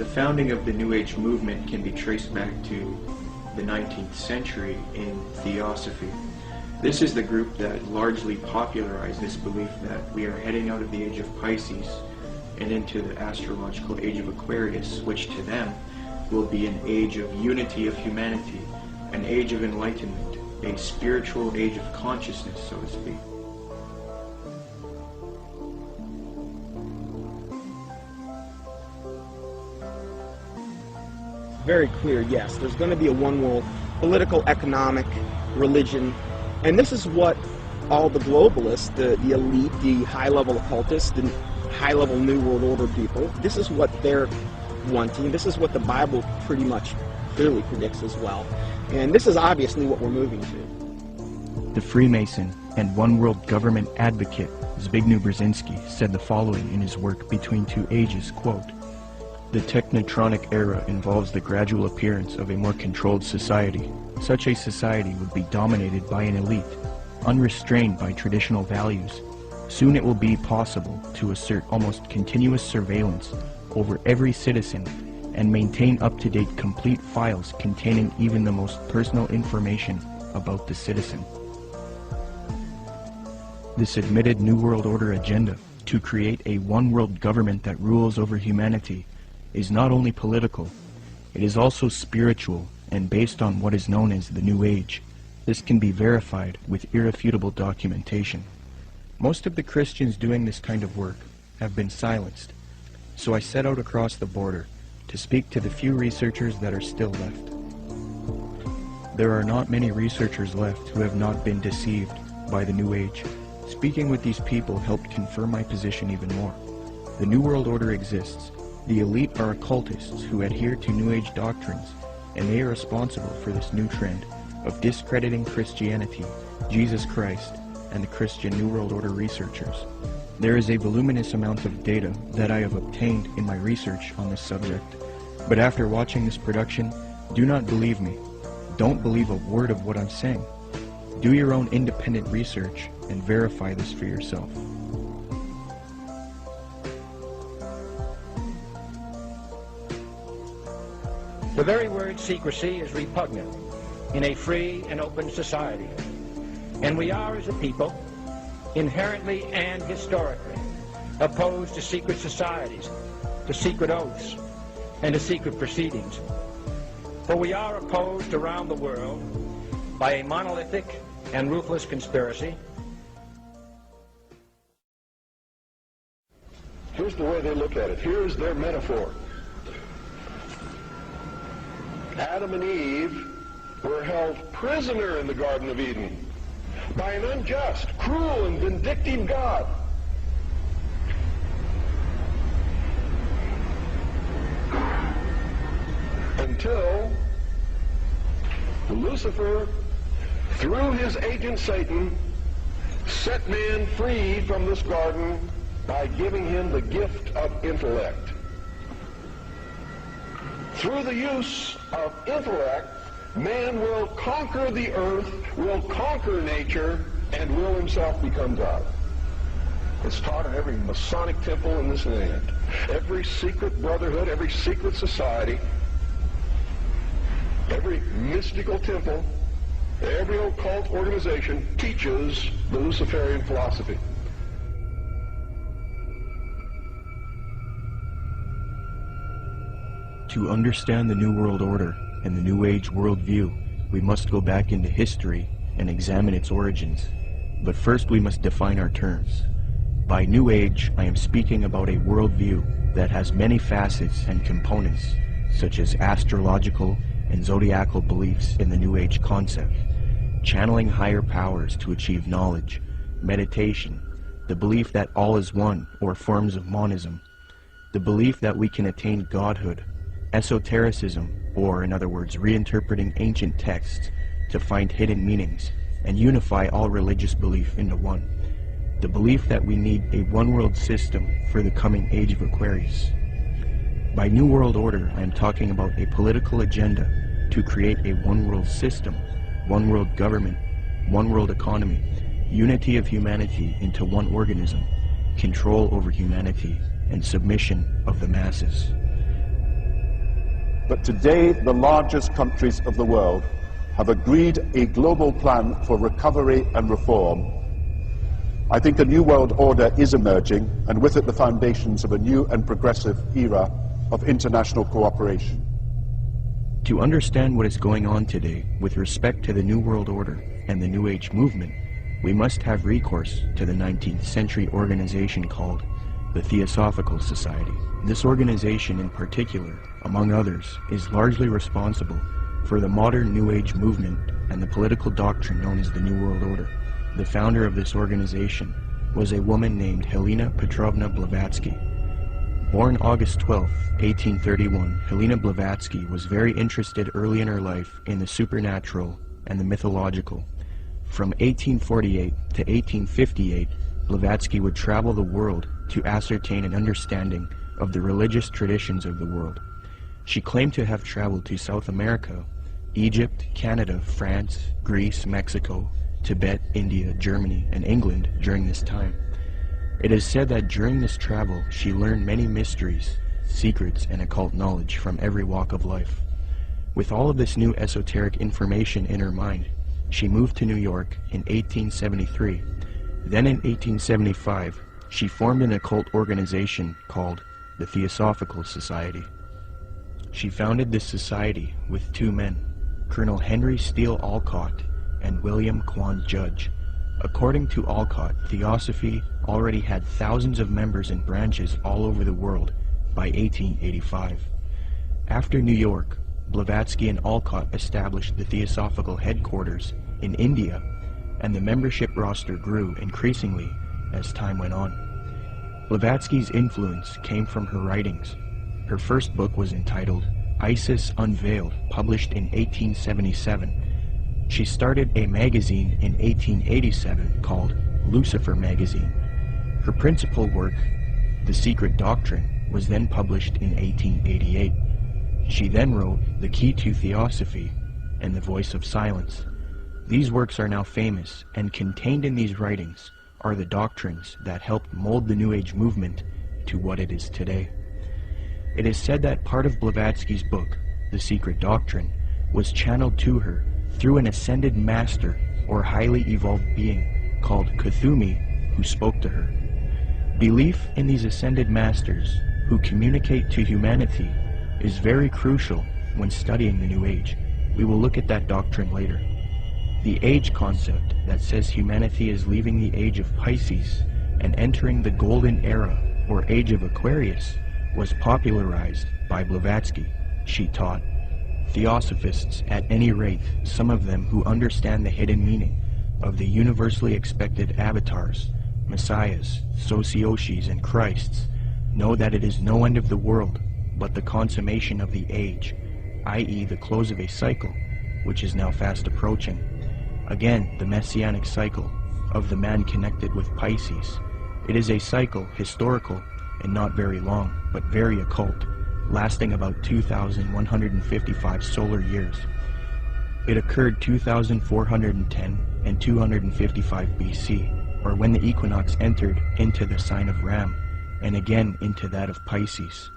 The founding of the New Age movement can be traced back to the 19th century in Theosophy. This is the group that largely popularized this belief that we are heading out of the age of Pisces and into the astrological age of Aquarius, which to them will be an age of unity of humanity, an age of enlightenment, a spiritual age of consciousness, so to speak. Very clear, yes. There's going to be a one world, political, economic, religion, and this is what all the globalists, the elite, the high-level occultists, the high-level New World Order people, this is what they're wanting. This is what the Bible pretty much clearly predicts as well. And this is obviously what we're moving to. The Freemason and one-world government advocate Zbigniew Brzezinski said the following in his work Between Two Ages, quote, "The technotronic era involves the gradual appearance of a more controlled society. Such a society would be dominated by an elite, unrestrained by traditional values. Soon it will be possible to assert almost continuous surveillance over every citizen and maintain up-to-date complete files containing even the most personal information about the citizen." This admitted New World Order agenda to create a one-world government that rules over humanity is not only political, it is also spiritual and based on what is known as the New Age. This can be verified with irrefutable documentation. Most of the Christians doing this kind of work have been silenced, so I set out across the border to speak to the few researchers that are still left. There are not many researchers left who have not been deceived by the New Age. Speaking with these people helped confirm my position even more. The New World Order exists. The elite are occultists who adhere to New Age doctrines, and they are responsible for this new trend of discrediting Christianity, Jesus Christ, and the Christian New World Order researchers. There is a voluminous amount of data that I have obtained in my research on this subject, but after watching this production, do not believe me. Don't believe a word of what I'm saying. Do your own independent research and verify this for yourself. The very word secrecy is repugnant in a free and open society, and we are, as a people, inherently and historically opposed to secret societies, to secret oaths, and to secret proceedings. For we are opposed around the world by a monolithic and ruthless conspiracy. Here's the way they look at it. Here's their metaphor. Adam and Eve were held prisoner in the Garden of Eden by an unjust, cruel, and vindictive God. Until Lucifer, through his agent Satan, set man free from this garden by giving him the gift of intellect. Through the use of intellect, man will conquer the earth, will conquer nature, and will himself become God. It's taught in every Masonic temple in this land, every secret brotherhood, every secret society, every mystical temple, every occult organization teaches the Luciferian philosophy. To understand the New World Order and the New Age worldview, we must go back into history and examine its origins. But first we must define our terms. By New Age, I am speaking about a worldview that has many facets and components, such as astrological and zodiacal beliefs in the New Age concept, channeling higher powers to achieve knowledge, meditation, the belief that all is one or forms of monism, the belief that we can attain godhood, esotericism, or in other words, reinterpreting ancient texts to find hidden meanings and unify all religious belief into one. The belief that we need a one-world system for the coming Age of Aquarius. By New World Order, I am talking about a political agenda to create a one-world system, one-world government, one-world economy, unity of humanity into one organism, control over humanity, and submission of the masses. but today the largest countries of the world have agreed a global plan for recovery and reform. I think a new world order is emerging, and with it the foundations of a new and progressive era of international cooperation. To understand what is going on today with respect to the New World Order and the New Age movement, we must have recourse to the 19th century organization called the Theosophical Society. This organization in particular, among others, is largely responsible for the modern New Age movement and the political doctrine known as the New World Order. The founder of this organization was a woman named Helena Petrovna Blavatsky. Born August 12, 1831, Helena Blavatsky was very interested early in her life in the supernatural and the mythological. From 1848 to 1858, Blavatsky would travel the world to ascertain an understanding of the religious traditions of the world. She claimed to have traveled to South America, Egypt, Canada, France, Greece, Mexico, Tibet, India, Germany, and England during this time. It is said that during this travel she learned many mysteries, secrets, and occult knowledge from every walk of life. With all of this new esoteric information in her mind, she moved to New York in 1873. Then in 1875, she formed an occult organization called the Theosophical Society. She founded this society with two men, Colonel Henry Steele Olcott and William Quan Judge. According to Olcott, Theosophy already had thousands of members and branches all over the world by 1885. After New York, Blavatsky and Olcott established the Theosophical headquarters in India, and the membership roster grew increasingly as time went on. Blavatsky's influence came from her writings. Her first book was entitled Isis Unveiled, published in 1877. She started a magazine in 1887 called Lucifer Magazine. Her principal work, The Secret Doctrine, was then published in 1888. She then wrote The Key to Theosophy and The Voice of Silence. These works are now famous, and contained in these writings are the doctrines that helped mold the New Age movement to what it is today. It is said that part of Blavatsky's book, The Secret Doctrine, was channeled to her through an ascended master or highly evolved being called Kuthumi, who spoke to her. Belief in these ascended masters who communicate to humanity is very crucial when studying the New Age. We will look at that doctrine later. The age concept that says humanity is leaving the age of Pisces and entering the golden era or age of Aquarius was popularized by Blavatsky. She taught Theosophists, at any rate, some of them who understand the hidden meaning of the universally expected avatars, messiahs, socioshis, and Christs, know that it is no end of the world, but the consummation of the age, i.e. the close of a cycle, which is now fast approaching. Again, the messianic cycle of the man connected with Pisces. It is a cycle, historical, and not very long, but very occult, lasting about 2,155 solar years. It occurred 2,410 and 255 BC, or when the equinox entered into the sign of Ram, and again into that of Pisces.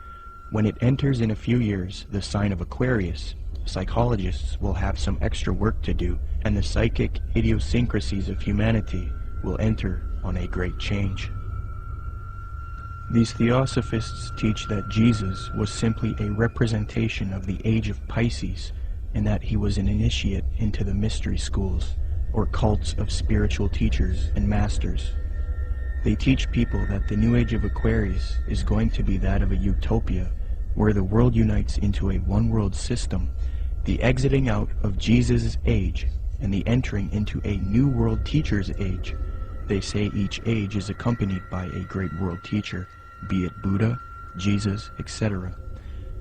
When it enters in a few years the sign of Aquarius, psychologists will have some extra work to do, and the psychic idiosyncrasies of humanity will enter on a great change. These Theosophists teach that Jesus was simply a representation of the age of Pisces, and that he was an initiate into the mystery schools, or cults of spiritual teachers and masters. They teach people that the new age of Aquarius is going to be that of a utopia, where the world unites into a one-world system, the exiting out of Jesus' age, and the entering into a new world teacher's age. They say each age is accompanied by a great world teacher, be it Buddha, Jesus, etc.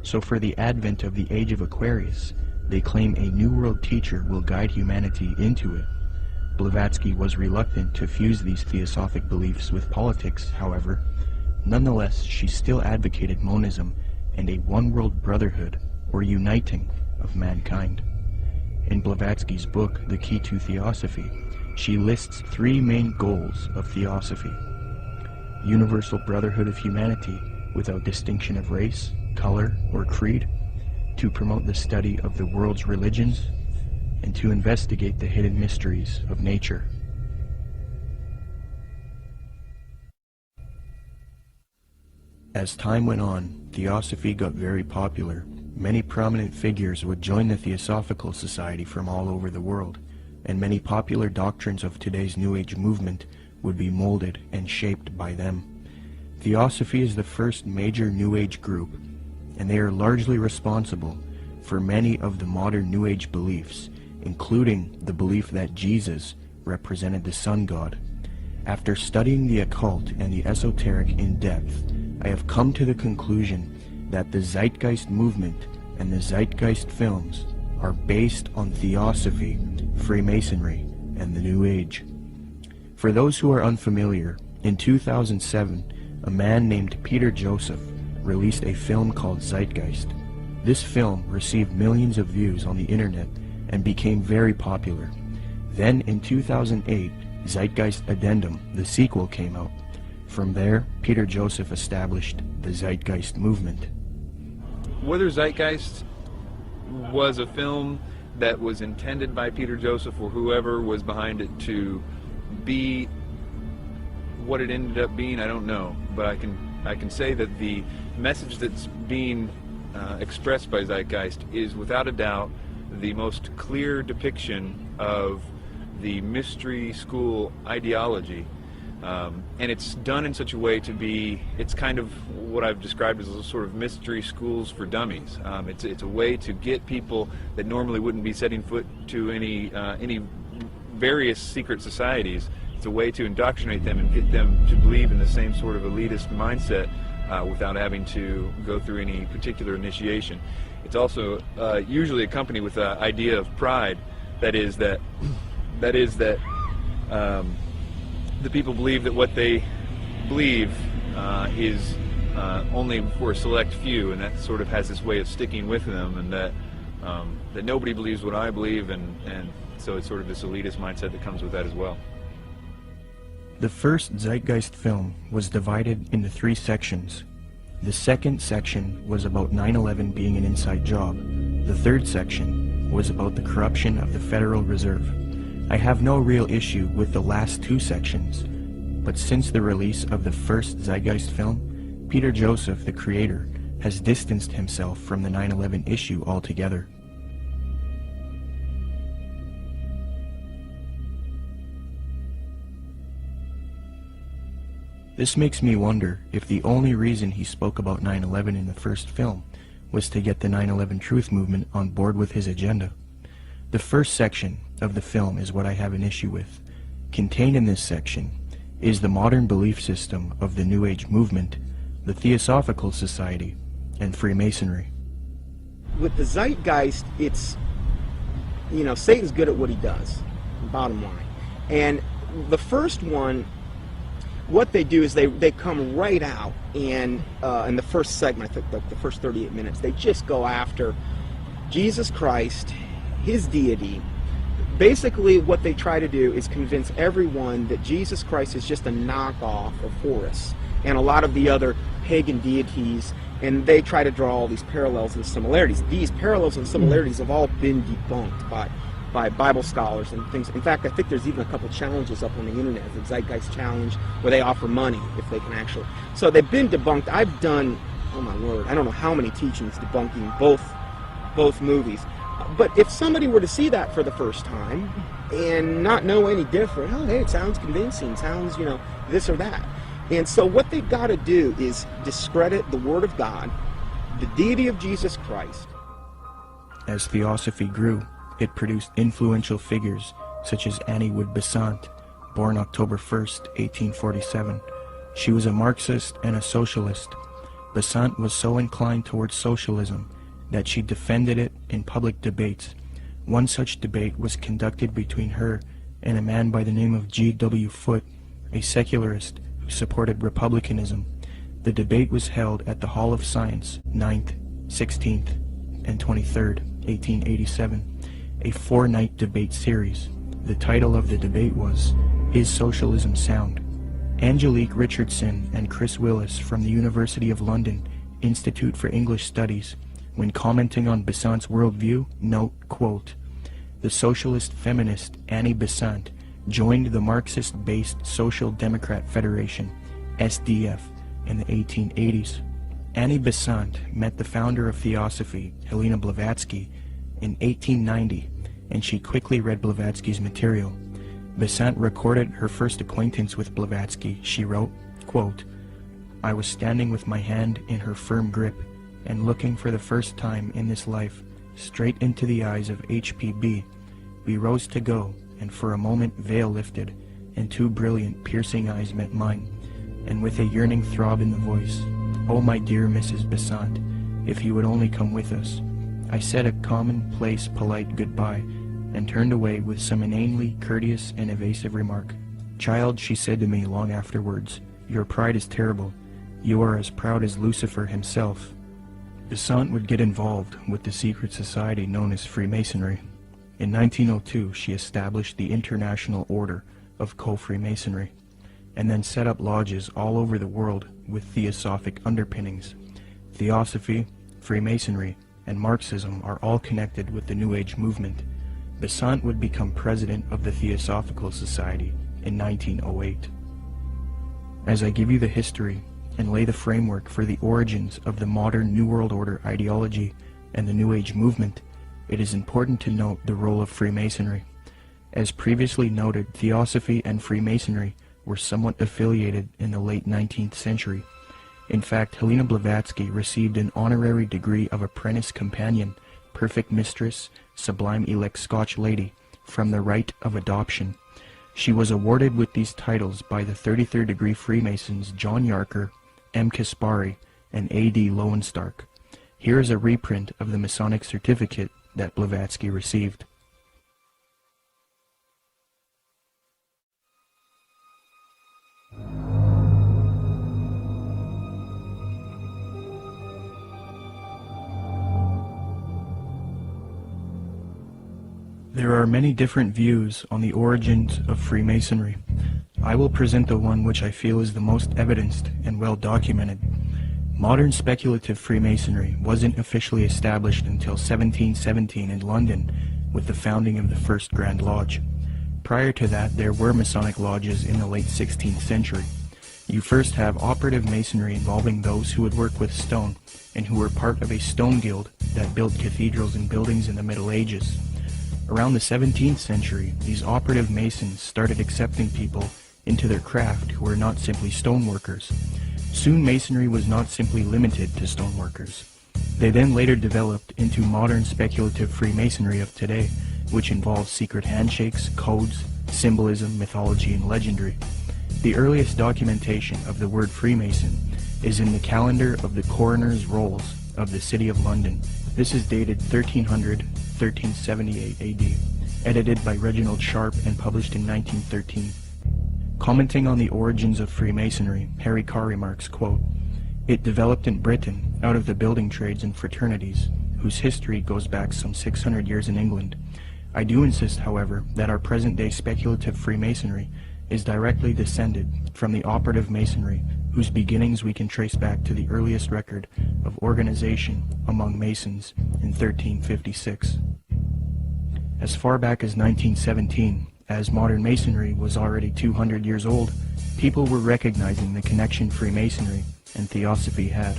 So for the advent of the age of Aquarius, they claim a new world teacher will guide humanity into it. Blavatsky was reluctant to fuse these theosophic beliefs with politics, however. Nonetheless, she still advocated monism and a one-world brotherhood, or uniting, of mankind. In Blavatsky's book, The Key to Theosophy, she lists three main goals of theosophy: universal brotherhood of humanity without distinction of race, color, or creed; to promote the study of the world's religions and to investigate the hidden mysteries of nature. As time went on, Theosophy got very popular. Many prominent figures would join the Theosophical Society from all over the world, and many popular doctrines of today's New Age movement would be molded and shaped by them. Theosophy is the first major New Age group, and they are largely responsible for many of the modern New Age beliefs, including the belief that Jesus represented the sun god. After studying the occult and the esoteric in depth, I have come to the conclusion that the Zeitgeist movement and the Zeitgeist films are based on Theosophy, Freemasonry, and the New Age. For those who are unfamiliar, in 2007, a man named Peter Joseph released a film called Zeitgeist. This film received millions of views on the internet and became very popular. Then in 2008, Zeitgeist Addendum, the sequel, came out. From there, Peter Joseph established the Zeitgeist movement. Whether Zeitgeist was a film that was intended by Peter Joseph or whoever was behind it to be what it ended up being, I don't know. But I can say that the message that's being expressed by Zeitgeist is without a doubt the most clear depiction of the mystery school ideology. And it's done in such a way to be, it's kind of what I've described as a sort of mystery schools for dummies. It's a way to get people that normally wouldn't be setting foot to any various secret societies. It's a way to indoctrinate them and get them to believe in the same sort of elitist mindset without having to go through any particular initiation. It's also usually accompanied with the idea of pride. That is that the people believe that what they believe is only for a select few, and that sort of has this way of sticking with them, and that nobody believes what I believe, and so it's sort of this elitist mindset that comes with that as well. The first Zeitgeist film was divided into 3 sections. The second section was about 9/11 being an inside job. The third section was about the corruption of the Federal Reserve. I have no real issue with the last 2 sections, but since the release of the first Zeitgeist film, Peter Joseph, the creator, has distanced himself from the 9/11 issue altogether. This makes me wonder if the only reason he spoke about 9/11 in the first film was to get the 9/11 truth movement on board with his agenda. The first section of the film is what I have an issue with. Contained in this section is the modern belief system of the New Age movement, the Theosophical Society, and Freemasonry. With the Zeitgeist, it's, Satan's good at what he does, bottom line. And the first one, what they do is they come right out and in the first segment, I think the first 38 minutes, they just go after Jesus Christ, his deity. Basically what they try to do is convince everyone that Jesus Christ is just a knockoff of Horus and a lot of the other pagan deities, and they try to draw all these parallels and similarities. These parallels and similarities have all been debunked by Bible scholars and things. In fact, I think there's even a couple challenges up on the internet, the Zeitgeist Challenge, where they offer money if they can actually. So they've been debunked. I've done, oh my word, I don't know how many teachings debunking both movies. But if somebody were to see that for the first time and not know any different, oh, hey, it sounds convincing, sounds, this or that. And so what they've got to do is discredit the Word of God, the deity of Jesus Christ. As Theosophy grew, it produced influential figures such as Annie Wood Besant, born October 1st, 1847. She was a Marxist and a socialist. Besant was so inclined towards socialism that she defended it in public debates. One such debate was conducted between her and a man by the name of G.W. Foote, a secularist who supported republicanism. The debate was held at the Hall of Science, 9th, 16th, and 23rd, 1887, a 4-night debate series. The title of the debate was, "Is Socialism Sound?" Angelique Richardson and Chris Willis from the University of London Institute for English Studies When commenting on Besant's worldview, note, quote, "The socialist feminist Annie Besant joined the Marxist-based Social Democrat Federation, SDF, in the 1880s. Annie Besant met the founder of Theosophy, Helena Blavatsky, in 1890, and she quickly read Blavatsky's material. Besant recorded her first acquaintance with Blavatsky. She wrote, quote, "I was standing with my hand in her firm grip and looking for the first time in this life straight into the eyes of HPB. We rose to go, and for a moment veil lifted, and two brilliant, piercing eyes met mine, and with a yearning throb in the voice, 'Oh, my dear Mrs. Besant, if you would only come with us.' I said a commonplace, polite goodbye, and turned away with some inanely courteous and evasive remark. 'Child,' she said to me long afterwards, 'your pride is terrible. You are as proud as Lucifer himself.'" Besant would get involved with the secret society known as Freemasonry. In 1902, she established the International Order of Co-Freemasonry, and then set up lodges all over the world with theosophic underpinnings. Theosophy, Freemasonry, and Marxism are all connected with the New Age movement. Besant would become president of the Theosophical Society in 1908. As I give you the history and lay the framework for the origins of the modern New World Order ideology and the New Age movement, it is important to note the role of Freemasonry. As previously noted, Theosophy and Freemasonry were somewhat affiliated in the late 19th century. In fact, Helena Blavatsky received an honorary degree of Apprentice Companion, Perfect Mistress, Sublime Elect Scotch Lady, from the rite of adoption. She was awarded with these titles by the 33rd degree Freemasons John Yarker, M. Kaspari, and A.D. Lowenstock. Here is a reprint of the Masonic certificate that Blavatsky received. There are many different views on the origins of Freemasonry. I will present the one which I feel is the most evidenced and well documented. Modern speculative Freemasonry wasn't officially established until 1717 in London with the founding of the First Grand Lodge. Prior to that, there were Masonic lodges in the late 16th century. You first have operative Masonry involving those who would work with stone and who were part of a stone guild that built cathedrals and buildings in the Middle Ages. Around the 17th century, these operative Masons started accepting people into their craft who were not simply stoneworkers. Soon Masonry was not simply limited to stoneworkers. They then later developed into modern speculative Freemasonry of today, which involves secret handshakes, codes, symbolism, mythology, and legendary. The earliest documentation of the word Freemason is in the calendar of the coroner's rolls of the City of London. This is dated 1378 AD, edited by Reginald Sharp and published in 1913. Commenting on the origins of Freemasonry, Harry Carr remarks, quote, "It developed in Britain out of the building trades and fraternities, whose history goes back some 600 years in England. I do insist, however, that our present-day speculative Freemasonry is directly descended from the operative Masonry, whose beginnings we can trace back to the earliest record of organization among Masons in 1356. As far back as 1917, as modern Masonry was already 200 years old, people were recognizing the connection Freemasonry and Theosophy had.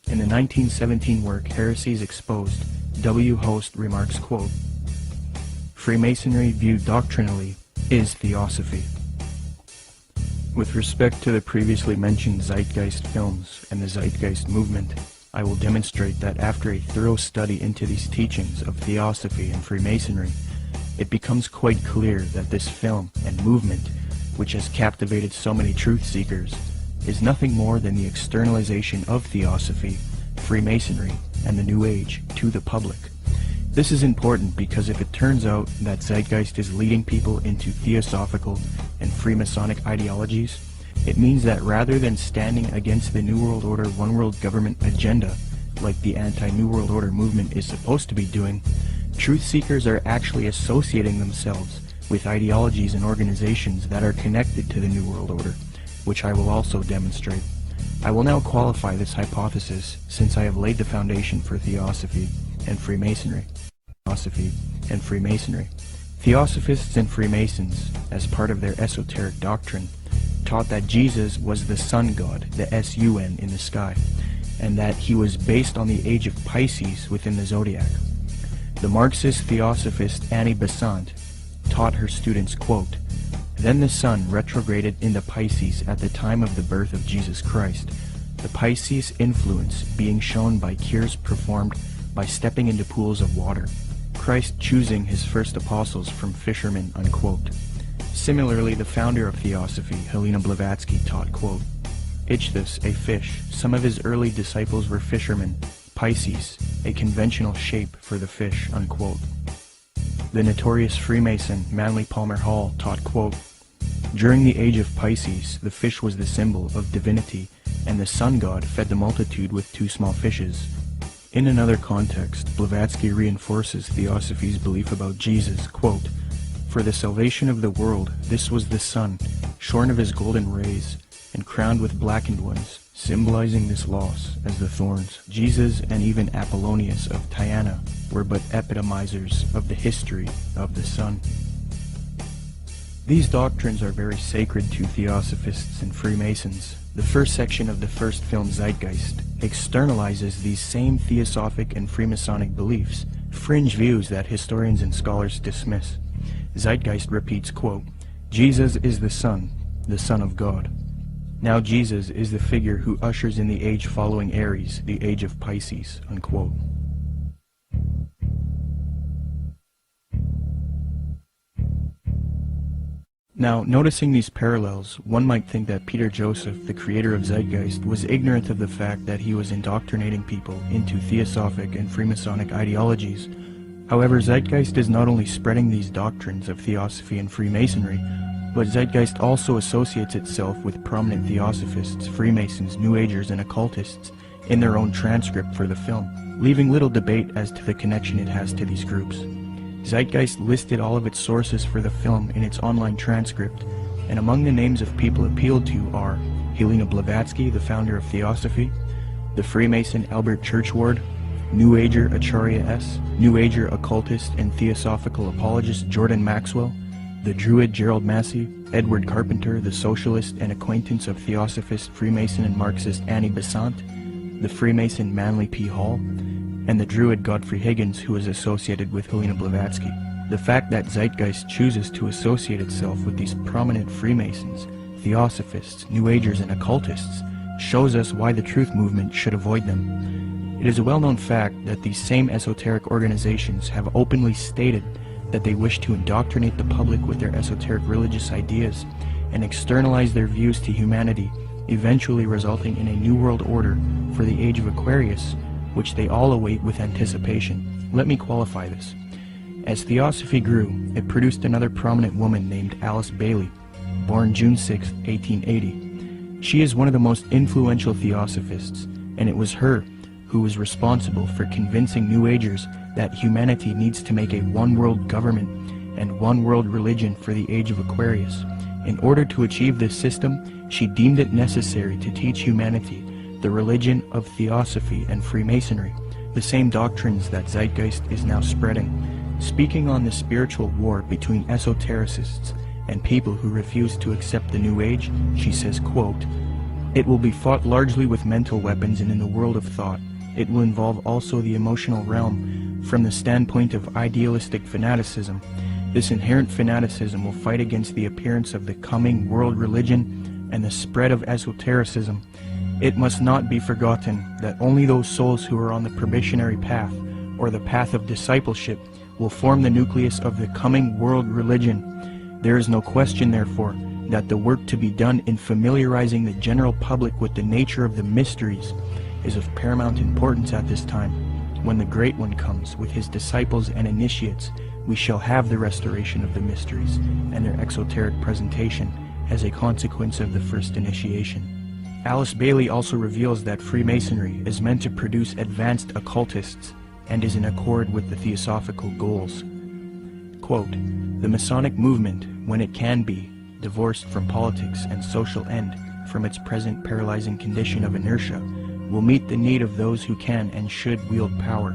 In the 1917 work, Heresies Exposed, W. Host remarks, quote, "Freemasonry viewed doctrinally is Theosophy." With respect to the previously mentioned Zeitgeist films and the Zeitgeist movement, I will demonstrate that after a thorough study into these teachings of Theosophy and Freemasonry, it becomes quite clear that this film and movement, which has captivated so many truth seekers, is nothing more than the externalization of Theosophy, Freemasonry, and the New Age to the public. This is important because if it turns out that Zeitgeist is leading people into theosophical and Freemasonic ideologies, it means that rather than standing against the New World Order One World Government agenda, like the anti-New World Order movement is supposed to be doing, truth seekers are actually associating themselves with ideologies and organizations that are connected to the New World Order, which I will also demonstrate. I will now qualify this hypothesis since I have laid the foundation for Theosophy and Freemasonry. Theosophists and Freemasons, as part of their esoteric doctrine, taught that Jesus was the sun god, the S-U-N, in the sky, and that he was based on the age of Pisces within the zodiac. The Marxist theosophist Annie Besant taught her students, quote, "Then the sun retrograded into Pisces at the time of the birth of Jesus Christ, the Pisces influence being shown by cures performed by stepping into pools of water, Christ choosing his first apostles from fishermen," unquote. Similarly, the founder of Theosophy, Helena Blavatsky, taught, quote, "Ichthus, a fish. Some of his early disciples were fishermen. Pisces, a conventional shape for the fish," unquote. The notorious Freemason Manly Palmer Hall taught, quote, "During the age of Pisces, the fish was the symbol of divinity, and the sun god fed the multitude with 2 small fishes." In another context, Blavatsky reinforces Theosophy's belief about Jesus, quote, "For the salvation of the world, this was the sun, shorn of his golden rays, and crowned with blackened ones, symbolizing this loss as the thorns. Jesus and even Apollonius of Tyana were but epitomizers of the history of the sun." These doctrines are very sacred to Theosophists and Freemasons. The first section of the first film, Zeitgeist, externalizes these same Theosophic and Freemasonic beliefs, fringe views that historians and scholars dismiss. Zeitgeist repeats, quote, "Jesus is the Son of God. Now Jesus is the figure who ushers in the age following Aries, the age of Pisces," unquote. Now, noticing these parallels, one might think that Peter Joseph, the creator of Zeitgeist, was ignorant of the fact that he was indoctrinating people into Theosophic and Freemasonic ideologies. However, Zeitgeist is not only spreading these doctrines of Theosophy and Freemasonry, but Zeitgeist also associates itself with prominent Theosophists, Freemasons, New Agers, and occultists in their own transcript for the film, leaving little debate as to the connection it has to these groups. Zeitgeist listed all of its sources for the film in its online transcript, and among the names of people appealed to are Helena Blavatsky, the founder of Theosophy, the Freemason Albert Churchward, New Ager Acharya S., New Ager occultist and theosophical apologist Jordan Maxwell, the Druid Gerald Massey, Edward Carpenter, the socialist and acquaintance of Theosophist, Freemason and Marxist Annie Besant, the Freemason Manly P. Hall, and the Druid Godfrey Higgins, who is associated with Helena Blavatsky. The fact that Zeitgeist chooses to associate itself with these prominent Freemasons, Theosophists, New Agers, and occultists shows us why the truth movement should avoid them. It is a well-known fact that these same esoteric organizations have openly stated that they wish to indoctrinate the public with their esoteric religious ideas and externalize their views to humanity, eventually resulting in a new world order for the Age of Aquarius, which they all await with anticipation. Let me qualify this. As Theosophy grew, it produced another prominent woman named Alice Bailey, born June 6, 1880. She is one of the most influential Theosophists, and it was her who was responsible for convincing New Agers that humanity needs to make a one-world government and one-world religion for the Age of Aquarius. In order to achieve this system, she deemed it necessary to teach humanity the religion of Theosophy and Freemasonry, the same doctrines that Zeitgeist is now spreading. Speaking on the spiritual war between esotericists and people who refuse to accept the New Age, she says, quote, "It will be fought largely with mental weapons and in the world of thought. It will involve also the emotional realm from the standpoint of idealistic fanaticism. This inherent fanaticism will fight against the appearance of the coming world religion and the spread of esotericism. It must not be forgotten that only those souls who are on the probationary path, or the path of discipleship, will form the nucleus of the coming world religion. There is no question, therefore, that the work to be done in familiarizing the general public with the nature of the mysteries is of paramount importance at this time. When the Great One comes with his disciples and initiates, we shall have the restoration of the mysteries and their exoteric presentation as a consequence of the first initiation." Alice Bailey also reveals that Freemasonry is meant to produce advanced occultists and is in accord with the theosophical goals. Quote, "The Masonic movement, when it can be, divorced from politics and social end, from its present paralyzing condition of inertia, will meet the need of those who can and should wield power.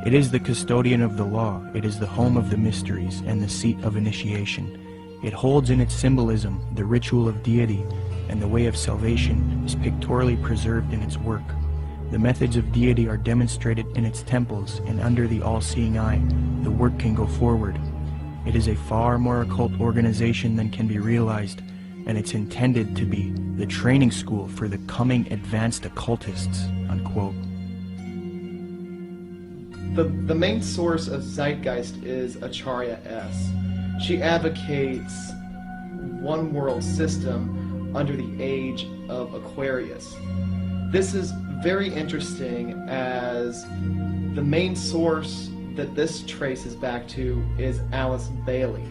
It is the custodian of the law, it is the home of the mysteries, and the seat of initiation. It holds in its symbolism the ritual of deity, and the way of salvation is pictorially preserved in its work. The methods of deity are demonstrated in its temples, and under the all-seeing eye, the work can go forward. It is a far more occult organization than can be realized, and it's intended to be the training school for the coming advanced occultists, unquote. The main source of Zeitgeist is Acharya S. She advocates one world system under the Age of Aquarius. This is very interesting, as the main source that this traces back to is Alice Bailey.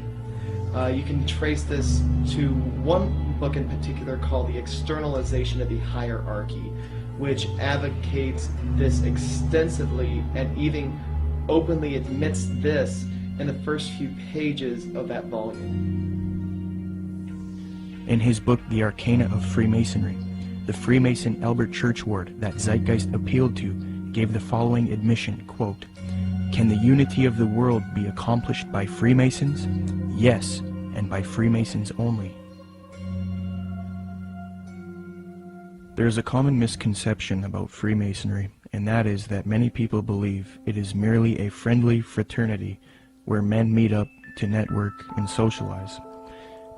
You can trace this to one book in particular called The Externalization of the Hierarchy, which advocates this extensively and even openly admits this in the first few pages of that volume. In his book, The Arcana of Freemasonry, the Freemason Albert Churchward that Zeitgeist appealed to gave the following admission, quote, "Can the unity of the world be accomplished by Freemasons? Yes, and by Freemasons only." There is a common misconception about Freemasonry, and that is that many people believe it is merely a friendly fraternity where men meet up to network and socialize.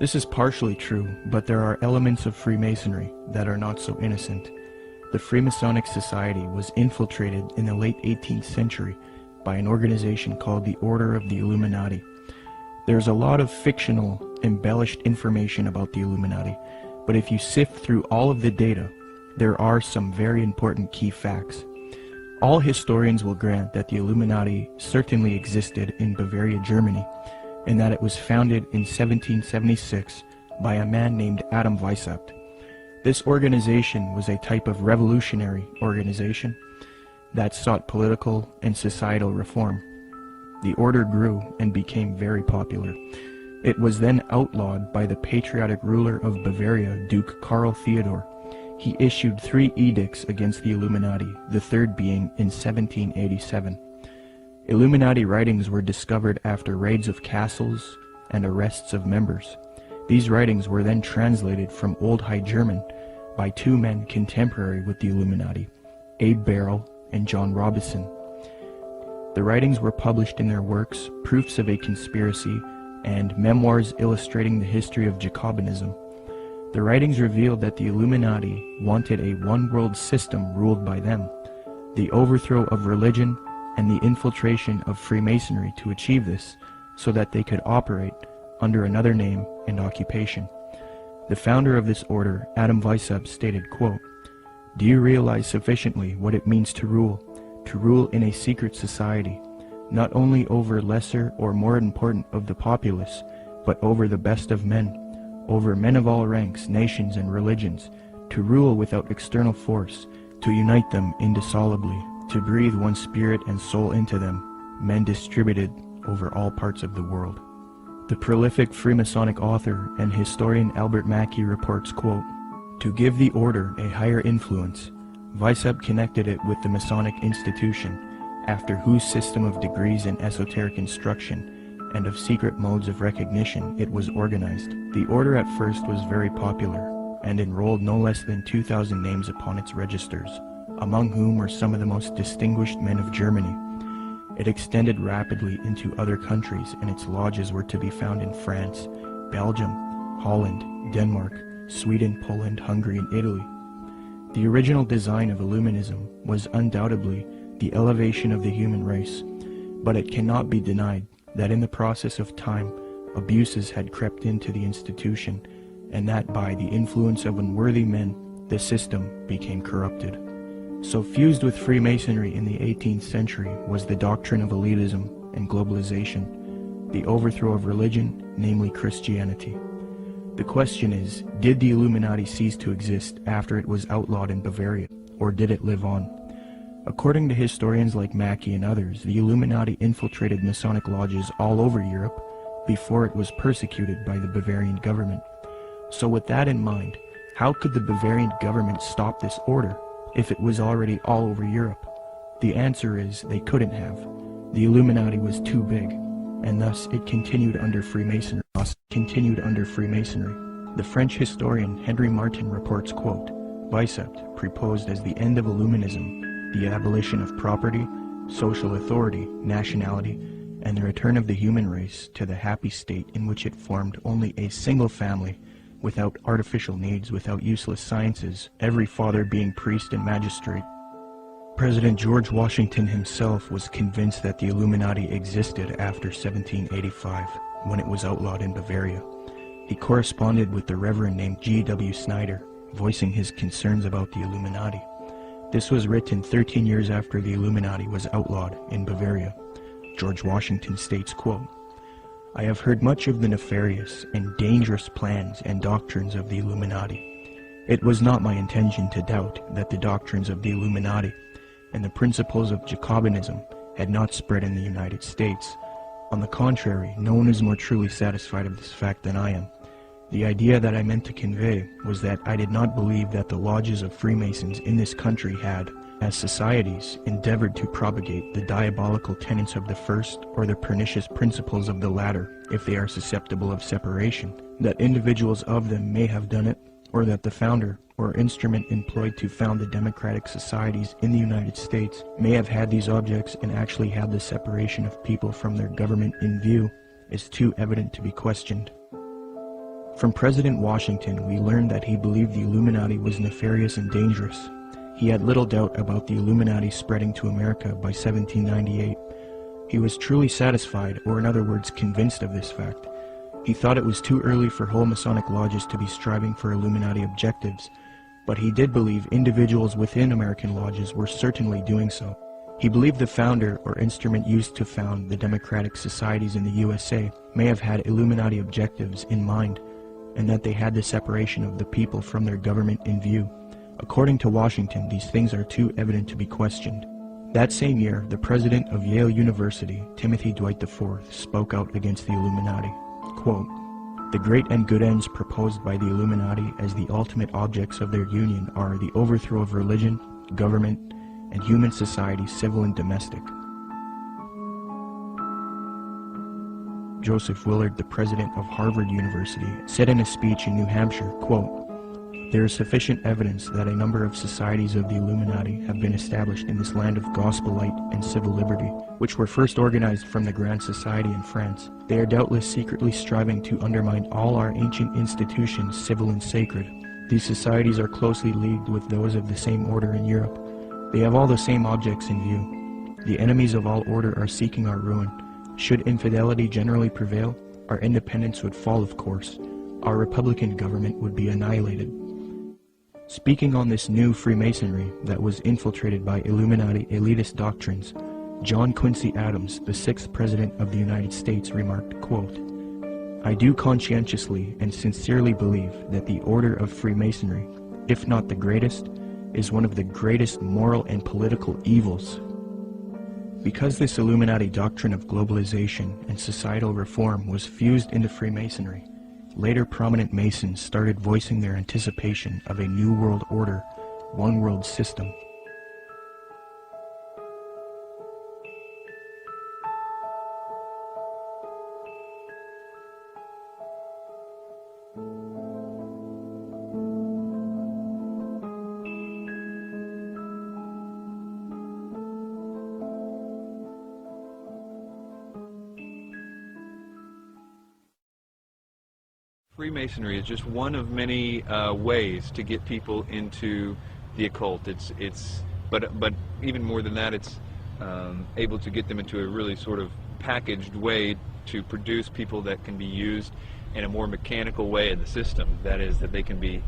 This is partially true, but there are elements of Freemasonry that are not so innocent. The Freemasonic Society was infiltrated in the late 18th century by an organization called the Order of the Illuminati. There's a lot of fictional, embellished information about the Illuminati, but if you sift through all of the data, there are some very important key facts. All historians will grant that the Illuminati certainly existed in Bavaria, Germany, and that it was founded in 1776 by a man named Adam Weishaupt. This organization was a type of revolutionary organization that sought political and societal reform. The order grew and became very popular. It was then outlawed by the patriotic ruler of Bavaria, Duke Karl Theodor. He issued 3 edicts against the Illuminati, the third being in 1787. Illuminati writings were discovered after raids of castles and arrests of members. These writings were then translated from Old High German by 2 men contemporary with the Illuminati, Abe Barrel and John Robison. The writings were published in their works, Proofs of a Conspiracy and Memoirs Illustrating the History of Jacobinism. The writings revealed that the Illuminati wanted a one-world system ruled by them, the overthrow of religion, and the infiltration of Freemasonry to achieve this, so that they could operate under another name and occupation. The founder of this order, Adam Weishaupt, stated, quote, "Do you realize sufficiently what it means to rule in a secret society, not only over lesser or more important of the populace, but over the best of men, over men of all ranks, nations, and religions, to rule without external force, to unite them indissolubly, to breathe one spirit and soul into them, men distributed over all parts of the world." The prolific Freemasonic author and historian Albert Mackey reports, quote, "To give the order a higher influence, Weishaupt connected it with the Masonic institution, after whose system of degrees in esoteric instruction and of secret modes of recognition it was organized. The order at first was very popular, and enrolled no less than 2,000 names upon its registers, among whom were some of the most distinguished men of Germany. It extended rapidly into other countries, and its lodges were to be found in France, Belgium, Holland, Denmark, Sweden, Poland, Hungary, and Italy. The original design of Illuminism was undoubtedly the elevation of the human race, but it cannot be denied that in the process of time, abuses had crept into the institution, and that by the influence of unworthy men, the system became corrupted. So fused with Freemasonry in the 18th century was the doctrine of elitism and globalization, the overthrow of religion, namely Christianity. The question is, did the Illuminati cease to exist after it was outlawed in Bavaria, or did it live on? According to historians like Mackey and others, the Illuminati infiltrated Masonic lodges all over Europe before it was persecuted by the Bavarian government. So with that in mind, How could the Bavarian government stop this order if it was already all over Europe? The answer is they couldn't have. The Illuminati was too big, and thus it continued under Freemasonry. The French historian Henry Martin reports, quote, Bicept proposed as the end of Illuminism the abolition of property, social authority, nationality, and the return of the human race to the happy state in which it formed only a single family, without artificial needs, without useless sciences, every father being priest and magistrate. President George Washington himself was convinced that the Illuminati existed after 1785, when it was outlawed in Bavaria. He corresponded with the Reverend named G.W. Snyder, voicing his concerns about the Illuminati. This was written 13 years after the Illuminati was outlawed in Bavaria. George Washington states, quote, I have heard much of the nefarious and dangerous plans and doctrines of the Illuminati. It was not my intention to doubt that the doctrines of the Illuminati and the principles of Jacobinism had not spread in the United States. On the contrary, no one is more truly satisfied of this fact than I am. The idea that I meant to convey was that I did not believe that the lodges of Freemasons in this country had, as societies, endeavored to propagate the diabolical tenets of the first or the pernicious principles of the latter, if they are susceptible of separation, that individuals of them may have done it, or that the founder or instrument employed to found the democratic societies in the United States may have had these objects and actually had the separation of people from their government in view, is too evident to be questioned. From President Washington, we learned that he believed the Illuminati was nefarious and dangerous. He had little doubt about the Illuminati spreading to America by 1798. He was truly satisfied, or in other words, convinced of this fact. He thought it was too early for whole Masonic lodges to be striving for Illuminati objectives, but he did believe individuals within American lodges were certainly doing so. He believed the founder or instrument used to found the democratic societies in the USA may have had Illuminati objectives in mind, and that they had the separation of the people from their government in view. According to Washington, these things are too evident to be questioned. That same year, the president of Yale University, Timothy Dwight IV, spoke out against the Illuminati. Quote, the great and good ends proposed by the Illuminati as the ultimate objects of their union are the overthrow of religion, government, and human society, civil and domestic. Joseph Willard, the president of Harvard University, said in a speech in New Hampshire, quote, there is sufficient evidence that a number of societies of the Illuminati have been established in this land of gospel light and civil liberty, which were first organized from the Grand Society in France. They are doubtless secretly striving to undermine all our ancient institutions, civil and sacred. These societies are closely leagued with those of the same order in Europe. They have all the same objects in view. The enemies of all order are seeking our ruin. Should infidelity generally prevail, our independence would fall, of course. Our republican government would be annihilated. Speaking on this new Freemasonry that was infiltrated by Illuminati elitist doctrines, John Quincy Adams, the 6th President of the United States, remarked, quote, I do conscientiously and sincerely believe that the order of Freemasonry, if not the greatest, is one of the greatest moral and political evils. Because this Illuminati doctrine of globalization and societal reform was fused into Freemasonry, later prominent Masons started voicing their anticipation of a new world order, one world system. Freemasonry is just one of many ways to get people into the occult. But even more than that, it's able to get them into a really sort of packaged way to produce people that can be used in a more mechanical way in the system. That is, that they can be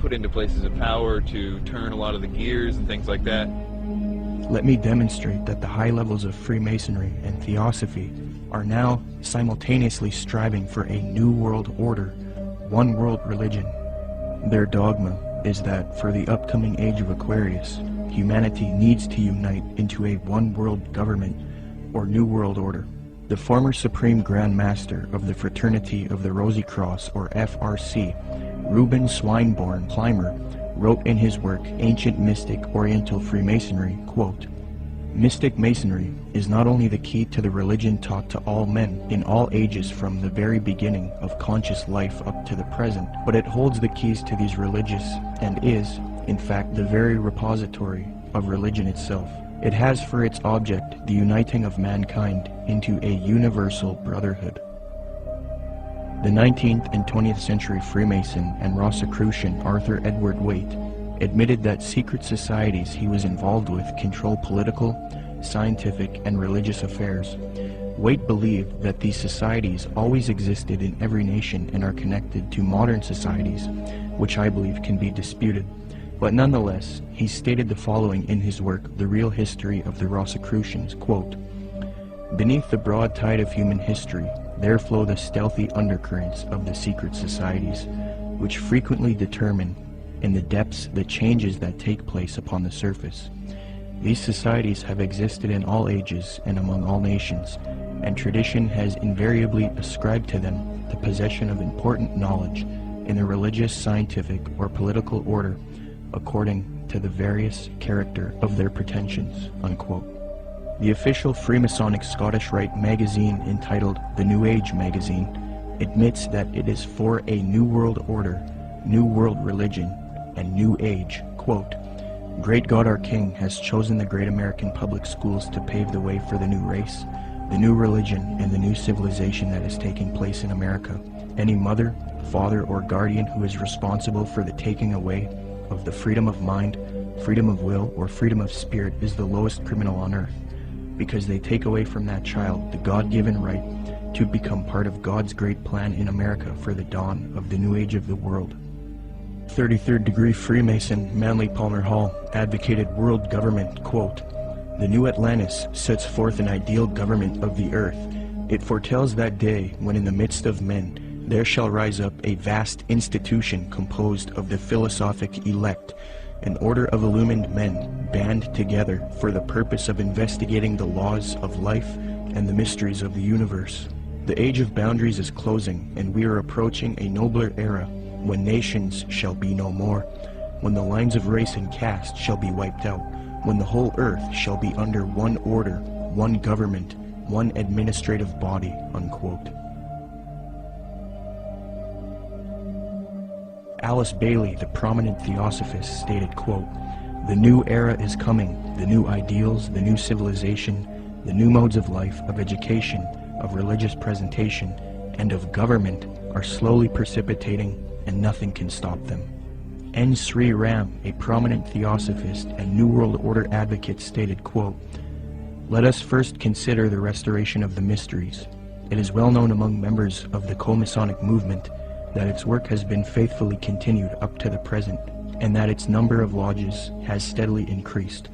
put into places of power to turn a lot of the gears and things like that. Let me demonstrate that the high levels of Freemasonry and Theosophy are now simultaneously striving for a new world order, one world religion. Their dogma is that for the upcoming Age of Aquarius, humanity needs to unite into a one world government or new world order. The former Supreme Grand Master of the Fraternity of the Rosy Cross, or FRC, Reuben Swinburne Plimer wrote in his work Ancient Mystic Oriental Freemasonry, quote, "Mystic Masonry is not only the key to the religion taught to all men in all ages from the very beginning of conscious life up to the present, but it holds the keys to these religious and is, in fact, the very repository of religion itself. It has for its object the uniting of mankind into a universal brotherhood." The 19th and 20th century Freemason and Rosicrucian Arthur Edward Waite admitted that secret societies he was involved with control political, scientific, and religious affairs. Waite believed that these societies always existed in every nation and are connected to modern societies, which I believe can be disputed. But nonetheless, he stated the following in his work, The Real History of the Rosicrucians, quote, "Beneath the broad tide of human history, there flow the stealthy undercurrents of the secret societies, which frequently determine in the depths the changes that take place upon the surface. These societies have existed in all ages and among all nations, and tradition has invariably ascribed to them the possession of important knowledge in the religious, scientific, or political order, according to the various character of their pretensions," unquote. The official Freemasonic Scottish Rite magazine, entitled The New Age magazine, admits that it is for a New World Order, New World Religion, and New Age. Quote, "Great God our King has chosen the great American public schools to pave the way for the new race, the new religion, and the new civilization that is taking place in America. Any mother, father, or guardian who is responsible for the taking away of the freedom of mind, freedom of will, or freedom of spirit is the lowest criminal on earth, because they take away from that child the God-given right to become part of God's great plan in America for the dawn of the new age of the world." 33rd degree Freemason Manly Palmer Hall advocated world government, quote, "The new Atlantis sets forth an ideal government of the earth. It foretells that day when in the midst of men there shall rise up a vast institution composed of the philosophic elect, an order of illumined men band together for the purpose of investigating the laws of life and the mysteries of the universe. The age of boundaries is closing, and we are approaching a nobler era when nations shall be no more, when the lines of race and caste shall be wiped out, when the whole earth shall be under one order, one government, one administrative body," unquote. Alice Bailey, the prominent theosophist, stated, quote, "The new era is coming, the new ideals, the new civilization, the new modes of life, of education, of religious presentation, and of government are slowly precipitating, and nothing can stop them." N. Sri Ram, a prominent theosophist and New World Order advocate, stated, quote, "Let us first consider the restoration of the mysteries. It is well known among members of the co-Masonic movement that its work has been faithfully continued up to the present, and that its number of lodges has steadily increased.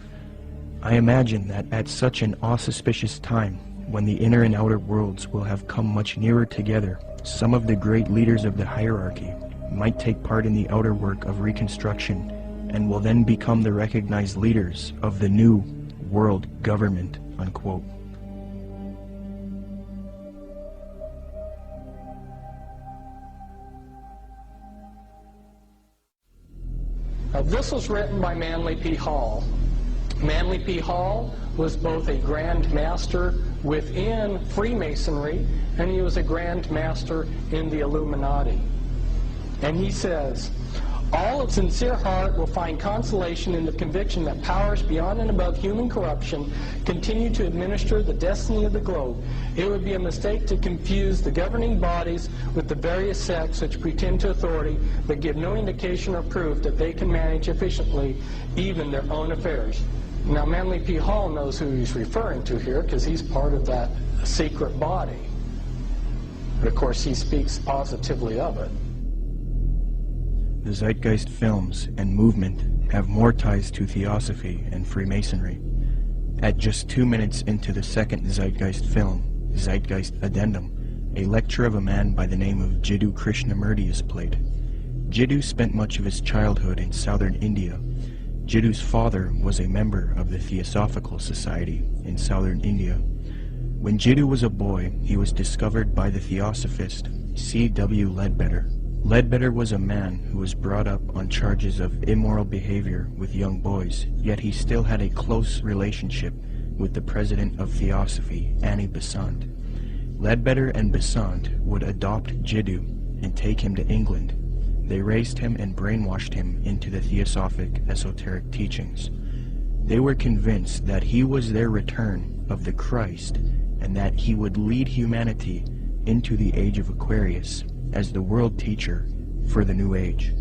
I imagine that at such an auspicious time, when the inner and outer worlds will have come much nearer together, some of the great leaders of the hierarchy might take part in the outer work of reconstruction, and will then become the recognized leaders of the new world government," unquote. This was written by Manly P. Hall. Manly P. Hall was both a Grand Master within Freemasonry, and he was a Grand Master in the Illuminati. And he says, "All of sincere heart will find consolation in the conviction that powers beyond and above human corruption continue to administer the destiny of the globe. It would be a mistake to confuse the governing bodies with the various sects which pretend to authority but give no indication or proof that they can manage efficiently even their own affairs." Now, Manly P. Hall knows who he's referring to here because he's part of that secret body. But of course, he speaks positively of it. The Zeitgeist films and movement have more ties to Theosophy and Freemasonry. At just 2 minutes into the second Zeitgeist film, Zeitgeist Addendum, a lecture of a man by the name of Jiddu Krishnamurti is played. Jiddu spent much of his childhood in southern India. Jiddu's father was a member of the Theosophical Society in southern India. When Jiddu was a boy, he was discovered by the Theosophist C.W. Ledbetter, Ledbetter was a man who was brought up on charges of immoral behavior with young boys, yet he still had a close relationship with the president of Theosophy, Annie Besant. Ledbetter and Besant would adopt Jiddu and take him to England. They raised him and brainwashed him into the Theosophic esoteric teachings. They were convinced that he was their return of the Christ and that he would lead humanity into the Age of Aquarius as the world teacher for the New Age.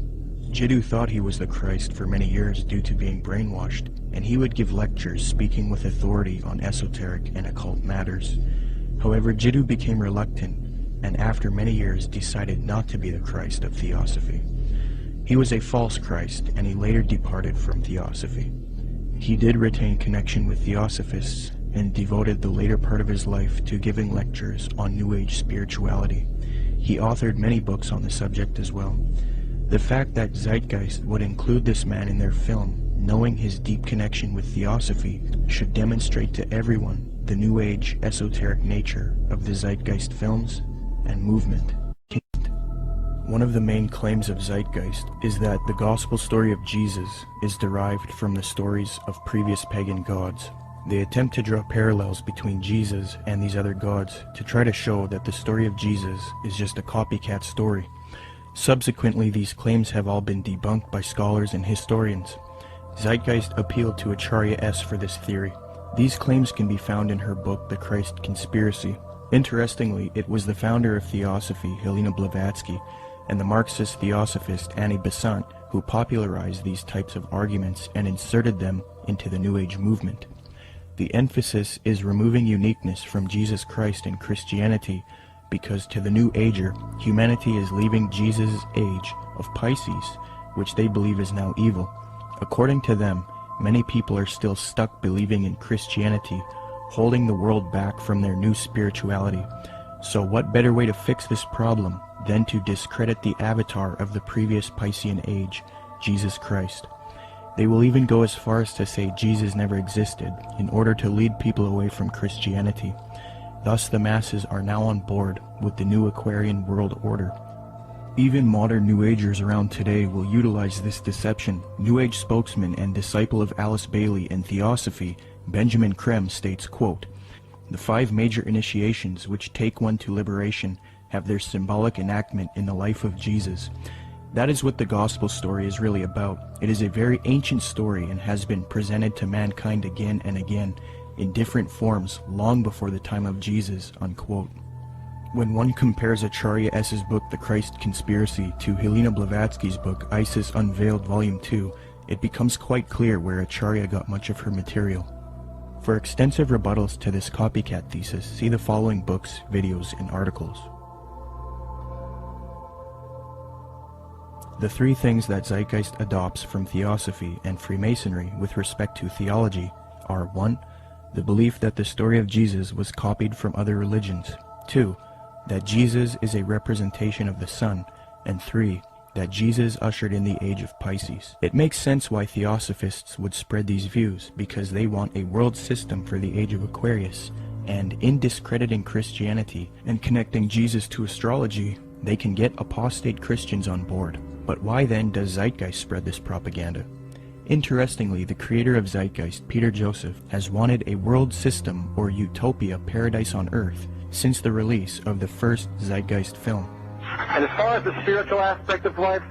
Jiddu thought he was the Christ for many years due to being brainwashed, and he would give lectures speaking with authority on esoteric and occult matters. However, Jiddu became reluctant, and after many years decided not to be the Christ of Theosophy. He was a false Christ, and he later departed from Theosophy. He did retain connection with Theosophists, and devoted the later part of his life to giving lectures on New Age spirituality. He authored many books on the subject as well. The fact that Zeitgeist would include this man in their film, knowing his deep connection with Theosophy, should demonstrate to everyone the New Age esoteric nature of the Zeitgeist films and movement. One of the main claims of Zeitgeist is that the gospel story of Jesus is derived from the stories of previous pagan gods. They attempt to draw parallels between Jesus and these other gods to try to show that the story of Jesus is just a copycat story. Subsequently, these claims have all been debunked by scholars and historians. Zeitgeist appealed to Acharya S. for this theory. These claims can be found in her book, The Christ Conspiracy. Interestingly, it was the founder of Theosophy, Helena Blavatsky, and the Marxist Theosophist Annie Besant who popularized these types of arguments and inserted them into the New Age movement. The emphasis is removing uniqueness from Jesus Christ and Christianity, because to the New Ager, humanity is leaving Jesus' age of Pisces, which they believe is now evil. According to them, many people are still stuck believing in Christianity, holding the world back from their new spirituality. So what better way to fix this problem than to discredit the avatar of the previous Piscean age, Jesus Christ? They will even go as far as to say Jesus never existed in order to lead people away from Christianity. Thus the masses are now on board with the new Aquarian world order. Even modern New Agers around today will utilize this deception. New Age spokesman and disciple of Alice Bailey and Theosophy, Benjamin Creme, states, quote, "The 5 major initiations which take one to liberation have their symbolic enactment in the life of Jesus. That is what the gospel story is really about. It is a very ancient story and has been presented to mankind again and again in different forms long before the time of Jesus," unquote. When one compares Acharya S.'s book The Christ Conspiracy to Helena Blavatsky's book Isis Unveiled Volume 2, it becomes quite clear where Acharya got much of her material. For extensive rebuttals to this copycat thesis, see the following books, videos, and articles. The 3 things that Zeitgeist adopts from Theosophy and Freemasonry with respect to theology are 1. The belief that the story of Jesus was copied from other religions. 2. That Jesus is a representation of the sun. And 3. That Jesus ushered in the age of Pisces. It makes sense why Theosophists would spread these views, because they want a world system for the age of Aquarius, and in discrediting Christianity and connecting Jesus to astrology, they can get apostate Christians on board. But why then does Zeitgeist spread this propaganda? Interestingly, the creator of Zeitgeist, Peter Joseph, has wanted a world system or utopia paradise on earth since the release of the first Zeitgeist film. And as far as the spiritual aspect of life,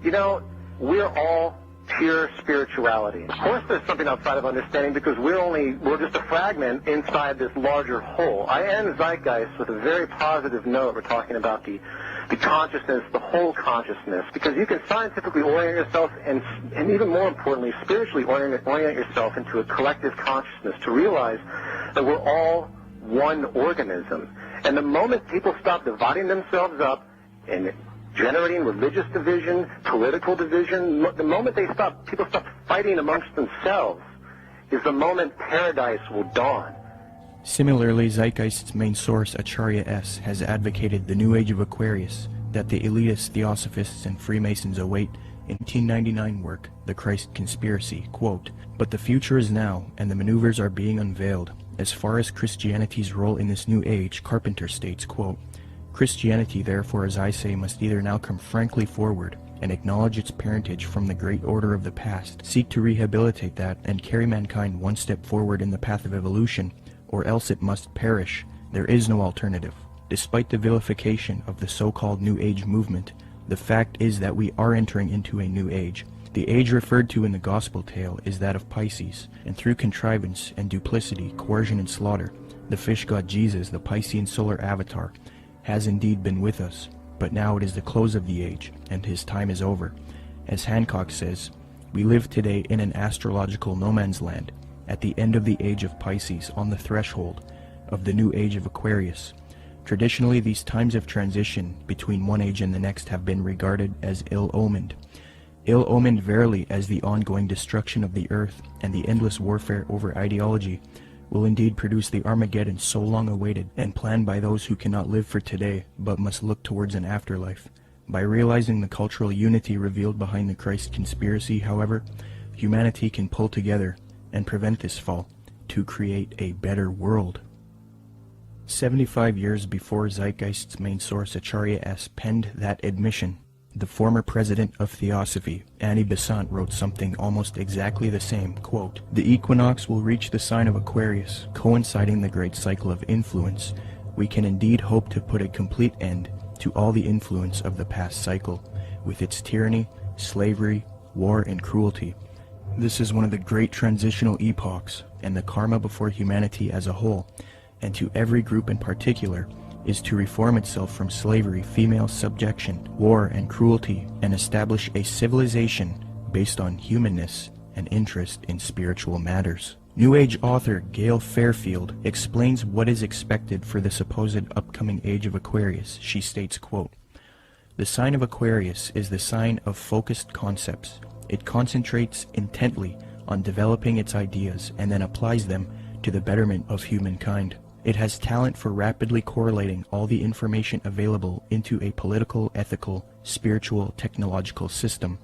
you know, we're all pure spirituality. Of course there's something outside of understanding, because we're just a fragment inside this larger whole. I end Zeitgeist with a very positive note. We're talking about the consciousness, the whole consciousness, because you can scientifically orient yourself and even more importantly, spiritually orient yourself into a collective consciousness to realize that we're all one organism. And the moment people stop dividing themselves up and generating religious division, political division, the moment people stop fighting amongst themselves is the moment paradise will dawn. Similarly, Zeitgeist's main source, Acharya S., has advocated the New Age of Aquarius that the elitist Theosophists and Freemasons await in 1899 work, The Christ Conspiracy, quote, "But the future is now, and the maneuvers are being unveiled. As far as Christianity's role in this new age," Carpenter states, quote, Christianity, therefore, as I say, must either now come frankly forward and acknowledge its parentage from the great order of the past, seek to rehabilitate that, and carry mankind one step forward in the path of evolution, or else it must perish. There is no alternative. Despite the vilification of the so-called New Age movement, the fact is that we are entering into a new age. The age referred to in the gospel tale is that of Pisces, and through contrivance and duplicity, coercion and slaughter, the fish god Jesus, the Piscean solar avatar, has indeed been with us, but now it is the close of the age, and his time is over. As Hancock says, we live today in an astrological no man's land, at the end of the age of Pisces, on the threshold of the new age of Aquarius. Traditionally, these times of transition between one age and the next have been regarded as ill-omened. Ill-omened verily, as the ongoing destruction of the earth and the endless warfare over ideology will indeed produce the Armageddon so long awaited and planned by those who cannot live for today but must look towards an afterlife. By realizing the cultural unity revealed behind the Christ conspiracy, however, humanity can pull together and prevent this fall to create a better world. 75 years before Zeitgeist's main source Acharya S. penned that admission, the former president of Theosophy, Annie Besant, wrote something almost exactly the same, quote, "The equinox will reach the sign of Aquarius, coinciding the great cycle of influence. We can indeed hope to put a complete end to all the influence of the past cycle, with its tyranny, slavery, war, and cruelty. This is one of the great transitional epochs, and the karma before humanity as a whole, and to every group in particular, is to reform itself from slavery, female subjection, war, and cruelty, and establish a civilization based on humanness and interest in spiritual matters." New Age author Gail Fairfield explains what is expected for the supposed upcoming age of Aquarius. She states, quote, "The sign of Aquarius is the sign of focused concepts. It concentrates intently on developing its ideas and then applies them to the betterment of humankind. It has talent for rapidly correlating all the information available into a political, ethical, spiritual, technological system.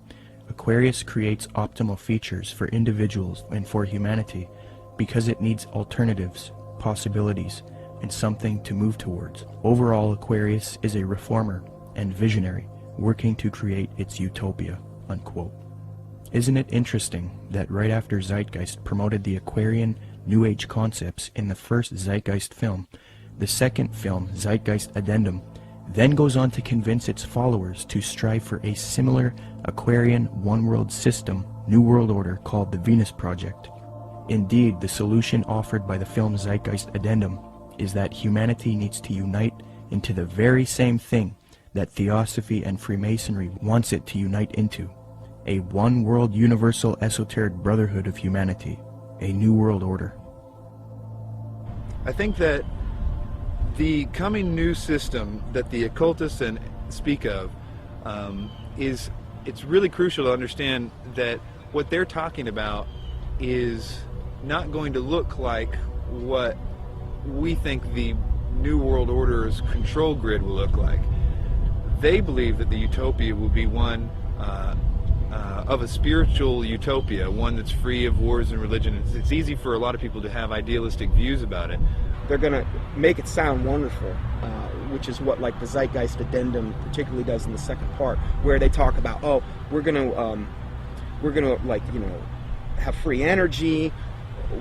Aquarius creates optimal features for individuals and for humanity because it needs alternatives, possibilities, and something to move towards. Overall, Aquarius is a reformer and visionary working to create its utopia." Unquote. Isn't it interesting that right after Zeitgeist promoted the Aquarian New Age concepts in the first Zeitgeist film, the second film, Zeitgeist Addendum, then goes on to convince its followers to strive for a similar Aquarian one-world system, New World Order, called the Venus Project. Indeed, the solution offered by the film Zeitgeist Addendum is that humanity needs to unite into the very same thing that Theosophy and Freemasonry wants it to unite into: a one-world universal esoteric brotherhood of humanity, a new world order. I think that the coming new system that the occultists speak of it's really crucial to understand that what they're talking about is not going to look like what we think the New World Order's control grid will look like. They believe that the utopia will be one of a spiritual utopia, one that's free of wars and religion. It's easy for a lot of people to have idealistic views about it. They're going to make it sound wonderful, which is what like the Zeitgeist Addendum particularly does in the second part, where they talk about, oh, we're going to like, you know, have free energy,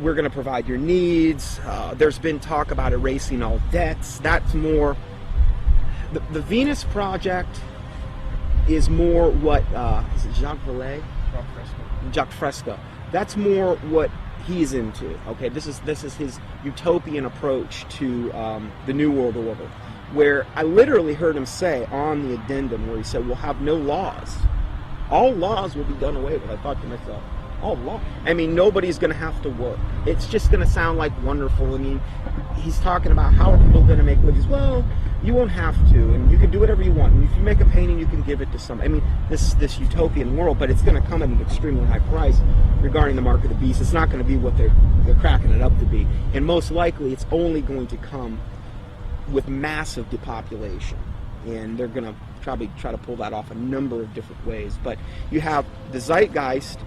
we're going to provide your needs. There's been talk about erasing all debts. That's more the Venus Project is more what is it Jacques Fresco. That's more what he's into. Okay, this is his utopian approach to the New World Order, where I literally heard him say on the addendum, where he said, "We'll have no laws. All laws will be done away with." I thought to myself, all law? I mean, nobody's going to have to work. It's just going to sound like wonderful. I mean, he's talking about how are people going to make livings. Well, you won't have to, and you can do whatever you want. And if you make a painting, you can give it to somebody. I mean, this utopian world, but it's going to come at an extremely high price regarding the mark of the beast. It's not going to be what they're cracking it up to be. And most likely, it's only going to come with massive depopulation. And they're going to probably try to pull that off a number of different ways. But you have the Zeitgeist,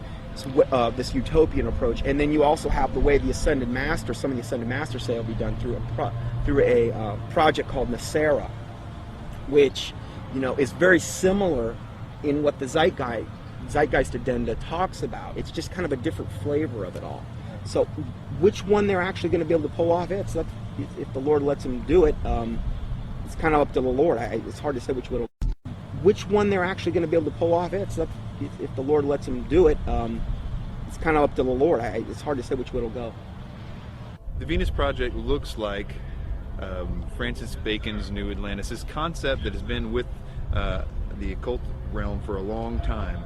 this utopian approach, and then you also have the way the Ascended Master, some of the Ascended Masters say, will be done through a project called Nasera, which, you know, is very similar in what the Zeitgeist Addenda talks about. It's just kind of a different flavor of it all. So which one they're actually going to be able to pull off, if the Lord lets them do it, it's kind of up to the Lord. It's hard to say which one they're actually going to be able to pull off, if the Lord lets them do it, it's kind of up to the Lord. It's hard to say which way it'll go. The Venus Project looks like Francis Bacon's New Atlantis, this concept that has been with the occult realm for a long time.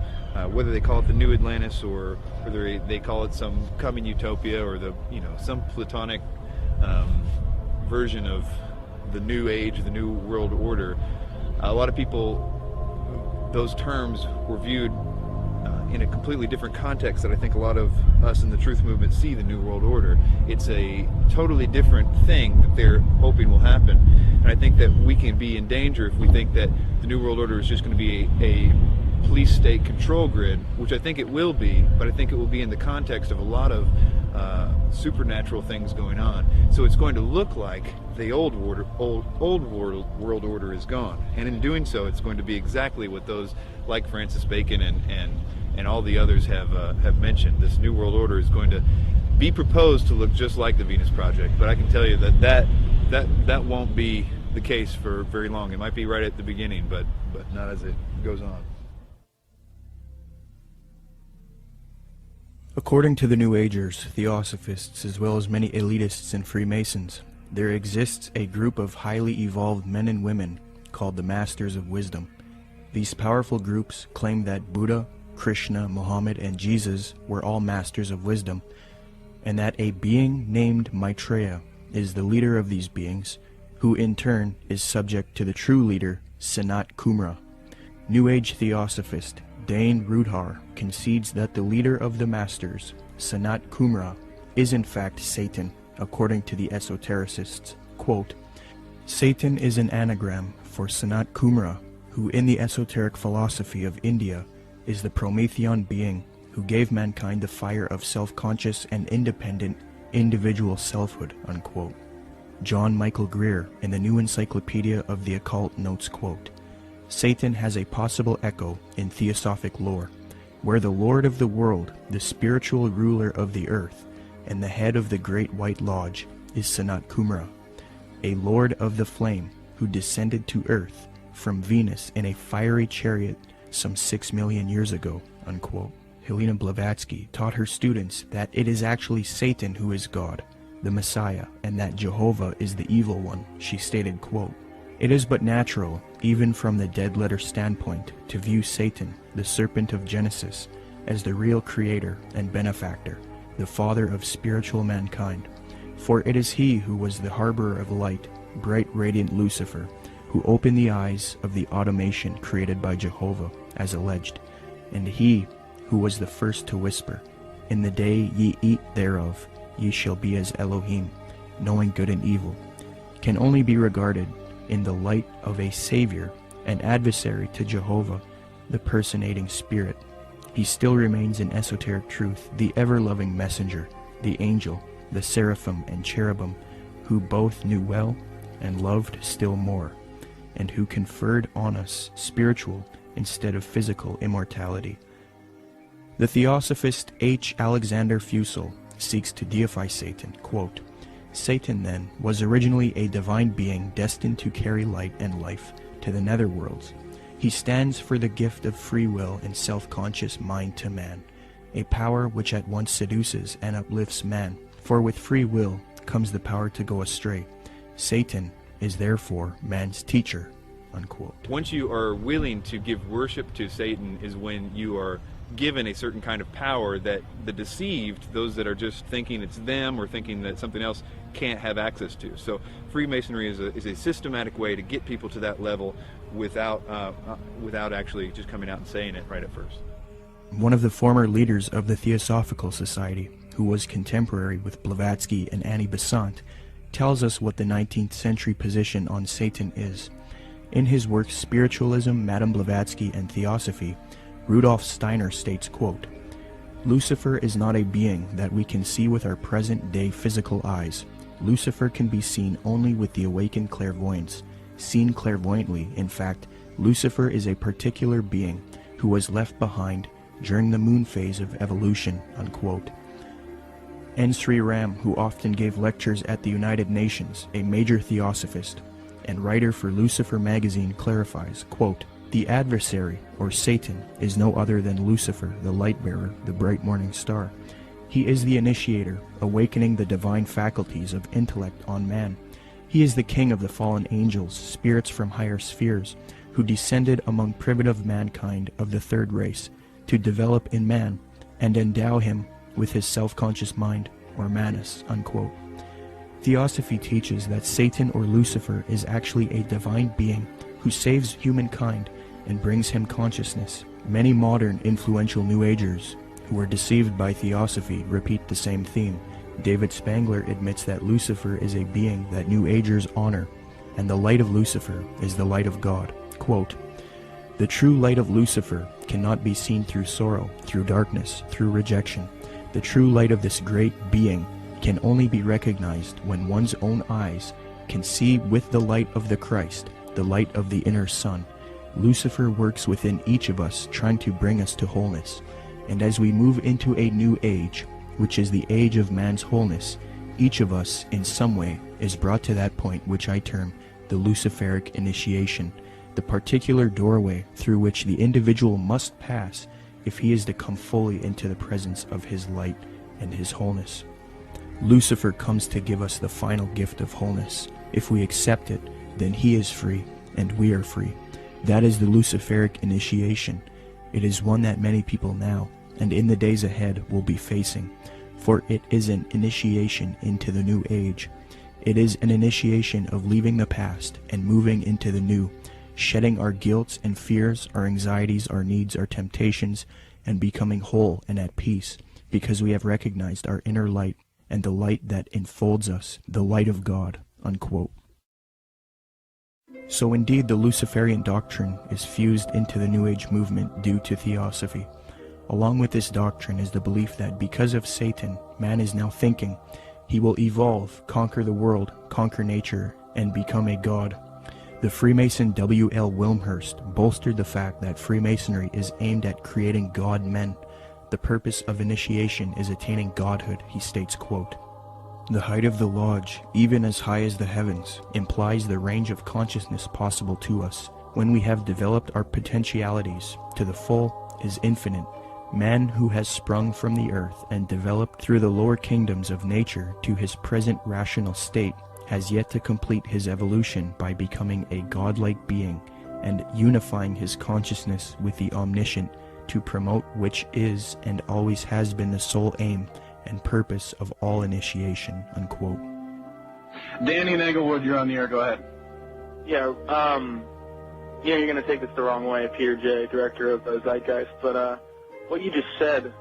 Whether they call it the New Atlantis or whether they call it some coming utopia or some Platonic version of the New Age, the New World Order, a lot of people, those terms were viewed in a completely different context that I think a lot of us in the truth movement see the New World Order. It's a totally different thing that they're hoping will happen. And I think that we can be in danger if we think that the New World Order is just going to be a police state control grid, which I think it will be, but I think it will be in the context of a lot of supernatural things going on. So it's going to look like the old world order is gone, and in doing so, it's going to be exactly what those like Francis Bacon and all the others have mentioned. This New World Order is going to be proposed to look just like the Venus Project, but I can tell you that won't be the case for very long. It might be right at the beginning, but not as it goes on. According to the New Agers, Theosophists, as well as many elitists and Freemasons, there exists a group of highly evolved men and women called the Masters of Wisdom. These powerful groups claim that Buddha, Krishna, Muhammad, and Jesus were all masters of wisdom, and that a being named Maitreya is the leader of these beings, who in turn is subject to the true leader, Sanat Kumara. New Age Theosophist Dane Rudhar concedes that the leader of the Masters, Sanat Kumara, is in fact Satan, according to the esotericists. Quote, Satan is an anagram for Sanat Kumara, who in the esoteric philosophy of India is the Promethean being who gave mankind the fire of self-conscious and independent individual selfhood, unquote. John Michael Greer in the New Encyclopedia of the Occult notes, quote, Satan has a possible echo in Theosophic lore, where the Lord of the world, the spiritual ruler of the earth, and the head of the Great White Lodge is Sanat Kumara, a lord of the flame who descended to earth from Venus in a fiery chariot some 6 million years ago, unquote. Helena Blavatsky taught her students that it is actually Satan who is God, the Messiah, and that Jehovah is the evil one. She stated, quote, It is but natural, even from the dead letter standpoint, to view Satan, the serpent of Genesis, as the real creator and benefactor, the father of spiritual mankind. For it is he who was the harborer of light, bright radiant Lucifer, who opened the eyes of the automation created by Jehovah, as alleged, and he who was the first to whisper, In the day ye eat thereof, ye shall be as Elohim, knowing good and evil, can only be regarded in the light of a savior, an adversary to Jehovah, the personating spirit. He still remains in esoteric truth, the ever-loving messenger, the angel, the seraphim and cherubim, who both knew well and loved still more, and who conferred on us spiritual instead of physical immortality. The Theosophist H. Alexander Fusel seeks to deify Satan, quote, Satan, then, was originally a divine being destined to carry light and life to the netherworlds. He stands for the gift of free will and self-conscious mind to man, a power which at once seduces and uplifts man, for with free will comes the power to go astray. Satan is therefore man's teacher, unquote. Once you are willing to give worship to Satan is when you are given a certain kind of power that the deceived, those that are just thinking it's them or thinking that something else, can't have access to. So Freemasonry is a systematic way to get people to that level without actually just coming out and saying it right at first. One of the former leaders of the Theosophical Society, who was contemporary with Blavatsky and Annie Besant, tells us what the 19th century position on Satan is. In his work Spiritualism, Madame Blavatsky, and Theosophy, Rudolf Steiner states, quote, Lucifer is not a being that we can see with our present-day physical eyes. Lucifer can be seen only with the awakened clairvoyance. seen clairvoyantly. In fact, Lucifer is a particular being who was left behind during the moon phase of evolution, unquote. N. Sri Ram, who often gave lectures at the United Nations, a major theosophist and writer for Lucifer magazine, clarifies, quote, "The adversary, or Satan, is no other than Lucifer, the light-bearer, the bright morning star. He is the initiator, awakening the divine faculties of intellect on man. He is the king of the fallen angels, spirits from higher spheres, who descended among primitive mankind of the third race, to develop in man and endow him with his self-conscious mind, or manus," unquote. Theosophy teaches that Satan or Lucifer is actually a divine being who saves humankind and brings him consciousness. Many modern influential New Agers who were deceived by Theosophy repeat the same theme. David Spangler admits that Lucifer is a being that New Agers honor, and the light of Lucifer is the light of God. Quote, "The true light of Lucifer cannot be seen through sorrow, through darkness, through rejection. The true light of this great being can only be recognized when one's own eyes can see with the light of the Christ, the light of the inner sun. Lucifer works within each of us, trying to bring us to wholeness. And as we move into a new age, which is the age of man's wholeness, each of us, in some way, is brought to that point which I term the Luciferic initiation, the particular doorway through which the individual must pass if he is to come fully into the presence of his light and his wholeness. Lucifer comes to give us the final gift of wholeness. If we accept it, then he is free, and we are free. That is the Luciferic initiation. It is one that many people now, and in the days ahead, will be facing, for it is an initiation into the new age. It is an initiation of leaving the past and moving into the new, shedding our guilts and fears, our anxieties, our needs, our temptations, and becoming whole and at peace, because we have recognized our inner light and the light that enfolds us, the light of God," unquote. So indeed, the Luciferian doctrine is fused into the New Age movement due to Theosophy. Along with this doctrine is the belief that because of Satan, man is now thinking he will evolve, conquer the world, conquer nature, and become a god. The Freemason W.L. Wilmhurst bolstered the fact that Freemasonry is aimed at creating god men. The purpose of initiation is attaining godhood, he states, quote, "The height of the lodge, even as high as the heavens, implies the range of consciousness possible to us. When we have developed our potentialities to the full is infinite. Man who has sprung from the earth and developed through the lower kingdoms of nature to his present rational state has yet to complete his evolution by becoming a godlike being and unifying his consciousness with the omniscient, to promote which is and always has been the sole aim and purpose of all initiation," unquote. Danny and Englewood, you're on the air. Go ahead. Yeah, you're going to take this the wrong way, Peter J., director of Zeitgeist, but what you just said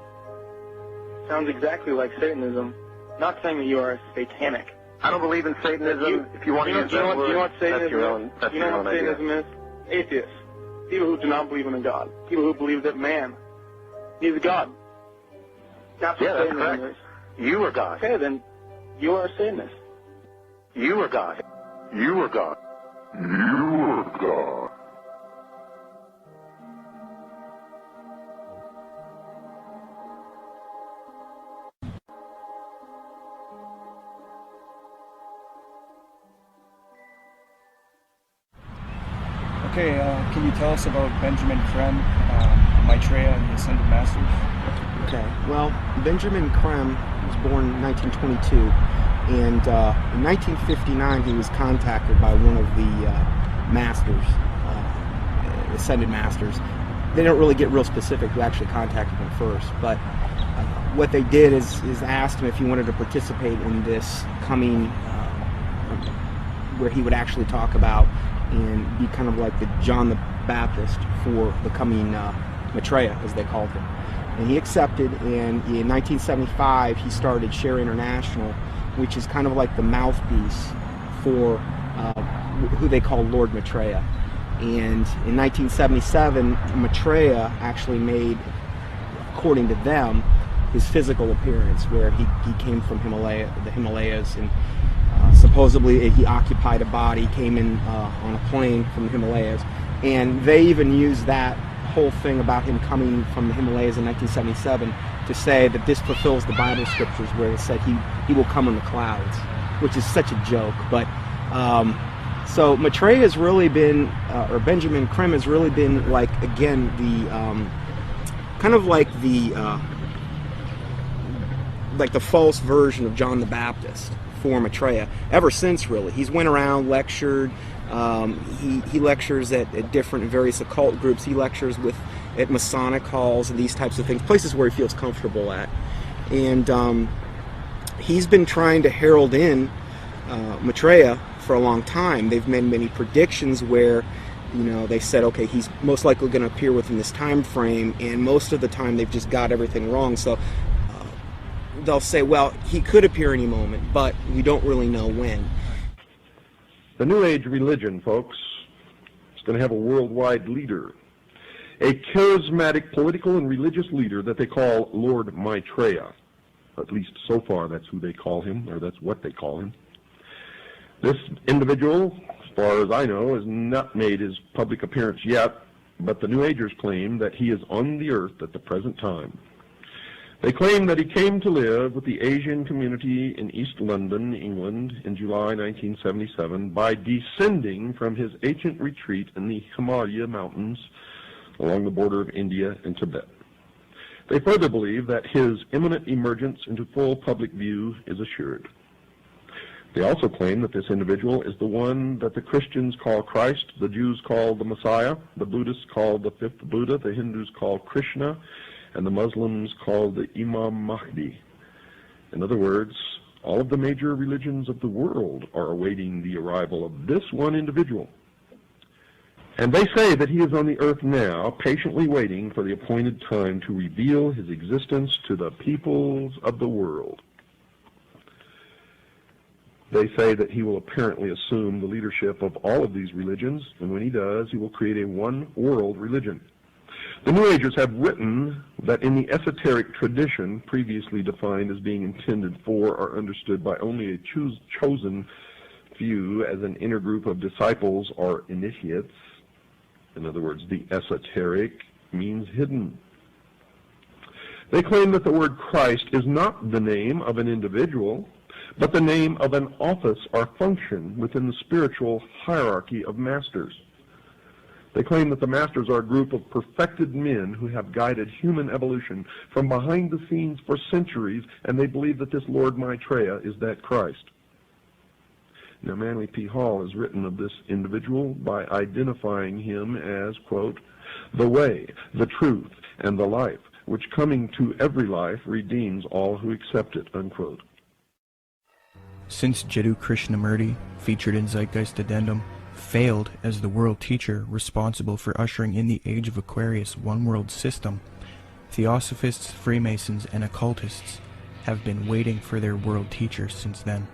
sounds exactly like Satanism. Not saying that you are satanic. I don't believe in Satanism. If you want to use that word, you know what Satanism that's your own, that's you know your what own idea. Satanism is? Atheists. People who do not believe in a God. People who believe that man is God. That's what Yeah, that's Satanism correct. is. You are God. Okay, then you are a Satanist. You are God. You are God. You are God. Okay, can you tell us about Benjamin Creme, Maitreya, and the Ascended Masters? Okay, well, Benjamin Creme was born in 1922, and in 1959 he was contacted by one of the masters, Ascended Masters. They don't really get real specific who actually contacted him first, but what they did is asked him if he wanted to participate in this coming, where he would actually talk about and be kind of like the John the Baptist for the coming Maitreya, as they called him. And he accepted, and in 1975 he started Share International, which is kind of like the mouthpiece for who they call Lord Maitreya. And in 1977, Maitreya actually made, according to them, his physical appearance, where he came from the Himalayas, and supposedly he occupied a body, came in on a plane from the Himalayas, and they even use that whole thing about him coming from the Himalayas in 1977 to say that this fulfills the Bible scriptures where it said he will come in the clouds, which is such a joke. But so Maitreya has really been, or Benjamin Creme has really been, like, again, the kind of like the false version of John the Baptist for Maitreya ever since, really. He's went around, lectured. He lectures at different various occult groups. He lectures at Masonic halls and these types of things, places where he feels comfortable at. And he's been trying to herald in Maitreya for a long time. They've made many predictions where, you know, they said, okay, he's most likely going to appear within this time frame, and most of the time they've just got everything wrong. So they'll say, well, he could appear any moment, but we don't really know when. The New Age religion, folks, is going to have a worldwide leader, a charismatic political and religious leader that they call Lord Maitreya. At least so far that's who they call him, or that's what they call him. This individual, as far as I know, has not made his public appearance yet, but the New Agers claim that he is on the earth at the present time. They claim that he came to live with the Asian community in East London, England, in July 1977 by descending from his ancient retreat in the Himalaya mountains along the border of India and Tibet. They further believe that his imminent emergence into full public view is assured. They also claim that this individual is the one that the Christians call Christ, the Jews call the Messiah, the Buddhists call the fifth Buddha, the Hindus call Krishna, and the Muslims call the Imam Mahdi. In other words, all of the major religions of the world are awaiting the arrival of this one individual. And they say that he is on the earth now, patiently waiting for the appointed time to reveal his existence to the peoples of the world. They say that he will apparently assume the leadership of all of these religions, and when he does, he will create a one-world religion. The New Agers have written that in the esoteric tradition, previously defined as being intended for or understood by only a chosen few as an inner group of disciples or initiates, in other words, the esoteric means hidden. They claim that the word Christ is not the name of an individual, but the name of an office or function within the spiritual hierarchy of masters. They claim that the masters are a group of perfected men who have guided human evolution from behind the scenes for centuries, and they believe that this Lord Maitreya is that Christ. Now, Manly P. Hall has written of this individual by identifying him as, quote, the way, the truth, and the life, which coming to every life redeems all who accept it, unquote. Since Jiddu Krishnamurti, featured in Zeitgeist Addendum, failed as the world teacher responsible for ushering in the Age of Aquarius one-world system, Theosophists, Freemasons, and occultists have been waiting for their world teacher since then.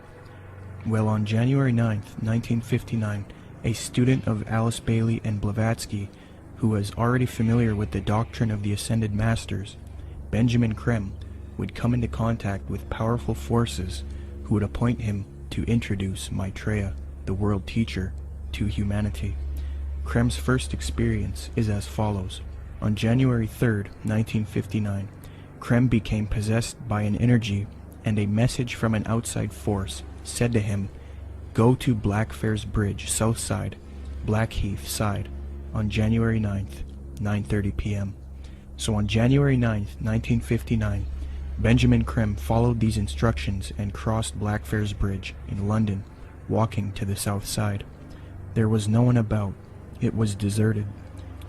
Well, on January 9th, 1959, a student of Alice Bailey and Blavatsky, who was already familiar with the doctrine of the Ascended Masters, Benjamin Creme, would come into contact with powerful forces who would appoint him to introduce Maitreya, the world teacher, to humanity. Creme's first experience is as follows. On January 3rd, 1959, Creme became possessed by an energy, and a message from an outside force said to him, "Go to Blackfriars Bridge, south side, Blackheath side, on January 9th, 9:30 p.m. So on January 9th, 1959, Benjamin Creme followed these instructions and crossed Blackfriars Bridge in London, walking to the south side. There was no one about. It was deserted.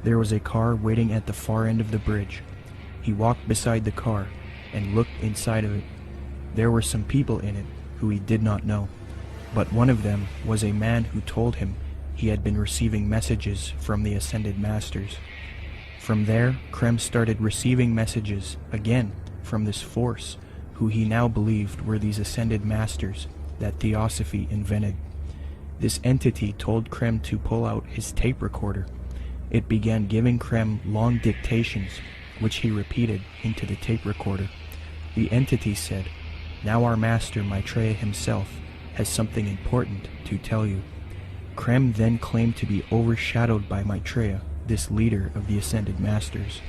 There was a car waiting at the far end of the bridge. He walked beside the car and looked inside of it. There were some people in it who he did not know, but one of them was a man who told him he had been receiving messages from the Ascended Masters. From there, Creme started receiving messages again from this force, who he now believed were these Ascended Masters that Theosophy invented. This entity told Creme to pull out his tape recorder. It began giving Creme long dictations, which he repeated into the tape recorder. The entity said, "Now our master Maitreya himself has something important to tell you. Creme then claimed to be overshadowed by Maitreya, this leader of the Ascended Masters.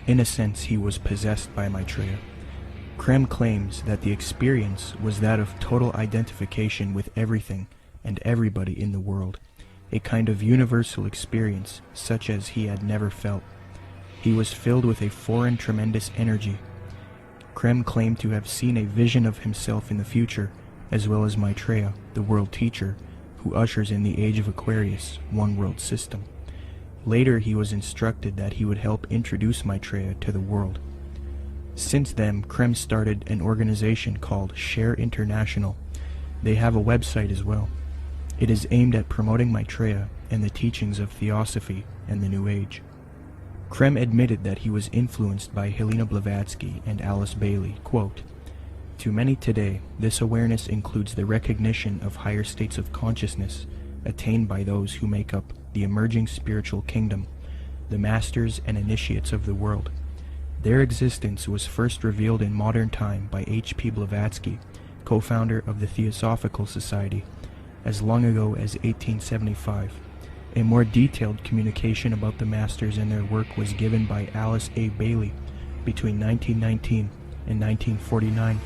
In a sense, he was possessed by Maitreya. Creme claims that the experience was that of total identification with everything and everybody in the world, a kind of universal experience such as he had never felt. He was filled with a foreign tremendous energy. Creme claimed to have seen a vision of himself in the future, as well as Maitreya, the world teacher, who ushers in the Age of Aquarius, one world system. Later he was instructed that he would help introduce Maitreya to the world. Since then, Creme started an organization called Share International. They have a website as well. It is aimed at promoting Maitreya and the teachings of Theosophy and the New Age. Creme admitted that he was influenced by Helena Blavatsky and Alice Bailey. Quote, "To many today, this awareness includes the recognition of higher states of consciousness attained by those who make up the emerging spiritual kingdom, the masters and initiates of the world. Their existence was first revealed in modern time by H.P. Blavatsky, co-founder of the Theosophical Society, as long ago as 1875. A more detailed communication about the masters and their work was given by Alice A. Bailey between 1919 and 1949.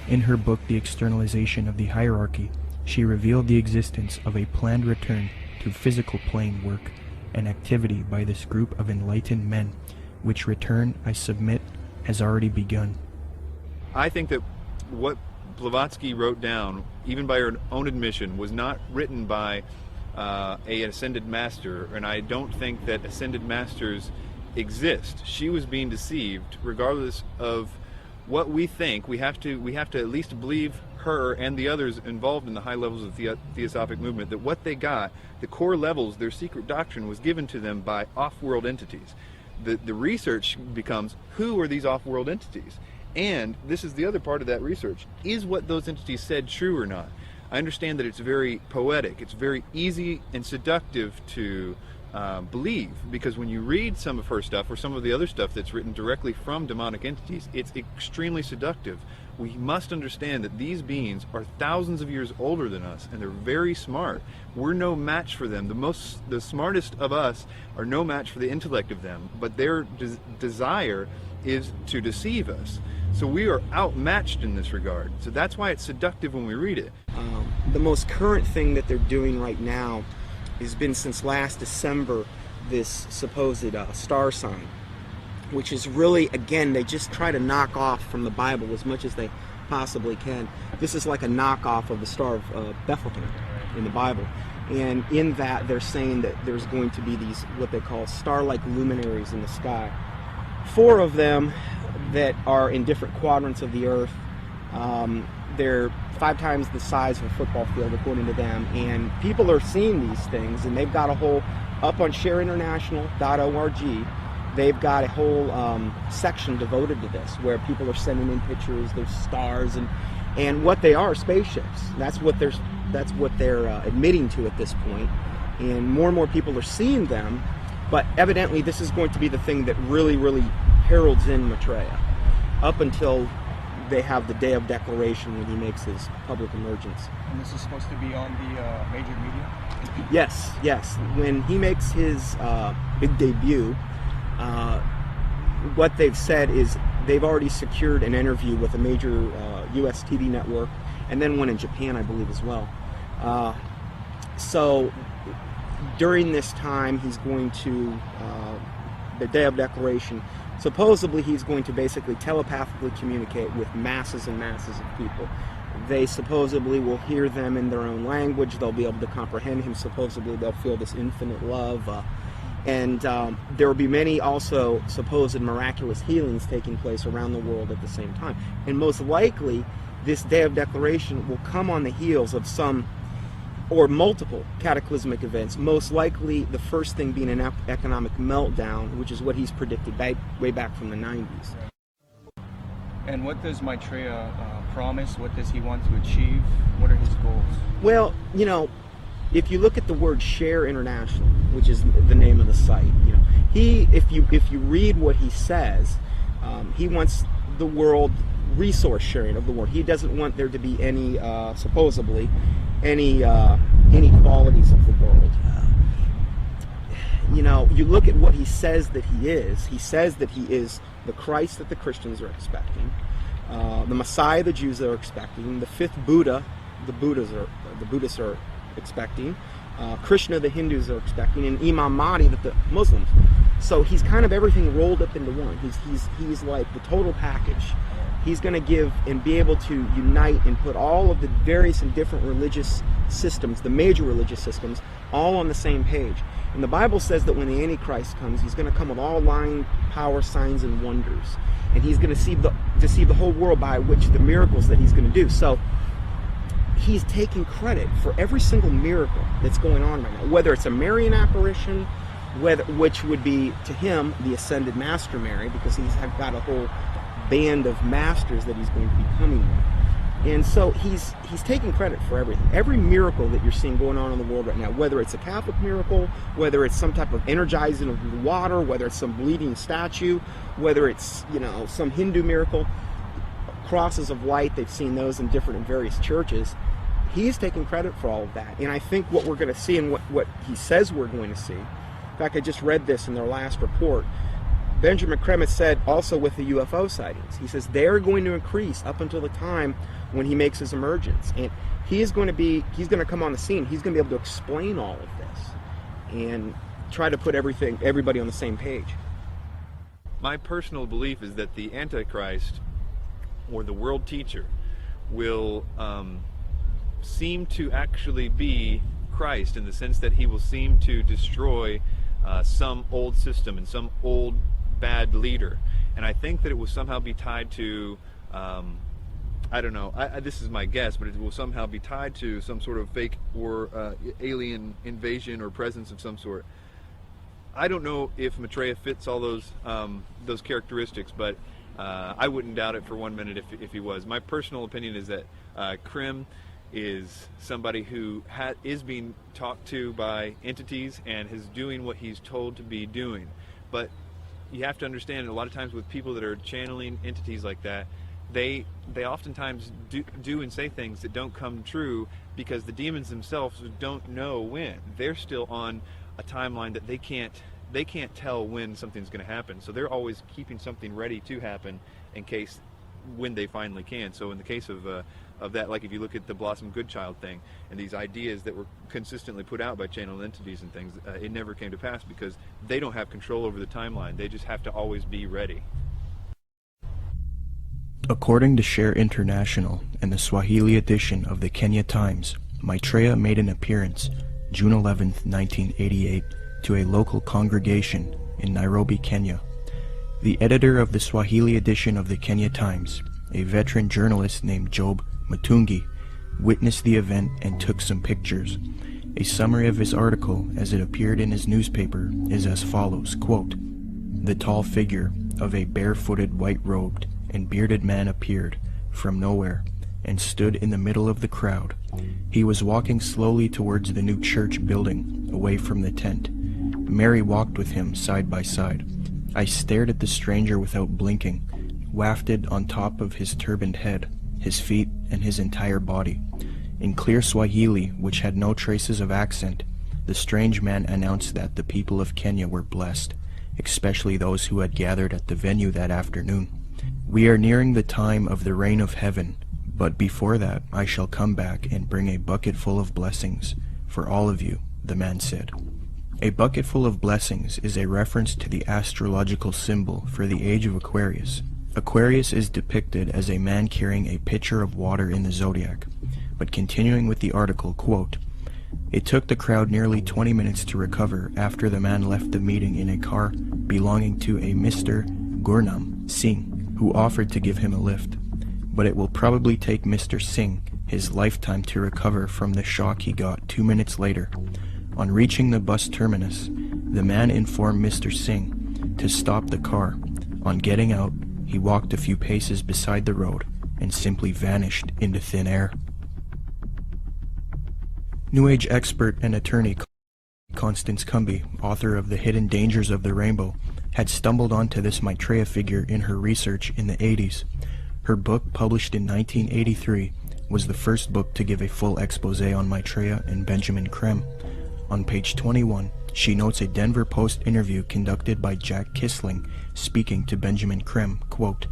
In her book The Externalization of the Hierarchy, she revealed the existence of a planned return to physical plane work and activity by this group of enlightened men, which return, I submit, has already begun." I think that what Blavatsky wrote down, even by her own admission, was not written by an ascended master, and I don't think that ascended masters exist. She was being deceived. Regardless of what we think, we have to at least believe her and the others involved in the high levels of the Theosophic movement, that what they got, the core levels, their secret doctrine, was given to them by off-world entities. The research becomes, who are these off-world entities? And this is the other part of that research. Is what those entities said true or not? I understand that it's very poetic. It's very easy and seductive to believe, because when you read some of her stuff or some of the other stuff that's written directly from demonic entities, it's extremely seductive. We must understand that these beings are thousands of years older than us, and they're very smart. We're no match for them. The smartest of us are no match for the intellect of them, but their desire is to deceive us. So we are outmatched in this regard. So that's why it's seductive when we read it. The most current thing that they're doing right now has been since last December, this supposed star sign, which is really, again, they just try to knock off from the Bible as much as they possibly can. This is like a knockoff of the Star of Bethlehem in the Bible. And in that, they're saying that there's going to be these, what they call star-like luminaries in the sky. 4 of them that are in different quadrants of the earth. They're 5 times the size of a football field, according to them. And people are seeing these things, and they've got a whole, up on shareinternational.org, they've got a whole section devoted to this, where people are sending in pictures, there's stars, and what they are spaceships. That's what they're admitting to at this point. And more people are seeing them, but evidently this is going to be the thing that really, really heralds in Maitreya, up until they have the day of declaration when he makes his public emergence. And this is supposed to be on the major media? Yes. When he makes his big debut, what they've said is they've already secured an interview with a major U.S. TV network, and then one in Japan, I believe, as well. So during this time, he's going to, the day of declaration, supposedly he's going to basically telepathically communicate with masses and masses of people. They supposedly will hear them in their own language. They'll be able to comprehend him. Supposedly they'll feel this infinite love. And there will be many also supposed miraculous healings taking place around the world at the same time. And most likely, this day of declaration will come on the heels of some or multiple cataclysmic events, most likely the first thing being an economic meltdown, which is what he's predicted way back from the 90s. And what does Maitreya promise? What does he want to achieve? What are his goals? Well, you know, if you look at the word Share International, which is the name of the site, you know, if you read what he says, he wants the world resource sharing of the world. He doesn't want there to be any, supposedly, any inequalities of the world. You know, you look at what he says that he is. He says that he is the Christ that the Christians are expecting, the Messiah the Jews are expecting, the fifth Buddha the Buddhists are expecting, Krishna the Hindus are expecting, and Imam Mahdi that the Muslims. So he's kind of everything rolled up into one. He's like the total package. He's going to give and be able to unite and put all of the various and different religious systems, the major religious systems, all on the same page. And the Bible says that when the Antichrist comes, he's going to come with all lying power, signs, and wonders. And he's going to deceive the whole world by which the miracles that he's going to do. So he's taking credit for every single miracle that's going on right now, whether it's a Marian apparition, which would be to him the ascended Master Mary, because he's got a whole band of masters that he's going to be coming with. And so he's taking credit for everything. Every miracle that you're seeing going on in the world right now, whether it's a Catholic miracle, whether it's some type of energizing of the water, whether it's some bleeding statue, whether it's, you know, some Hindu miracle, crosses of light, they've seen those in different and various churches. He's taking credit for all of that. And I think what we're going to see and what he says we're going to see, in fact, I just read this in their last report, Benjamin Kremitz said also with the UFO sightings, he says they're going to increase up until the time when he makes his emergence. And he's going to come on the scene. He's going to be able to explain all of this and try to put everybody on the same page. My personal belief is that the Antichrist, or the world teacher, will seem to actually be Christ, in the sense that he will seem to destroy some old system and some old bad leader. And I think that it will somehow be tied to, I don't know, this is my guess, but it will somehow be tied to some sort of fake or alien invasion or presence of some sort. I don't know if Maitreya fits all those characteristics, but I wouldn't doubt it for 1 minute if he was. My personal opinion is that Krim is somebody who is being talked to by entities and is doing what he's told to be doing. But you have to understand, a lot of times with people that are channeling entities like that, they oftentimes do and say things that don't come true, because the demons themselves don't know when. They're still on a timeline that they can't tell when something's going to happen. So they're always keeping something ready to happen in case when they finally can. So in the case of that, like if you look at the Blossom Goodchild thing and these ideas that were consistently put out by channeled entities and things, it never came to pass because they don't have control over the timeline. They just have to always be ready. According to Share International and the Swahili edition of the Kenya Times, Maitreya made an appearance June 11, 1988, to a local congregation in Nairobi, Kenya. The editor of the Swahili edition of the Kenya Times, a veteran journalist named Job Matungi, witnessed the event and took some pictures. A summary of his article as it appeared in his newspaper is as follows, quote, "The tall figure of a barefooted, white-robed, and bearded man appeared from nowhere and stood in the middle of the crowd. He was walking slowly towards the new church building, away from the tent. Mary walked with him side by side. I stared at the stranger without blinking, wafted on top of his turbaned head, his feet, and his entire body. In clear Swahili, which had no traces of accent, the strange man announced that the people of Kenya were blessed, especially those who had gathered at the venue that afternoon. We are nearing the time of the reign of heaven, but before that I shall come back and bring a bucket full of blessings for all of you, the man said. A bucket full of blessings is a reference to the astrological symbol for the Age of Aquarius. Aquarius is depicted as a man carrying a pitcher of water in the zodiac. But continuing with the article, quote, "It took the crowd nearly 20 minutes to recover after the man left the meeting in a car belonging to a Mr. Gurnam Singh, who offered to give him a lift. But it will probably take Mr. Singh his lifetime to recover from the shock he got 2 minutes later. On reaching the bus terminus, the man informed Mr. Singh to stop the car. On getting out, he walked a few paces beside the road and simply vanished into thin air." New Age expert and attorney Constance Cumby, author of The Hidden Dangers of the Rainbow, had stumbled onto this Maitreya figure in her research in the 80s. Her book, published in 1983, was the first book to give a full expose on Maitreya and Benjamin Creme. On page 21, she notes a Denver Post interview conducted by Jack Kissling speaking to Benjamin Creme, quote,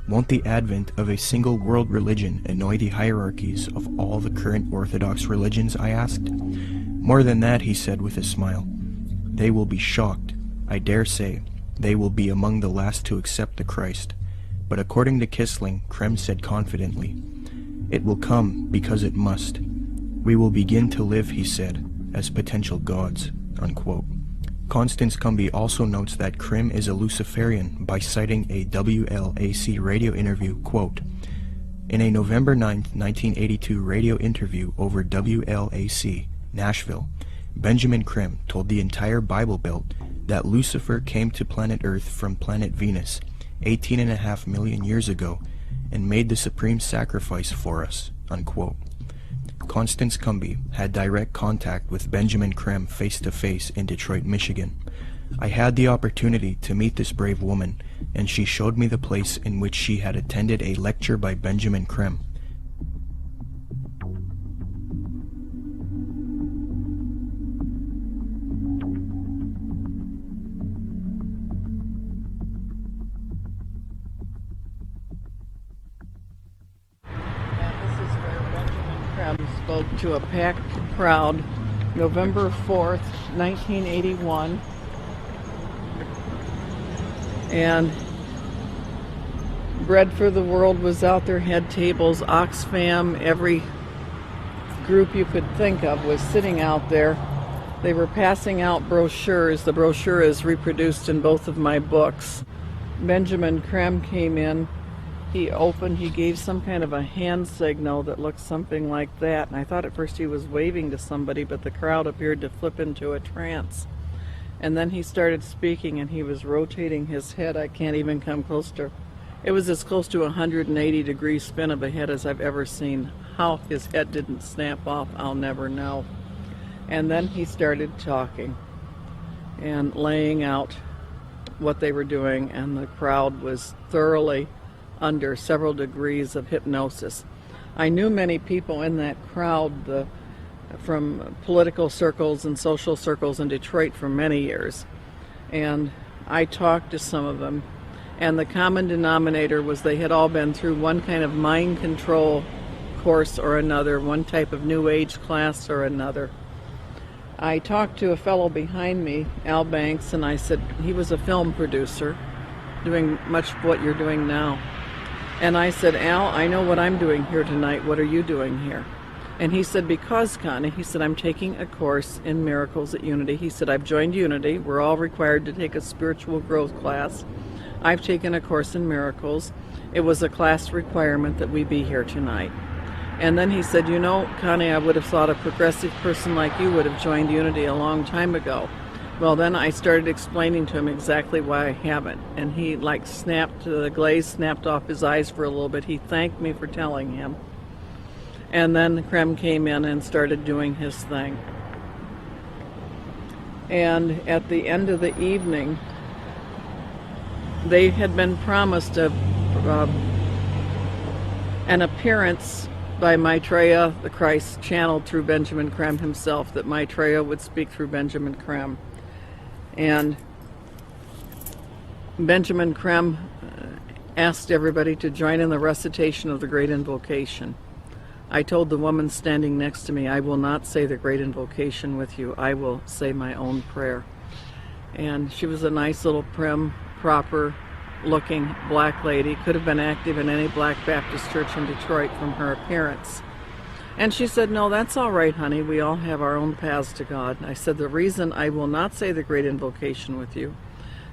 "Won't the advent of a single world religion annoy the hierarchies of all the current Orthodox religions?" I asked. "More than that," he said with a smile. "They will be shocked. I dare say they will be among the last to accept the Christ." But according to Kissling, Creme said confidently, "It will come because it must. We will begin to live," he said, "as potential gods," unquote. Constance Cumby also notes that Creme is a Luciferian by citing a WLAC radio interview, quote, "In a November 9, 1982 radio interview over WLAC, Nashville, Benjamin Creme told the entire Bible Belt that Lucifer came to planet Earth from planet Venus 18.5 million years ago and made the supreme sacrifice for us," unquote. Constance Cumby had direct contact with Benjamin Creme face-to-face in Detroit, Michigan. I had the opportunity to meet this brave woman, and she showed me the place in which she had attended a lecture by Benjamin Creme. Spoke to a packed crowd November 4th, 1981, and Bread for the World was out there, had tables, Oxfam, every group you could think of was sitting out there. They were passing out brochures. The brochure is reproduced in both of my books. Benjamin Creme came in. He gave some kind of a hand signal that looked something like that, and I thought at first he was waving to somebody, but the crowd appeared to flip into a trance. And then he started speaking, and he was rotating his head. I can't even come close to, it was as close to a 180-degree spin of a head as I've ever seen. How his head didn't snap off, I'll never know. And then he started talking and laying out what they were doing, and the crowd was thoroughly under several degrees of hypnosis. I knew many people in that crowd from political circles and social circles in Detroit for many years, and I talked to some of them, and the common denominator was they had all been through one kind of mind control course or another, one type of New Age class or another. I talked to a fellow behind me, Al Banks, and I said, he was a film producer doing much of what you're doing now. And I said, "Al, I know what I'm doing here tonight. What are you doing here?" And he said, "Because, Connie," he said, "I'm taking a course in miracles at Unity." He said, "I've joined Unity. We're all required to take a spiritual growth class. I've taken a course in miracles. It was a class requirement that we be here tonight." And then he said, "You know, Connie, I would have thought a progressive person like you would have joined Unity a long time ago." Well, then I started explaining to him exactly why I haven't. And he snapped, the glaze snapped off his eyes for a little bit. He thanked me for telling him. And then Creme came in and started doing his thing. And at the end of the evening, they had been promised an appearance by Maitreya, the Christ, channeled through Benjamin Creme himself, that Maitreya would speak through Benjamin Creme. And Benjamin Creme asked everybody to join in the recitation of the Great Invocation. I told the woman standing next to me, "I will not say the Great Invocation with you. I will say my own prayer." And she was a nice little prim, proper-looking black lady. Could have been active in any Black Baptist church in Detroit from her appearance. And she said, "No, that's all right, honey. We all have our own paths to God." I said, "The reason I will not say the Great Invocation with you,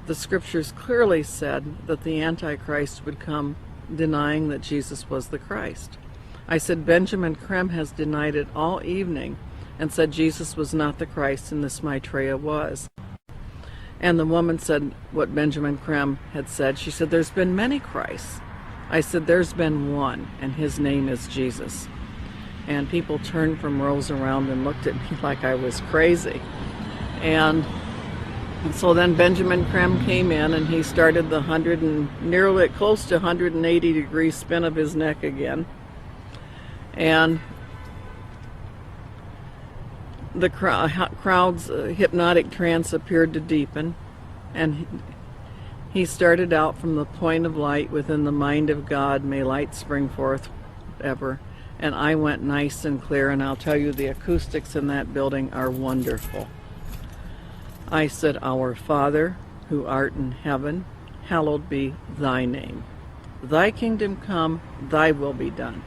the scriptures clearly said that the Antichrist would come denying that Jesus was the Christ." I said, "Benjamin Creme has denied it all evening and said Jesus was not the Christ and this Maitreya was." And the woman said what Benjamin Creme had said. She said, "There's been many Christs." I said, "There's been one, and his name is Jesus." And people turned from rows around and looked at me like I was crazy. And So then Benjamin Creme came in and he started the nearly close to 180 degree spin of his neck again. And the crowd's hypnotic trance appeared to deepen, and he started out from the point of light within the mind of God, may light spring forth ever. And I went nice and clear, and I'll tell you, the acoustics in that building are wonderful. I said, Our Father, who art in heaven, hallowed be thy name. Thy kingdom come, thy will be done.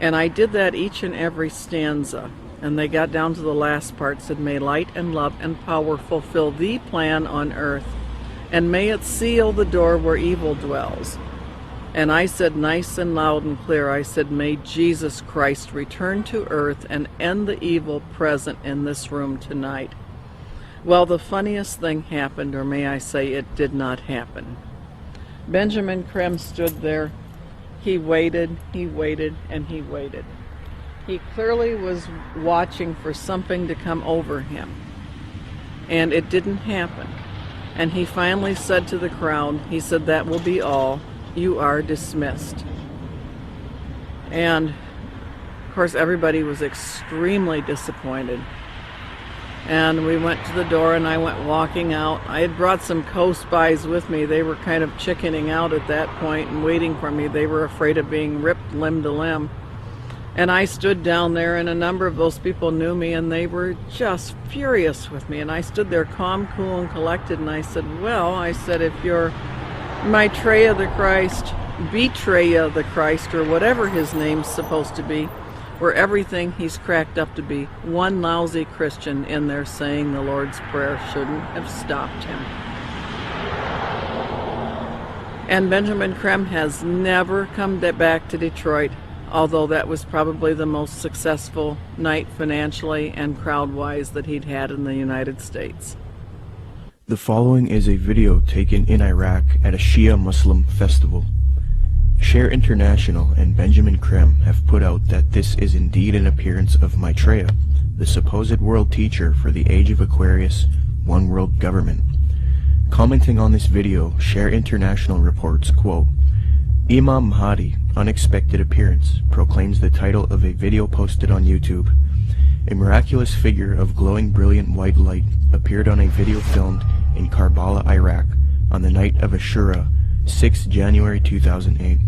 And I did that each and every stanza. And they got down to the last part, said, May light and love and power fulfill thee plan on earth, and may it seal the door where evil dwells. And I said nice and loud and clear, I said, May Jesus Christ return to earth and end the evil present in this room tonight. Well, the funniest thing happened, or may I say it did not happen. Benjamin Creme stood there. He waited, and he waited. He clearly was watching for something to come over him. And it didn't happen. And he finally said to the crowd, he said, That will be all. You are dismissed. And, of course, everybody was extremely disappointed. And we went to the door and I went walking out. I had brought some co-spies with me. They were kind of chickening out at that point and waiting for me. They were afraid of being ripped limb to limb. And I stood down there, and a number of those people knew me, and they were just furious with me. And I stood there calm, cool, and collected, and I said, well, I said, if you're Maitreya the Christ, Betreya the Christ, or whatever his name's supposed to be, or everything he's cracked up to be, one lousy Christian in there saying the Lord's Prayer shouldn't have stopped him. And Benjamin Creme has never come back to Detroit, although that was probably the most successful night financially and crowd-wise that he'd had in the United States. The following is a video taken in Iraq at a Shia Muslim festival. Share International and Benjamin Creme have put out that this is indeed an appearance of Maitreya, the supposed world teacher for the Age of Aquarius, one world government. Commenting on this video, Share International reports, quote, Imam Mahdi, unexpected appearance, proclaims the title of a video posted on YouTube. A miraculous figure of glowing brilliant white light appeared on a video filmed in Karbala, Iraq, on the night of Ashura, 6 January 2008.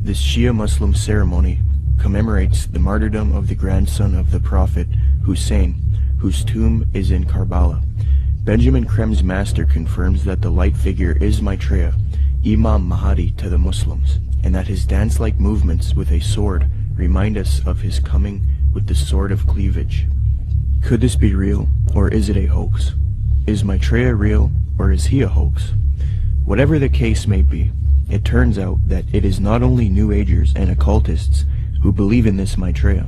This Shia Muslim ceremony commemorates the martyrdom of the grandson of the Prophet, Hussein, whose tomb is in Karbala. Benjamin Creme's master confirms that the light figure is Maitreya, Imam Mahdi to the Muslims, and that his dance-like movements with a sword remind us of his coming with the sword of cleavage. Could this be real, or is it a hoax? Is Maitreya real, or is he a hoax? Whatever the case may be, it turns out that it is not only New Agers and occultists who believe in this Maitreya,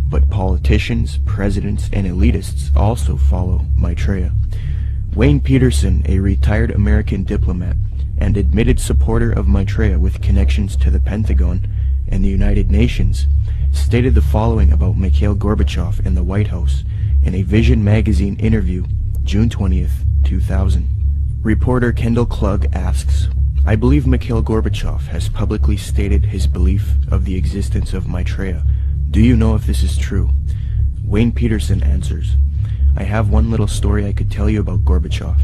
but politicians, presidents, and elitists also follow Maitreya. Wayne Peterson, a retired American diplomat and admitted supporter of Maitreya with connections to the Pentagon and the United Nations, stated the following about Mikhail Gorbachev and the White House in a Vision magazine interview, June 20th, 2000. Reporter Kendall Klug asks, I believe Mikhail Gorbachev has publicly stated his belief of the existence of Maitreya. Do you know if this is true? Wayne Peterson answers, I have one little story I could tell you about Gorbachev.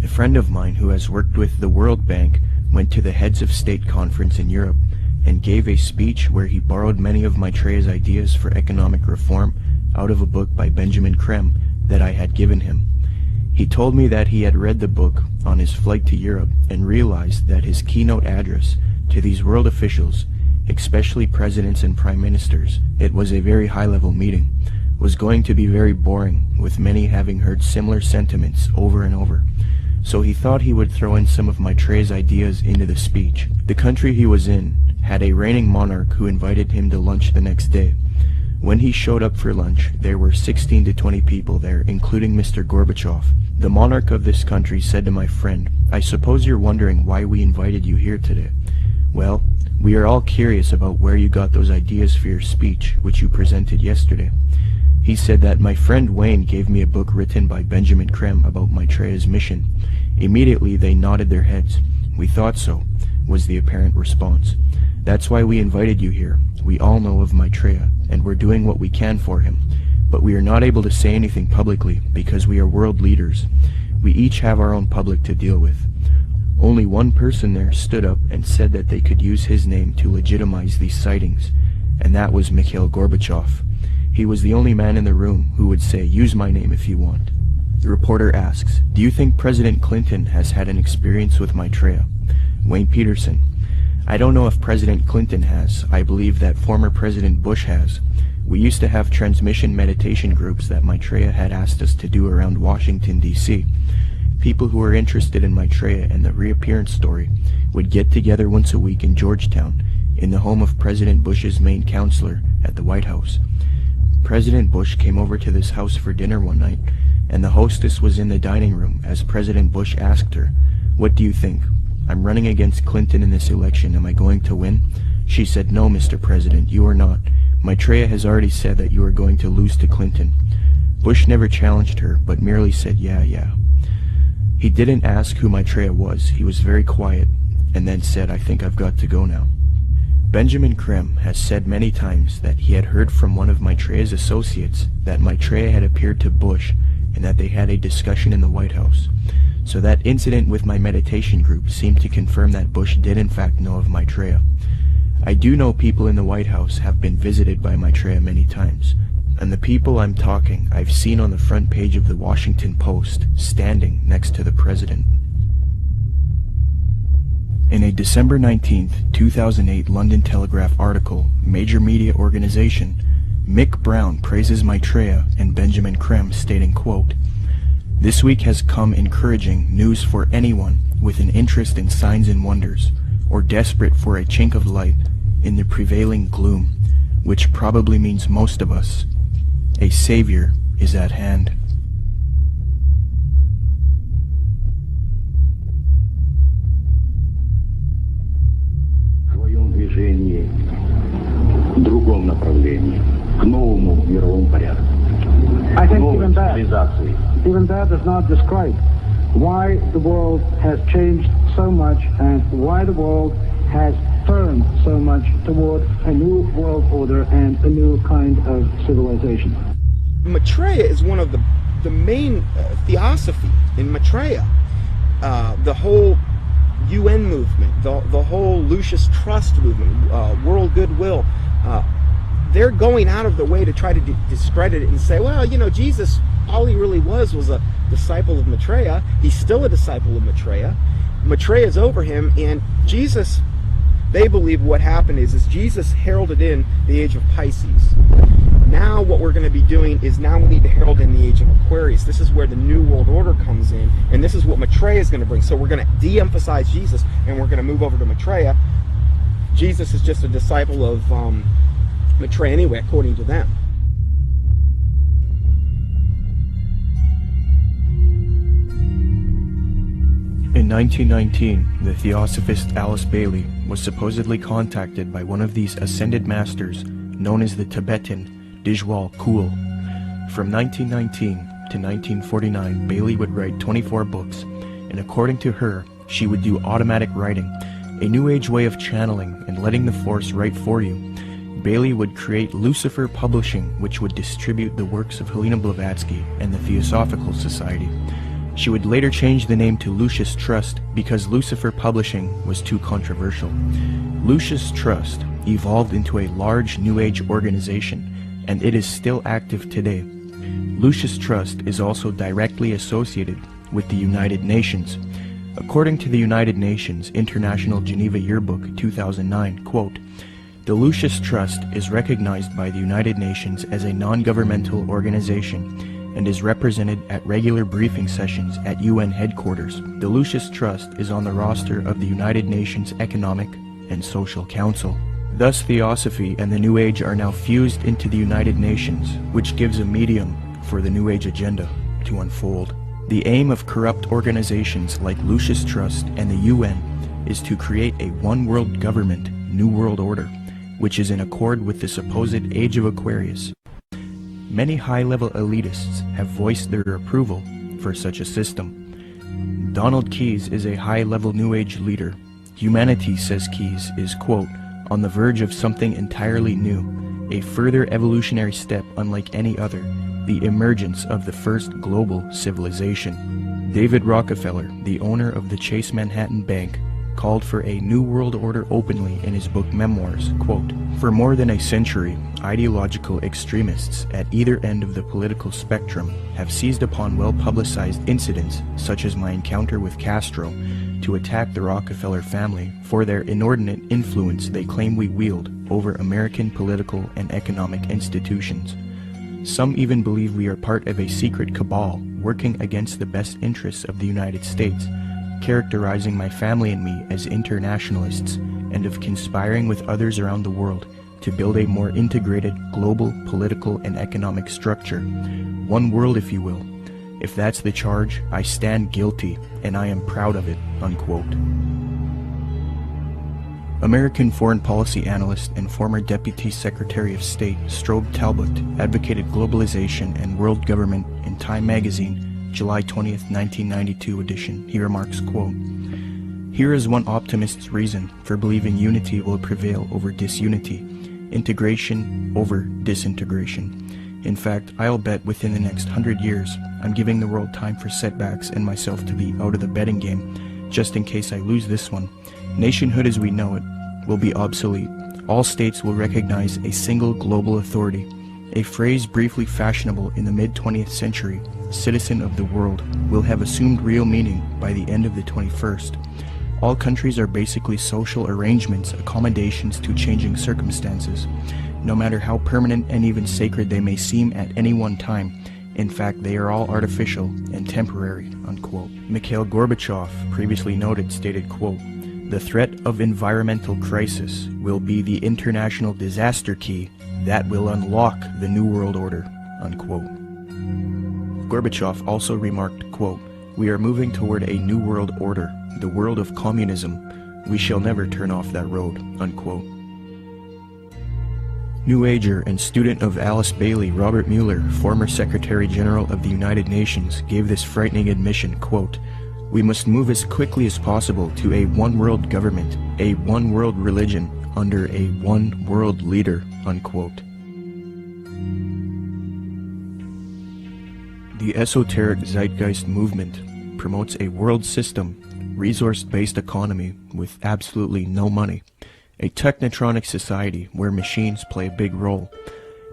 A friend of mine who has worked with the World Bank went to the Heads of State conference in Europe and gave a speech where he borrowed many of Maitreya's ideas for economic reform out of a book by Benjamin Creme that I had given him. He told me that he had read the book on his flight to Europe and realized that his keynote address to these world officials, especially presidents and prime ministers, it was a very high-level meeting, was going to be very boring, with many having heard similar sentiments over and over. So he thought he would throw in some of Maitreya's ideas into the speech. The country he was in had a reigning monarch who invited him to lunch the next day. When he showed up for lunch, there were 16 to 20 people there, including Mr. Gorbachev. The monarch of this country said to my friend, I suppose you're wondering why we invited you here today. Well, we are all curious about where you got those ideas for your speech, which you presented yesterday. He He said that my friend Wayne gave me a book written by Benjamin Creme about Maitreya's mission. Immediately they nodded their heads. We thought so, was the apparent response. That's why we invited you here. We all know of Maitreya, and we're doing what we can for him. But we are not able to say anything publicly because we are world leaders. We each have our own public to deal with. Only one person there stood up and said that they could use his name to legitimize these sightings, and that was Mikhail Gorbachev. He was the only man in the room who would say, "Use my name if you want." The reporter asks, "Do you think President Clinton has had an experience with Maitreya?" Wayne Peterson: "I don't know if President Clinton has. I believe that former President Bush has. We used to have transmission meditation groups that Maitreya had asked us to do around Washington, D.C. People who were interested in Maitreya and the reappearance story would get together once a week in Georgetown, in the home of President Bush's main counselor at the White House. President Bush came over to this house for dinner one night, and the hostess was in the dining room as President Bush asked her, 'What do you think? I'm running against Clinton in this election. Am I going to win?' She said, 'No, Mr. President, you are not. Maitreya has already said that you are going to lose to Clinton.' Bush never challenged her, but merely said, 'Yeah.' He didn't ask who Maitreya was. He was very quiet, and then said, 'I think I've got to go now.' Benjamin Creme has said many times that he had heard from one of Maitreya's associates that Maitreya had appeared to Bush and that they had a discussion in the White House. So that incident with my meditation group seemed to confirm that Bush did in fact know of Maitreya. I do know people in the White House have been visited by Maitreya many times, and the people I'm talking I've seen on the front page of the Washington Post, standing next to the president." In a December 19, 2008 London Telegraph article, Major Media Organization, Mick Brown praises Maitreya and Benjamin Creme, stating, quote, "This week has come encouraging news for anyone with an interest in signs and wonders, or desperate for a chink of light in the prevailing gloom, which probably means most of us. A savior is at hand." движении, в другом направлении, к новому мировому порядку, к новой цивилизации. Even that does not describe why the world has changed so much and why the world has turned so much toward a new world order and a new kind of civilization. Maitreya is one of the main theosophy in Maitreya. The whole UN movement, the whole Lucius Trust movement, world goodwill, they're going out of their way to try to discredit it and say, well, you know, Jesus, all he really was a disciple of Maitreya. He's still a disciple of Maitreya. Maitreya's over him, and Jesus, they believe what happened is Jesus heralded in the age of Pisces. Now what we're going to be doing is now we need to herald in the age of Aquarius. This is where the New World Order comes in, and this is what Maitreya is going to bring. So we're going to de-emphasize Jesus, and we're going to move over to Maitreya. Jesus is just a disciple of Maitreya anyway, according to them. In 1919, the theosophist Alice Bailey was supposedly contacted by one of these ascended masters known as the Tibetan Dijwal Kul. From 1919 to 1949, Bailey would write 24 books, and according to her, she would do automatic writing, a new age way of channeling and letting the force write for you. Bailey would create Lucifer Publishing, which would distribute the works of Helena Blavatsky and the Theosophical Society. She would later change the name to Lucius Trust because Lucifer Publishing was too controversial. Lucius Trust evolved into a large New Age organization, and it is still active today. Lucius Trust is also directly associated with the United Nations. According to the United Nations International Geneva Yearbook 2009, quote, "The Lucius Trust is recognized by the United Nations as a non-governmental organization and is represented at regular briefing sessions at UN headquarters. The Lucius Trust is on the roster of the United Nations Economic and Social Council." Thus, Theosophy and the New Age are now fused into the United Nations, which gives a medium for the New Age agenda to unfold. The aim of corrupt organizations like Lucius Trust and the UN is to create a one-world government, New World Order, which is in accord with the supposed Age of Aquarius. Many high-level elitists have voiced their approval for such a system. Donald Keyes is a high-level New Age leader. Humanity, says Keyes, is, quote, on the verge of something entirely new, a further evolutionary step unlike any other, the emergence of the first global civilization. David Rockefeller, the owner of the Chase Manhattan Bank, called for a New World Order openly in his book Memoirs, quote, for more than a century, ideological extremists at either end of the political spectrum have seized upon well-publicized incidents, such as my encounter with Castro, to attack the Rockefeller family for their inordinate influence they claim we wield over American political and economic institutions. Some even believe we are part of a secret cabal working against the best interests of the United States, characterizing my family and me as internationalists, and of conspiring with others around the world to build a more integrated global political and economic structure. One world, if you will. If that's the charge, I stand guilty, and I am proud of it, unquote. American foreign policy analyst and former Deputy Secretary of State Strobe Talbot advocated globalization and world government in Time magazine, July 20th, 1992 edition. He remarks, quote, here is one optimist's reason for believing unity will prevail over disunity, integration over disintegration. In fact, I'll bet within the next 100 years, I'm giving the world time for setbacks and myself to be out of the betting game, just in case I lose this one. Nationhood as we know it will be obsolete. All states will recognize a single global authority, a phrase briefly fashionable in the mid-20th century, citizen of the world, will have assumed real meaning by the end of the 21st. All countries are basically social arrangements, accommodations to changing circumstances, no matter how permanent and even sacred they may seem at any one time. In fact, they are all artificial and temporary, unquote. Mikhail Gorbachev, previously noted, stated, quote, the threat of environmental crisis will be the international disaster key that will unlock the New World Order, unquote. Gorbachev also remarked, quote, we are moving toward a new world order, the world of communism. We shall never turn off that road, unquote. New Ager and student of Alice Bailey, Robert Mueller, former Secretary General of the United Nations, gave this frightening admission, quote, we must move as quickly as possible to a one-world government, a one-world religion, under a one-world leader, unquote. The esoteric zeitgeist movement promotes a world system, resource-based economy with absolutely no money, a technotronic society where machines play a big role.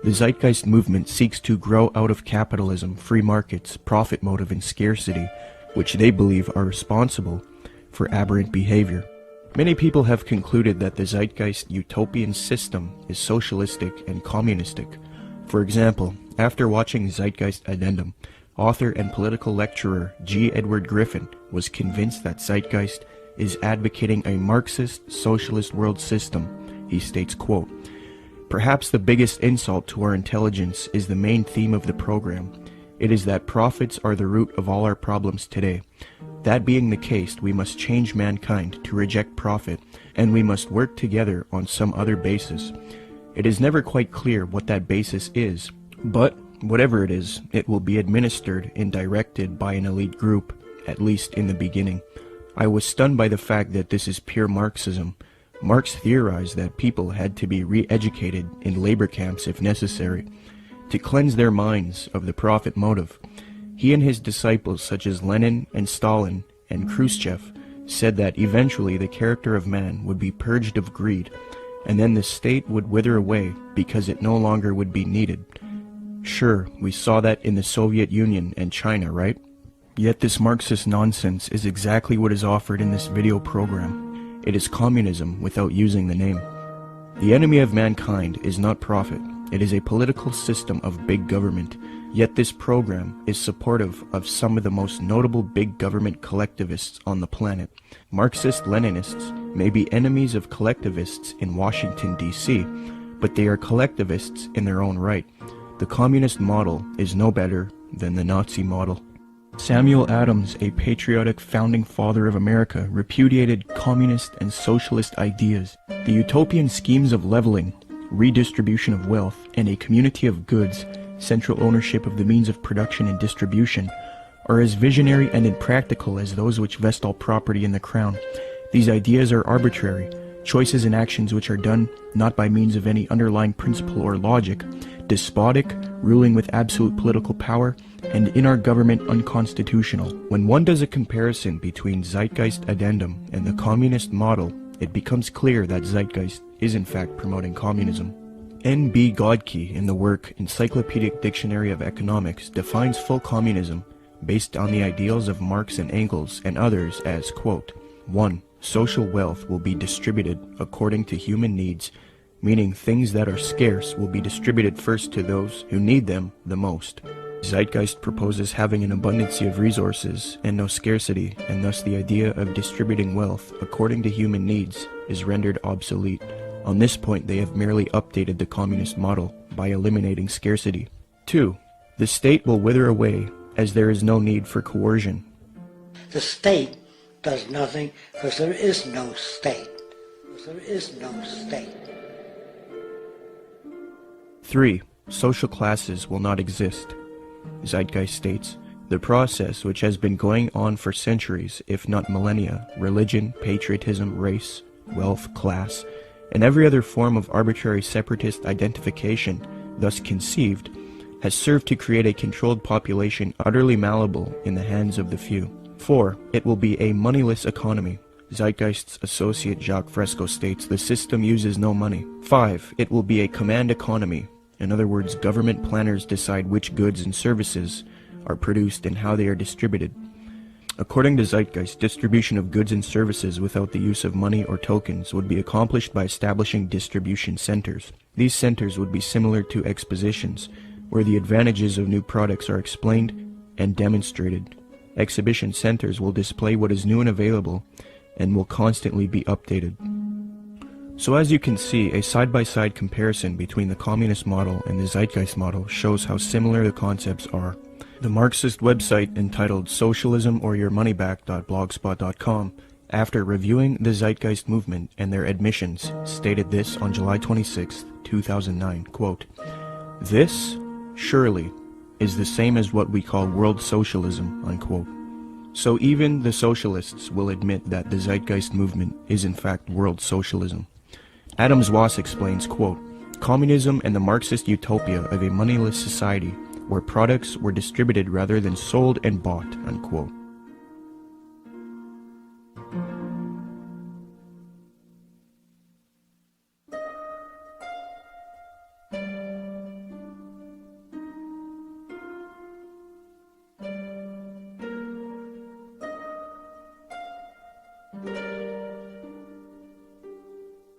The zeitgeist movement seeks to grow out of capitalism, free markets, profit motive, and scarcity, which they believe are responsible for aberrant behavior. Many people have concluded that the zeitgeist utopian system is socialistic and communistic. For example, after watching Zeitgeist Addendum, author and political lecturer G. Edward Griffin was convinced that Zeitgeist is advocating a Marxist socialist world system. He states, quote, perhaps the biggest insult to our intelligence is the main theme of the program. It is that profits are the root of all our problems today. That being the case, we must change mankind to reject profit, and we must work together on some other basis. It is never quite clear what that basis is, but whatever it is, it will be administered and directed by an elite group, at least in the beginning. I was stunned by the fact that this is pure Marxism. Marx theorized that people had to be re-educated in labor camps if necessary, to cleanse their minds of the profit motive. He and his disciples such as Lenin and Stalin and Khrushchev said that eventually the character of man would be purged of greed, and then the state would wither away because it no longer would be needed. Sure, we saw that in the Soviet Union and China, right? Yet this Marxist nonsense is exactly what is offered in this video program. It is communism without using the name. The enemy of mankind is not profit. It is a political system of big government, yet this program is supportive of some of the most notable big government collectivists on the planet. Marxist-Leninists may be enemies of collectivists in Washington, D.C., but they are collectivists in their own right. The communist model is no better than the Nazi model. Samuel Adams, a patriotic founding father of America, repudiated communist and socialist ideas. The utopian schemes of leveling, redistribution of wealth, and a community of goods central ownership of the means of production and distribution, are as visionary and impractical as those which vest all property in the crown. These ideas are arbitrary, choices and actions which are done not by means of any underlying principle or logic, despotic, ruling with absolute political power, and in our government unconstitutional. When one does a comparison between Zeitgeist addendum and the communist model, it becomes clear that Zeitgeist is in fact promoting communism. N.B. Godke, in the work Encyclopedic Dictionary of Economics, defines full communism based on the ideals of Marx and Engels and others as, quote, 1. Social wealth will be distributed according to human needs, meaning things that are scarce will be distributed first to those who need them the most. Zeitgeist proposes having an abundance of resources and no scarcity, and thus the idea of distributing wealth according to human needs is rendered obsolete. On this point, they have merely updated the communist model by eliminating scarcity. 2. The state will wither away as there is no need for coercion. The state does nothing because there is no state. There is no state. 3. Social classes will not exist. Zeitgeist states, the process which has been going on for centuries, if not millennia, religion, patriotism, race, wealth, class, and every other form of arbitrary separatist identification, thus conceived, has served to create a controlled population utterly malleable in the hands of the few. 4. It will be a moneyless economy. Zeitgeist's associate Jacques Fresco states the system uses no money. 5. It will be a command economy. In other words, government planners decide which goods and services are produced and how they are distributed. According to Zeitgeist, distribution of goods and services without the use of money or tokens would be accomplished by establishing distribution centers. These centers would be similar to expositions, where the advantages of new products are explained and demonstrated. Exhibition centers will display what is new and available and will constantly be updated. So as you can see, a side-by-side comparison between the communist model and the Zeitgeist model shows how similar the concepts are. The Marxist website entitled socialismoryourmoneyback.blogspot.com, after reviewing the Zeitgeist movement and their admissions, stated this on July 26, 2009, quote, "This, surely, is the same as what we call world socialism," unquote. So even the socialists will admit that the Zeitgeist movement is in fact world socialism. Adams Wass explains, quote, "Communism and the Marxist utopia of a moneyless society where products were distributed rather than sold and bought," unquote.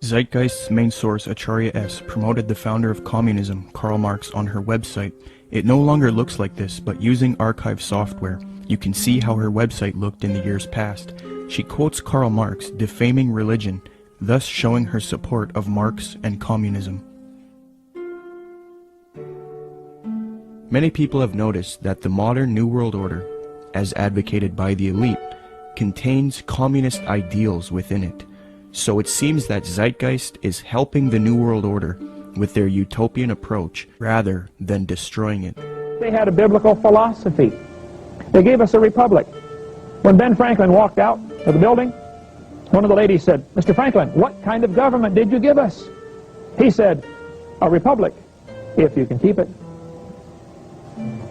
Zeitgeist's main source, Acharya S., promoted the founder of communism, Karl Marx, on her website. It no longer looks like this, but using archive software, you can see how her website looked in the years past. She quotes Karl Marx, defaming religion, thus showing her support of Marx and communism. Many people have noticed that the modern New World Order, as advocated by the elite, contains communist ideals within it. So it seems that Zeitgeist is helping the New World Order with their utopian approach rather than destroying it. They had a biblical philosophy. They gave us a republic. When Ben Franklin walked out of the building, one of the ladies said, "Mr. Franklin, what kind of government did you give us?" He said, "A republic, if you can keep it."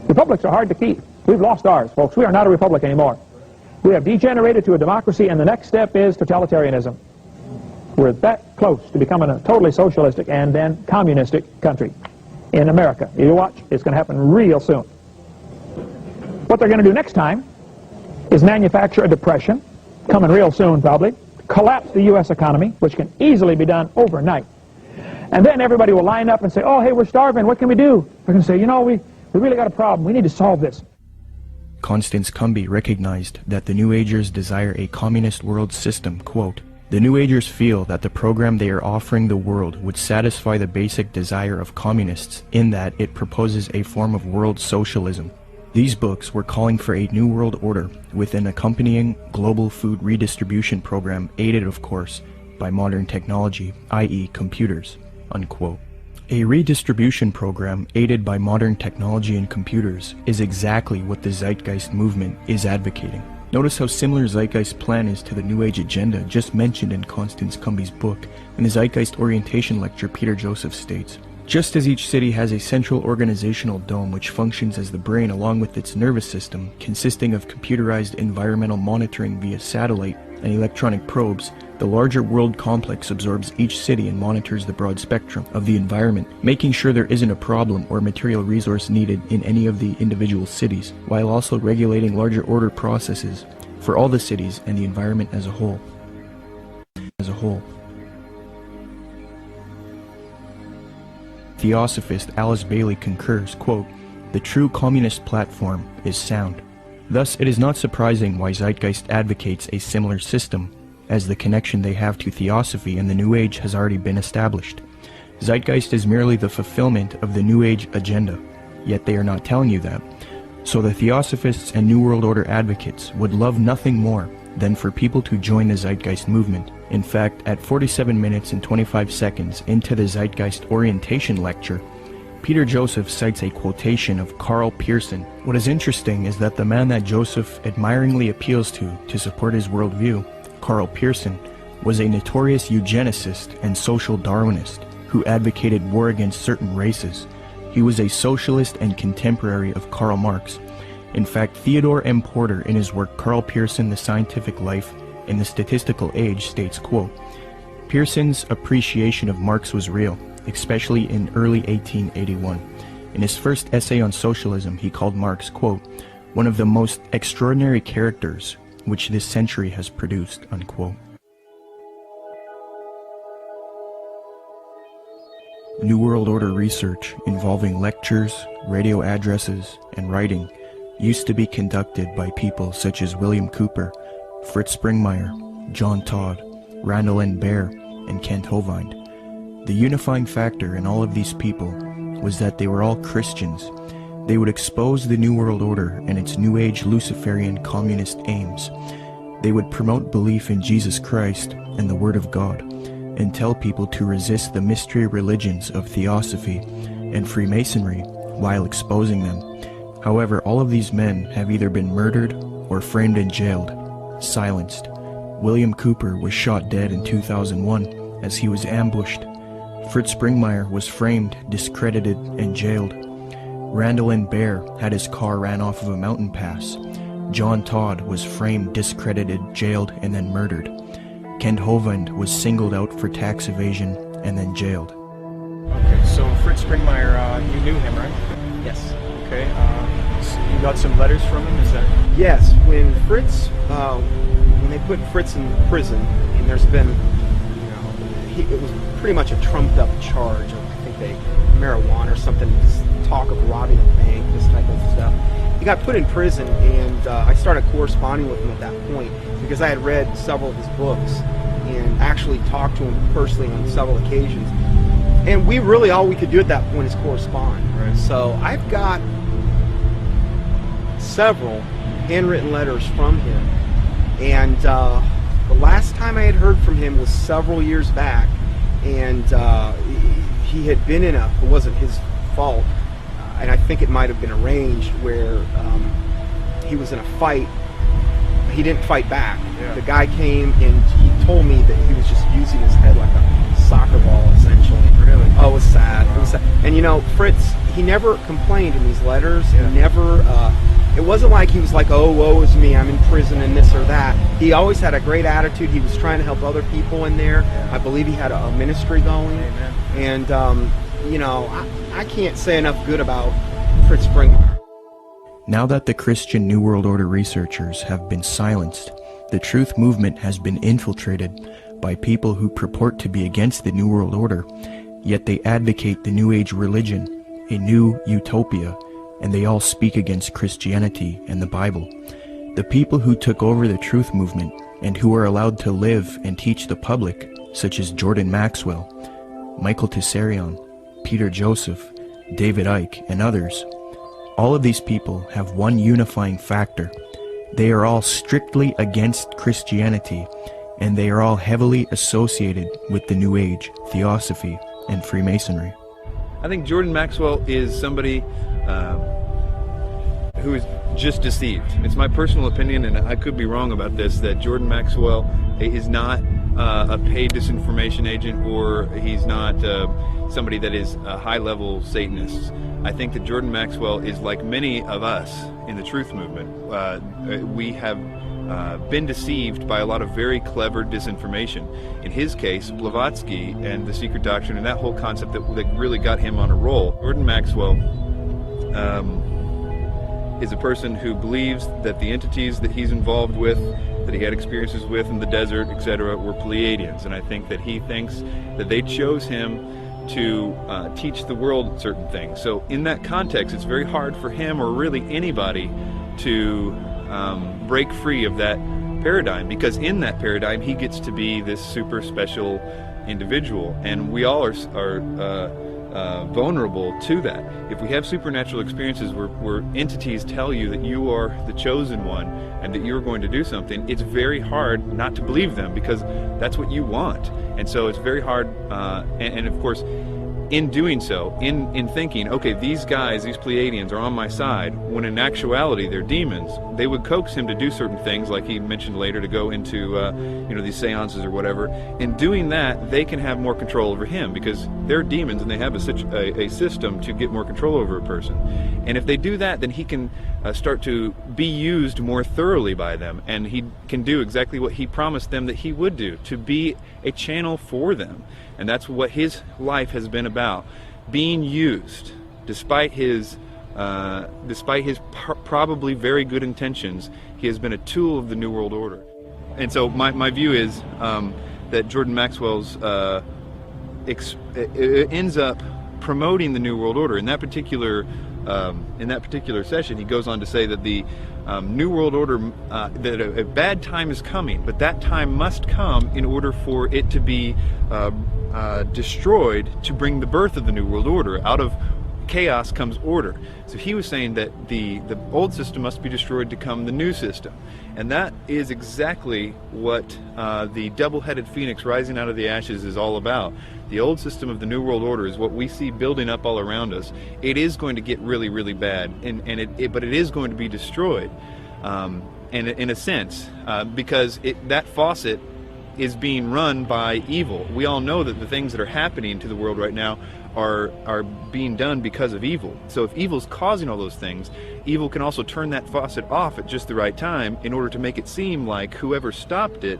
Republics are hard to keep. We've lost ours, folks. We are not a republic anymore. We have degenerated to a democracy, and the next step is totalitarianism. We're that close to becoming a totally socialistic and then communistic country in America. You watch, it's going to happen real soon. What they're going to do next time is manufacture a depression, coming real soon probably, collapse the U.S. economy, which can easily be done overnight. And then everybody will line up and say, "Oh, hey, we're starving. What can we do?" They're going to say, "You know, we really got a problem. We need to solve this." Constance Cumby recognized that the New Agers desire a communist world system, quote, "The New Agers feel that the program they are offering the world would satisfy the basic desire of communists in that it proposes a form of world socialism. These books were calling for a new world order with an accompanying global food redistribution program aided, of course, by modern technology, i.e. computers," unquote. A redistribution program aided by modern technology and computers is exactly what the Zeitgeist movement is advocating. Notice how similar Zeitgeist's plan is to the New Age agenda just mentioned in Constance Cumby's book. In the Zeitgeist orientation lecture, Peter Joseph states, "Just as each city has a central organizational dome which functions as the brain along with its nervous system, consisting of computerized environmental monitoring via satellite and electronic probes, the larger world complex absorbs each city and monitors the broad spectrum of the environment, making sure there isn't a problem or material resource needed in any of the individual cities, while also regulating larger order processes for all the cities and the environment as a whole." Theosophist Alice Bailey concurs, quote, "The true communist platform is sound." Thus, it is not surprising why Zeitgeist advocates a similar system, as the connection they have to Theosophy and the New Age has already been established. Zeitgeist is merely the fulfillment of the New Age agenda, yet they are not telling you that. So the Theosophists and New World Order advocates would love nothing more than for people to join the Zeitgeist movement. In fact, at 47 minutes and 25 seconds into the Zeitgeist orientation lecture, Peter Joseph cites a quotation of Karl Pearson. What is interesting is that the man that Joseph admiringly appeals to support his worldview, Karl Pearson, was a notorious eugenicist and social Darwinist who advocated war against certain races. He was a socialist and contemporary of Karl Marx. In fact, Theodore M. Porter, in his work Karl Pearson, The Scientific Life in the Statistical Age, states, quote, "Pearson's appreciation of Marx was real, especially in early 1881. In his first essay on socialism, he called Marx, quote, one of the most extraordinary characters which this century has produced," unquote. New World Order research involving lectures, radio addresses, and writing used to be conducted by people such as William Cooper, Fritz Springmeier, John Todd, Randall N. Baer, and Kent Hovind. The unifying factor in all of these people was that they were all Christians. They would expose the New World Order and its New Age Luciferian communist aims. They would promote belief in Jesus Christ and the Word of God, and tell people to resist the mystery religions of Theosophy and Freemasonry while exposing them. However, all of these men have either been murdered or framed and jailed, silenced. William Cooper was shot dead in 2001 as he was ambushed. Fritz Springmeier was framed, discredited, and jailed. Randall N. Baer had his car ran off of a mountain pass. John Todd was framed, discredited, jailed, and then murdered. Kent Hovind was singled out for tax evasion and then jailed. Okay, so Fritz Springmeier, you knew him, right? Yes. Okay, so you got some letters from him, is that? Yes, when Fritz, when they put Fritz in prison, and there's been, it was pretty much a trumped up charge of, I think marijuana or something, talk of robbing a bank, this type of stuff. He got put in prison, and I started corresponding with him at that point because I had read several of his books and actually talked to him personally on several occasions. And we really, all we could do at that point is correspond. Right. So I've got several handwritten letters from him. And the last time I had heard from him was several years back, and he had been in it wasn't his fault, and I think it might have been arranged where he was in a fight. He didn't fight back. Yeah. The guy came and he told me that he was just using his head like a soccer ball, essentially. Really? Oh, it was sad. Wow. It was sad. And Fritz, he never complained in these letters. Yeah. He never, it wasn't like he was like, oh, woe is me, I'm in prison and this or that. He always had a great attitude. He was trying to help other people in there. Yeah. I believe he had a ministry going. Amen. And, I can't say enough good about Fritz Springmeier. Now that the Christian New World Order researchers have been silenced, the truth movement has been infiltrated by people who purport to be against the New World Order, yet they advocate the New Age religion, a new utopia, and they all speak against Christianity and the Bible. The people who took over the truth movement and who are allowed to live and teach the public, such as Jordan Maxwell, Michael Tessarion, Peter Joseph, David Icke, and others, all of these people have one unifying factor. They are all strictly against Christianity, and they are all heavily associated with the New Age, Theosophy, and Freemasonry. I think Jordan Maxwell is somebody who is just deceived. It's my personal opinion, and I could be wrong about this, that Jordan Maxwell is not a paid disinformation agent, or he's not somebody that is a high-level Satanist. I think that Jordan Maxwell is like many of us in the truth movement. We have been deceived by a lot of very clever disinformation. In his case, Blavatsky and the secret doctrine and that whole concept that really got him on a roll. Jordan Maxwell is a person who believes that the entities that he's involved with, that he had experiences with in the desert, etc., were Pleiadians. And I think that he thinks that they chose him to teach the world certain things. So in that context, it's very hard for him, or really anybody, to break free of that paradigm, because in that paradigm he gets to be this super special individual, and we all are vulnerable to that. If we have supernatural experiences where entities tell you that you are the chosen one and that you're going to do something, it's very hard not to believe them, because that's what you want. And so it's very hard, and of course, in doing so, in thinking, okay, these guys, these Pleiadians are on my side, when in actuality they're demons, they would coax him to do certain things, like he mentioned later, to go into these seances or whatever. In doing that, they can have more control over him, because they're demons and they have a system to get more control over a person. And if they do that, then he can start to be used more thoroughly by them, and he can do exactly what he promised them that he would do, to be a channel for them. And that's what his life has been about, being used, despite his probably very good intentions. He has been a tool of the New World Order. And so my view is that Jordan Maxwell's ends up promoting the New World Order. In that particular session, he goes on to say that the New World Order, that a bad time is coming, but that time must come in order for it to be destroyed, to bring the birth of the New World Order. Out of chaos comes order. So he was saying that the old system must be destroyed to come the new system. And that is exactly what the double-headed phoenix rising out of the ashes is all about. The old system of the New World Order is what we see building up all around us. It is going to get really, really bad, but it is going to be destroyed, in a sense, because that faucet is being run by evil. We all know that the things that are happening to the world right now are being done because of evil. So if evil's causing all those things, evil can also turn that faucet off at just the right time in order to make it seem like whoever stopped it,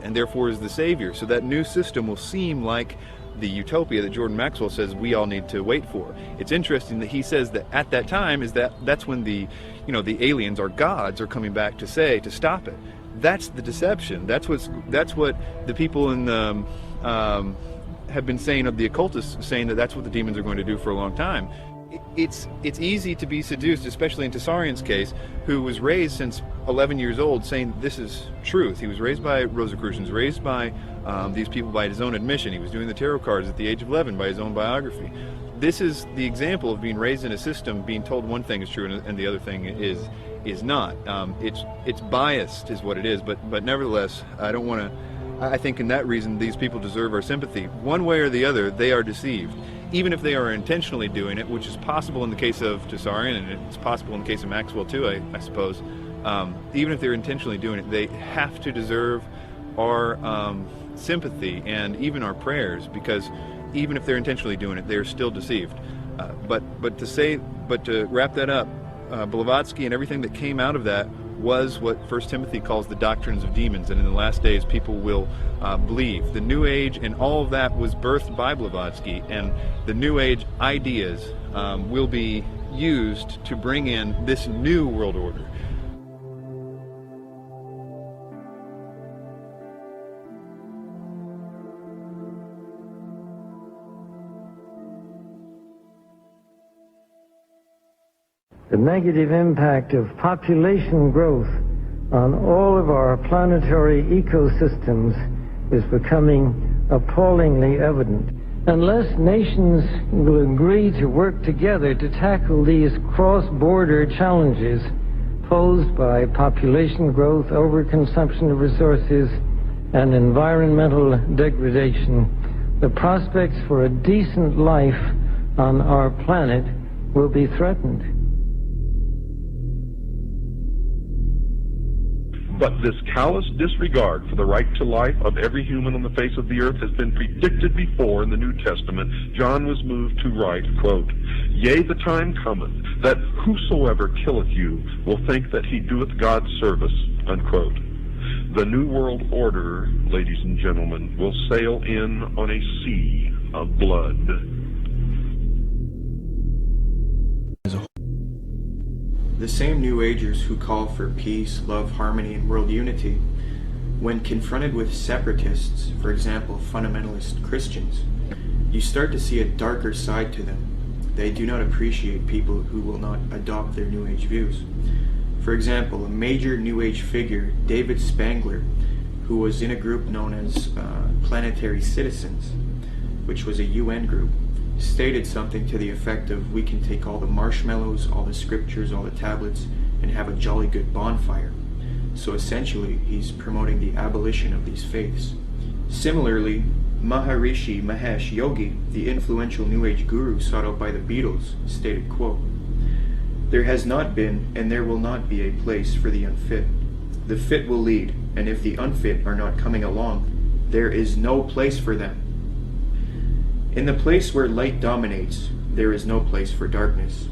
and therefore is the savior. So that new system will seem like the utopia that Jordan Maxwell says we all need to wait for. It's interesting that he says that at that time that's when the aliens, or gods, are coming back to stop it. That's the deception. That's what the people in the have been saying of the occultists, saying that that's what the demons are going to do for a long time. It's easy to be seduced, especially in Tsarion's case, who was raised since 11 years old saying this is truth. He was raised by Rosicrucians, raised by these people by his own admission. He was doing the tarot cards at the age of 11 by his own biography. This is the example of being raised in a system, being told one thing is true and the other thing is not. It's biased is what it is, but nevertheless, I think in that reason these people deserve our sympathy. One way or the other, they are deceived. Even if they are intentionally doing it, which is possible in the case of Tsarion, and it's possible in the case of Maxwell too, I suppose. Even if they're intentionally doing it, they have to deserve our sympathy and even our prayers, because even if they're intentionally doing it, they're still deceived. But to wrap that up, Blavatsky and everything that came out of that was what 1 Timothy calls the doctrines of demons, and in the last days people will believe. The New Age and all of that was birthed by Blavatsky, and the New Age ideas will be used to bring in this new world order. The negative impact of population growth on all of our planetary ecosystems is becoming appallingly evident. Unless nations will agree to work together to tackle these cross-border challenges posed by population growth, overconsumption of resources, and environmental degradation, the prospects for a decent life on our planet will be threatened. But this callous disregard for the right to life of every human on the face of the earth has been predicted before in the New Testament. John was moved to write, quote, "Yea, the time cometh, that whosoever killeth you will think that he doeth God's service," unquote. The New World Order, ladies and gentlemen, will sail in on a sea of blood. The same New Agers who call for peace, love, harmony, and world unity, when confronted with separatists, for example, fundamentalist Christians, you start to see a darker side to them. They do not appreciate people who will not adopt their New Age views. For example, a major New Age figure, David Spangler, who was in a group known as Planetary Citizens, which was a UN group, stated something to the effect of, we can take all the marshmallows, all the scriptures, all the tablets, and have a jolly good bonfire. So essentially, he's promoting the abolition of these faiths. Similarly, Maharishi Mahesh Yogi, the influential New Age guru sought out by the Beatles, stated, quote, "There has not been and there will not be a place for the unfit. The fit will lead, and if the unfit are not coming along, there is no place for them. In the place where light dominates, there is no place for darkness."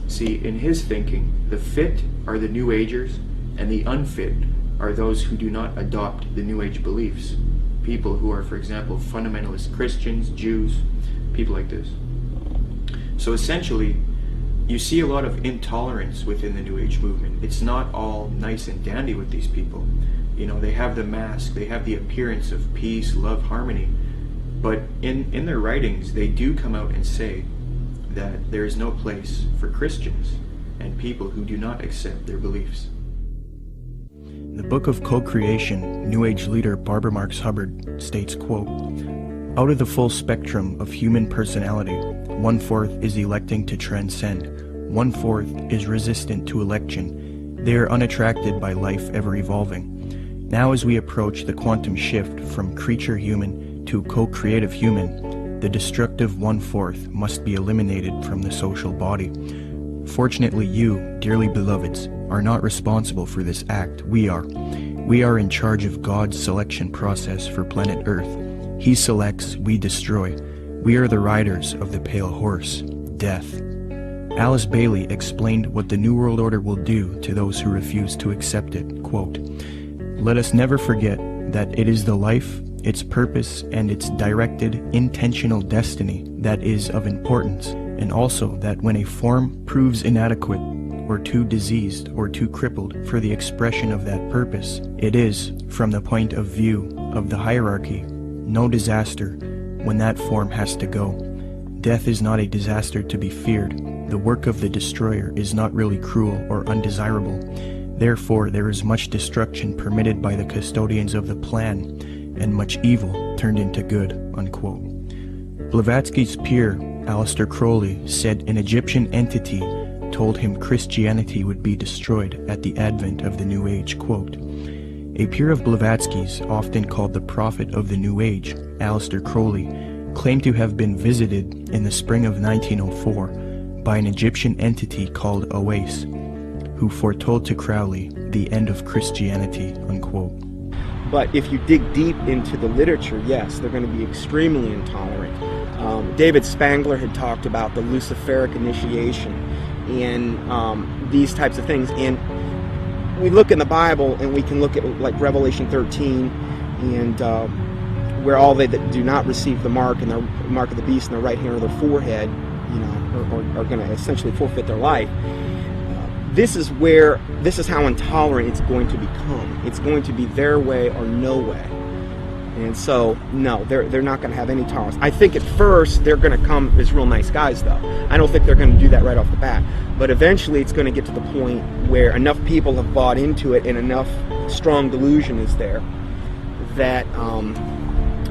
See, in his thinking, the fit are the New Agers, and the unfit are those who do not adopt the New Age beliefs. People who are, for example, fundamentalist Christians, Jews, people like this. So essentially, you see a lot of intolerance within the New Age movement. It's not all nice and dandy with these people. You know, they have the mask, they have the appearance of peace, love, harmony. But in their writings, they do come out and say that there is no place for Christians and people who do not accept their beliefs. In the Book of Co-Creation, New Age leader Barbara Marx Hubbard states, quote, "Out of the full spectrum of human personality, 1/4 is electing to transcend, 1/4 is resistant to election. They are unattracted by life ever evolving. Now as we approach the quantum shift from creature human to co-creative human, the destructive 1/4 must be eliminated from the social body. Fortunately, you, dearly beloveds, are not responsible for this act. We are. We are in charge of God's selection process for planet Earth. He selects, we destroy. We are the riders of the pale horse, death." Alice Bailey explained what the New World Order will do to those who refuse to accept it. Quote, "Let us never forget that it is the life, its purpose, and its directed, intentional destiny that is of importance, and also that when a form proves inadequate, or too diseased, or too crippled for the expression of that purpose, it is, from the point of view of the hierarchy, no disaster when that form has to go. Death is not a disaster to be feared. The work of the destroyer is not really cruel or undesirable. Therefore, there is much destruction permitted by the custodians of the plan, and much evil turned into good," unquote. Blavatsky's peer, Aleister Crowley, said an Egyptian entity told him Christianity would be destroyed at the advent of the New Age, quote. A peer of Blavatsky's, often called the prophet of the New Age, Aleister Crowley, claimed to have been visited in the spring of 1904 by an Egyptian entity called Arose, who foretold to Crowley the end of Christianity, unquote. But if you dig deep into the literature, yes, they're going to be extremely intolerant. David Spangler had talked about the Luciferic initiation and these types of things. And we look in the Bible and we can look at like Revelation 13 and where all they that do not receive the mark and the mark of the beast in their right hand or their forehead, you know, are going to essentially forfeit their life. This is how intolerant it's going to become. It's going to be their way or no way. And so, no, they're not going to have any tolerance. I think at first they're going to come as real nice guys, though. I don't think they're going to do that right off the bat. But eventually it's going to get to the point where enough people have bought into it and enough strong delusion is there that,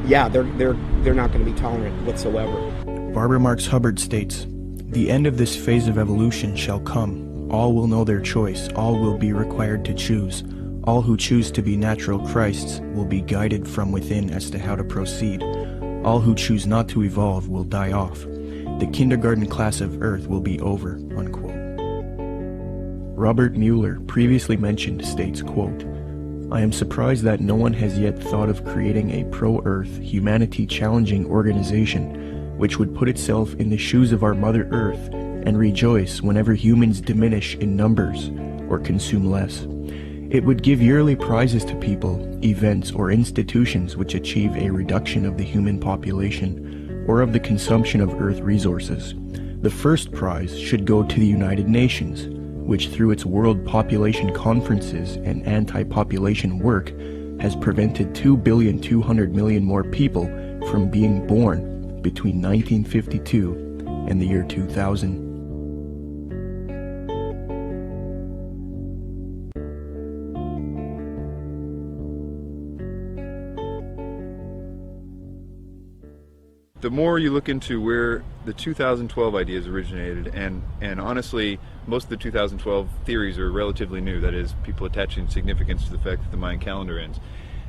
yeah, they're not going to be tolerant whatsoever. Barbara Marx Hubbard states, "The end of this phase of evolution shall come. All will know their choice. All will be required to choose. All who choose to be natural Christs will be guided from within as to how to proceed. All who choose not to evolve will die off. the kindergarten class of Earth will be over, unquote. Robert Mueller, previously mentioned, states, quote, I am surprised that no one has yet thought of creating a pro-Earth, humanity-challenging organization which would put itself in the shoes of our Mother Earth and rejoice whenever humans diminish in numbers or consume less. It would give yearly prizes to people, events, or institutions which achieve a reduction of the human population or of the consumption of Earth resources. The first prize should go to the United Nations, which through its World Population Conferences and anti-population work has prevented 2,200,000,000 more people from being born between 1952 and the year 2000. The more you look into where the 2012 ideas originated, and honestly, most of the 2012 theories are relatively new, that is, people attaching significance to the fact that the Mayan calendar ends.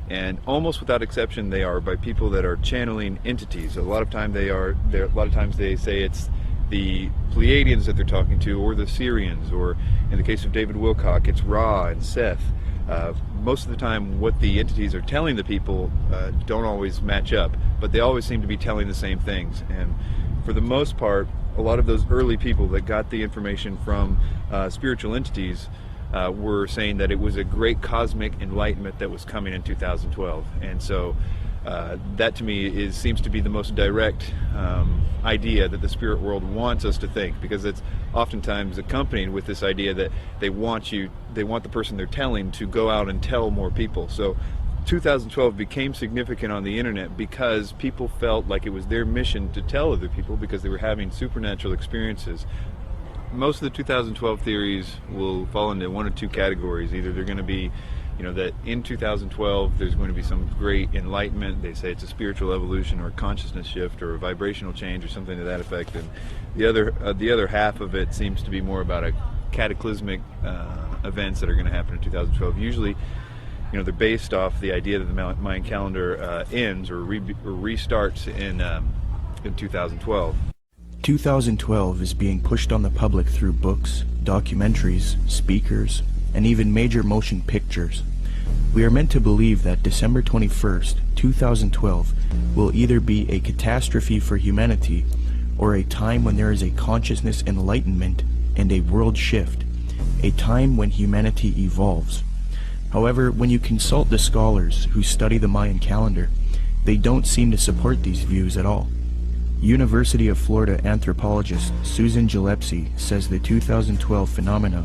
And almost without exception, they are by people that are channeling entities. A lot of times they say it's the Pleiadians that they're talking to, or the Syrians, or in the case of David Wilcock, it's Ra and Seth. Most of the time what the entities are telling the people don't always match up, but they always seem to be telling the same things. And for the most part, a lot of those early people that got the information from spiritual entities were saying that it was a great cosmic enlightenment that was coming in 2012. And so that to me seems to be the most direct idea that the spirit world wants us to think, because it's oftentimes accompanied with this idea that they want the person they're telling to go out and tell more people. So 2012 became significant on the internet because people felt like it was their mission to tell other people because they were having supernatural experiences. Most of the 2012 theories will fall into one or two categories. Either they're going to be, that in 2012 there's going to be some great enlightenment. They say it's a spiritual evolution or a consciousness shift or a vibrational change or something to that effect. And the other half of it seems to be more about a cataclysmic events that are going to happen in 2012. Usually, they're based off the idea that the Mayan calendar ends or restarts in 2012. 2012 is being pushed on the public through books, documentaries, speakers, and even major motion pictures. We are meant to believe that December 21st, 2012 will either be a catastrophe for humanity or a time when there is a consciousness enlightenment and a world shift, a time when humanity evolves. However, when you consult the scholars who study the Mayan calendar, they don't seem to support these views at all. University of Florida anthropologist Susan Gillespie says the 2012 phenomena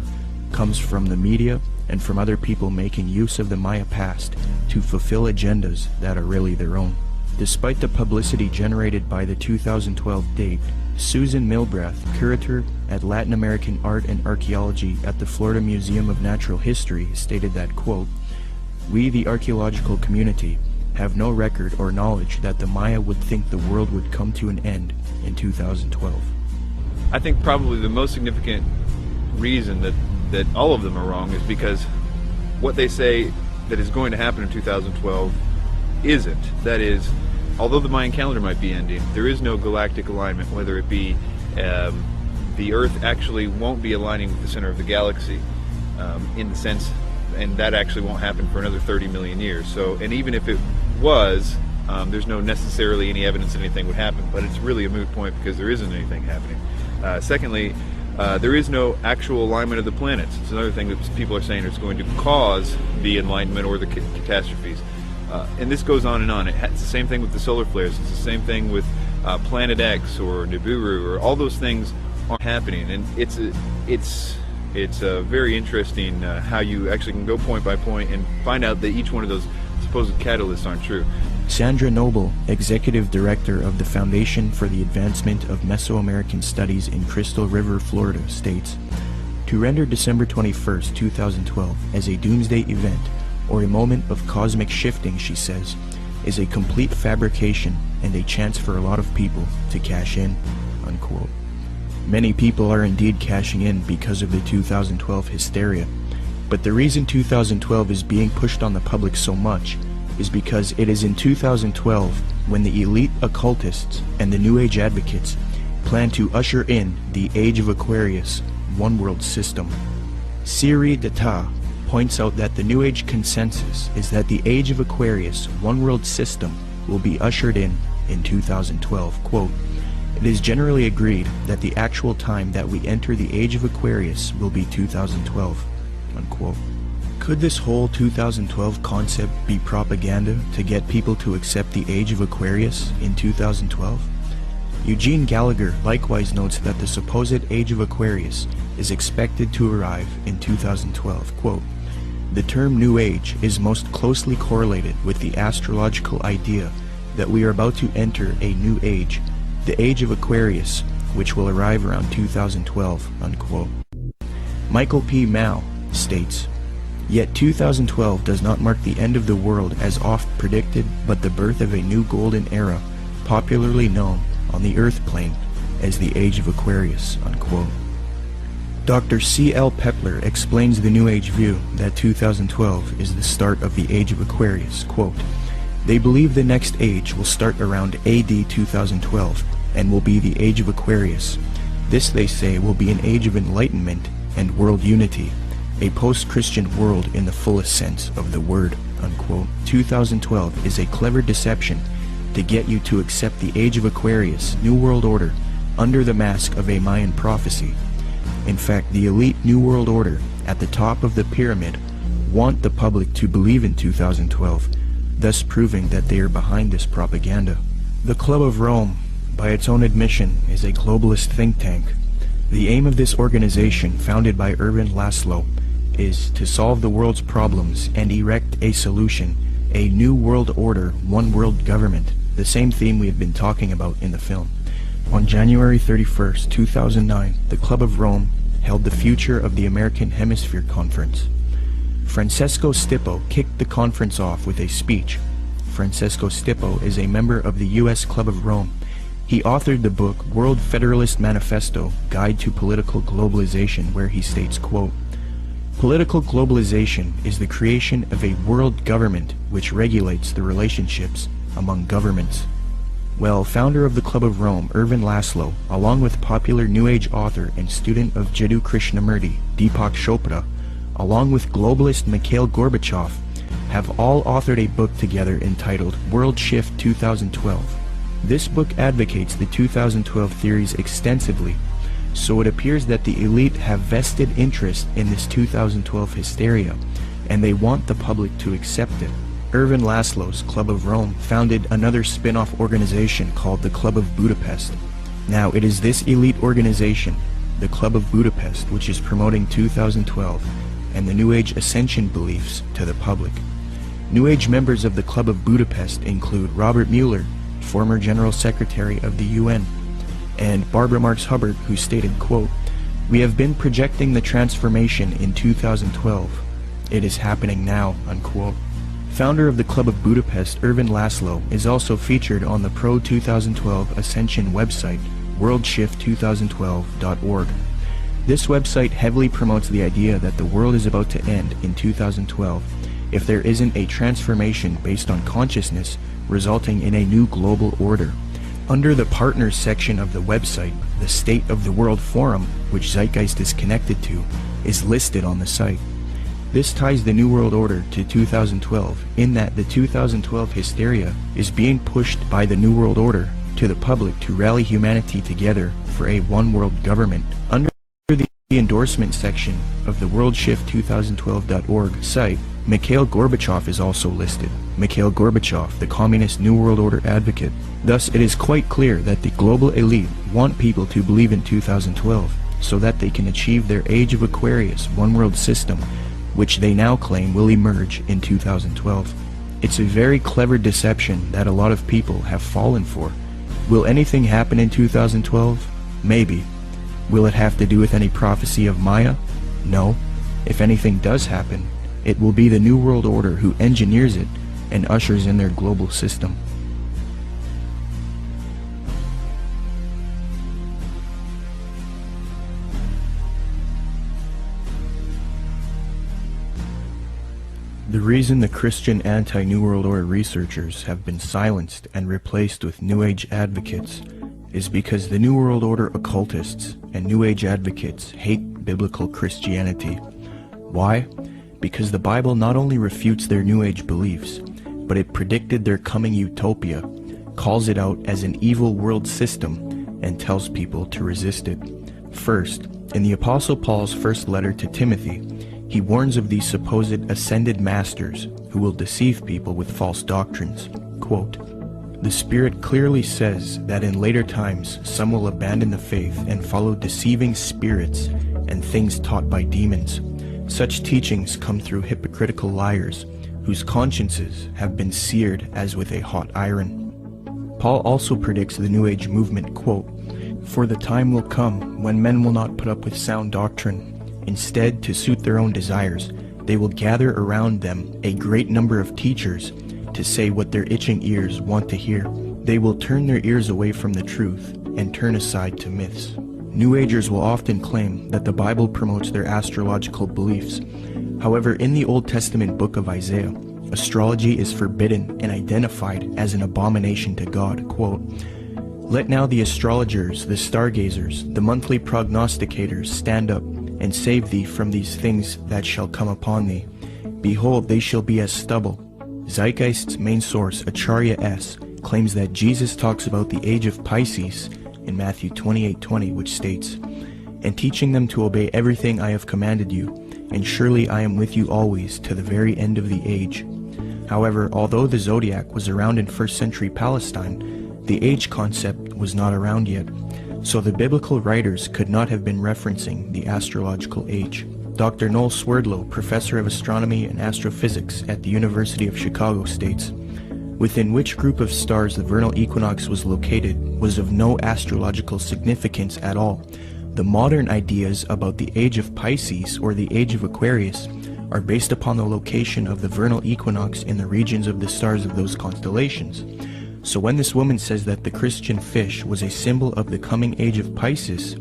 comes from the media and from other people making use of the Maya past to fulfill agendas that are really their own. Despite the publicity generated by the 2012 date, Susan Milbrath, curator at Latin American Art and Archaeology at the Florida Museum of Natural History, stated that, quote, "We, the archaeological community, have no record or knowledge that the Maya would think the world would come to an end in 2012. I think probably the most significant reason that all of them are wrong is because what they say that is going to happen in 2012 isn't. That is, although the Mayan calendar might be ending, there is no galactic alignment, whether it be the Earth actually won't be aligning with the center of the galaxy in the sense, and that actually won't happen for another 30 million years. So, and even if it was, there's no necessarily any evidence that anything would happen, but it's really a moot point because there isn't anything happening. Secondly, there is no actual alignment of the planets. It's another thing that people are saying is going to cause the enlightenment or the catastrophes. And this goes on and on. It's the same thing with the solar flares. It's the same thing with Planet X or Nibiru, or all those things aren't happening. And it's very interesting how you actually can go point by point and find out that each one of those supposed catalysts aren't true. Sandra Noble, Executive Director of the Foundation for the Advancement of Mesoamerican Studies in Crystal River, Florida, states, "To render December 21st, 2012 as a doomsday event or a moment of cosmic shifting," she says, "is a complete fabrication and a chance for a lot of people to cash in," unquote. Many people are indeed cashing in because of the 2012 hysteria, but the reason 2012 is being pushed on the public so much is because it is in 2012 when the elite occultists and the New Age advocates plan to usher in the Age of Aquarius one-world system. Siri Data points out that the New Age consensus is that the Age of Aquarius one-world system will be ushered in 2012. Quote, "It is generally agreed that the actual time that we enter the Age of Aquarius will be 2012. Unquote. Could this whole 2012 concept be propaganda to get people to accept the Age of Aquarius in 2012? Eugene Gallagher likewise notes that the supposed Age of Aquarius is expected to arrive in 2012. Quote, "The term New Age is most closely correlated with the astrological idea that we are about to enter a new age, the Age of Aquarius, which will arrive around 2012. Unquote. Michael P. Mao states, "Yet 2012 does not mark the end of the world as oft predicted, but the birth of a new golden era, popularly known on the Earth plane as the Age of Aquarius." Unquote. Dr. C.L. Pepler explains the New Age view that 2012 is the start of the Age of Aquarius. Quote, "They believe the next age will start around AD 2012 and will be the Age of Aquarius. This, they say, will be an age of enlightenment and world unity, a post-Christian world in the fullest sense of the word." Unquote. 2012 is a clever deception to get you to accept the Age of Aquarius, New World Order, under the mask of a Mayan prophecy. In fact, the elite New World Order at the top of the pyramid want the public to believe in 2012, thus proving that they are behind this propaganda. The Club of Rome, by its own admission, is a globalist think tank. The aim of this organization, founded by Erwin Laszlo, is to solve the world's problems and erect a solution, a new world order, one world government, the same theme we have been talking about in the film. On January 31st, 2009, the Club of Rome held the Future of the American Hemisphere Conference. Francesco Stippo kicked the conference off with a speech. Francesco Stippo is a member of the U.S. Club of Rome. He authored the book World Federalist Manifesto, Guide to Political Globalization, where he states, quote, "Political globalization is the creation of a world government which regulates the relationships among governments." Well, founder of the Club of Rome, Erwin Laszlo, along with popular New Age author and student of Jiddu Krishnamurti, Deepak Chopra, along with globalist Mikhail Gorbachev, have all authored a book together entitled World Shift 2012. This book advocates the 2012 theories extensively, so it appears that the elite have vested interest in this 2012 hysteria, and they want the public to accept it. Erwin Laszlo's Club of Rome founded another spin-off organization called the Club of Budapest. Now, it is this elite organization, the Club of Budapest, which is promoting 2012 and the New Age ascension beliefs to the public. New Age members of the Club of Budapest include Robert Mueller, former General Secretary of the UN, and Barbara Marx Hubbard, who stated, quote, "We have been projecting the transformation in 2012. It is happening now." Unquote. Founder of the Club of Budapest, Erwin Laszlo, is also featured on the Pro-2012 Ascension website, worldshift2012.org. This website heavily promotes the idea that the world is about to end in 2012 if there isn't a transformation based on consciousness resulting in a new global order. Under the Partners section of the website, the State of the World Forum, which Zeitgeist is connected to, is listed on the site. This ties the New World Order to 2012 in that the 2012 hysteria is being pushed by the New World Order to the public to rally humanity together for a one-world government. Under the endorsement section of the worldshift2012.org site, Mikhail Gorbachev is also listed. Mikhail Gorbachev, the Communist New World Order advocate. Thus, it is quite clear that the global elite want people to believe in 2012 so that they can achieve their Age of Aquarius one-world system, which they now claim will emerge in 2012. It's a very clever deception that a lot of people have fallen for. Will anything happen in 2012? Maybe. Will it have to do with any prophecy of Maya? No. If anything does happen, it will be the New World Order who engineers it and ushers in their global system. The reason the Christian anti-New World Order researchers have been silenced and replaced with New Age advocates is because the New World Order occultists and New Age advocates hate biblical Christianity. Why? Because the Bible not only refutes their New Age beliefs, but it predicted their coming utopia, calls it out as an evil world system, and tells people to resist it. First, in the Apostle Paul's first letter to Timothy, he warns of these supposed ascended masters who will deceive people with false doctrines. Quote, "The Spirit clearly says that in later times some will abandon the faith and follow deceiving spirits and things taught by demons. Such teachings come through hypocritical liars, whose consciences have been seared as with a hot iron." Paul also predicts the New Age movement, quote, "For the time will come when men will not put up with sound doctrine. Instead, to suit their own desires, they will gather around them a great number of teachers to say what their itching ears want to hear. They will turn their ears away from the truth and turn aside to myths." New Agers will often claim that the Bible promotes their astrological beliefs. However, in the Old Testament book of Isaiah, astrology is forbidden and identified as an abomination to God. Quote, "Let now the astrologers, the stargazers, the monthly prognosticators stand up and save thee from these things that shall come upon thee. Behold, they shall be as stubble." Zeitgeist's main source, Acharya S., claims that Jesus talks about the age of Pisces in Matthew 28:20, which states, "And teaching them to obey everything I have commanded you, and surely I am with you always to the very end of the age." However, although the zodiac was around in 1st century Palestine, the age concept was not around yet, so the biblical writers could not have been referencing the astrological age. Dr. Noel Swerdlow, professor of astronomy and astrophysics at the University of Chicago, states, "Within which group of stars the vernal equinox was located was of no astrological significance at all. The modern ideas about the age of Pisces or the age of Aquarius are based upon the location of the vernal equinox in the regions of the stars of those constellations. So when this woman says that the Christian fish was a symbol of the coming age of Pisces,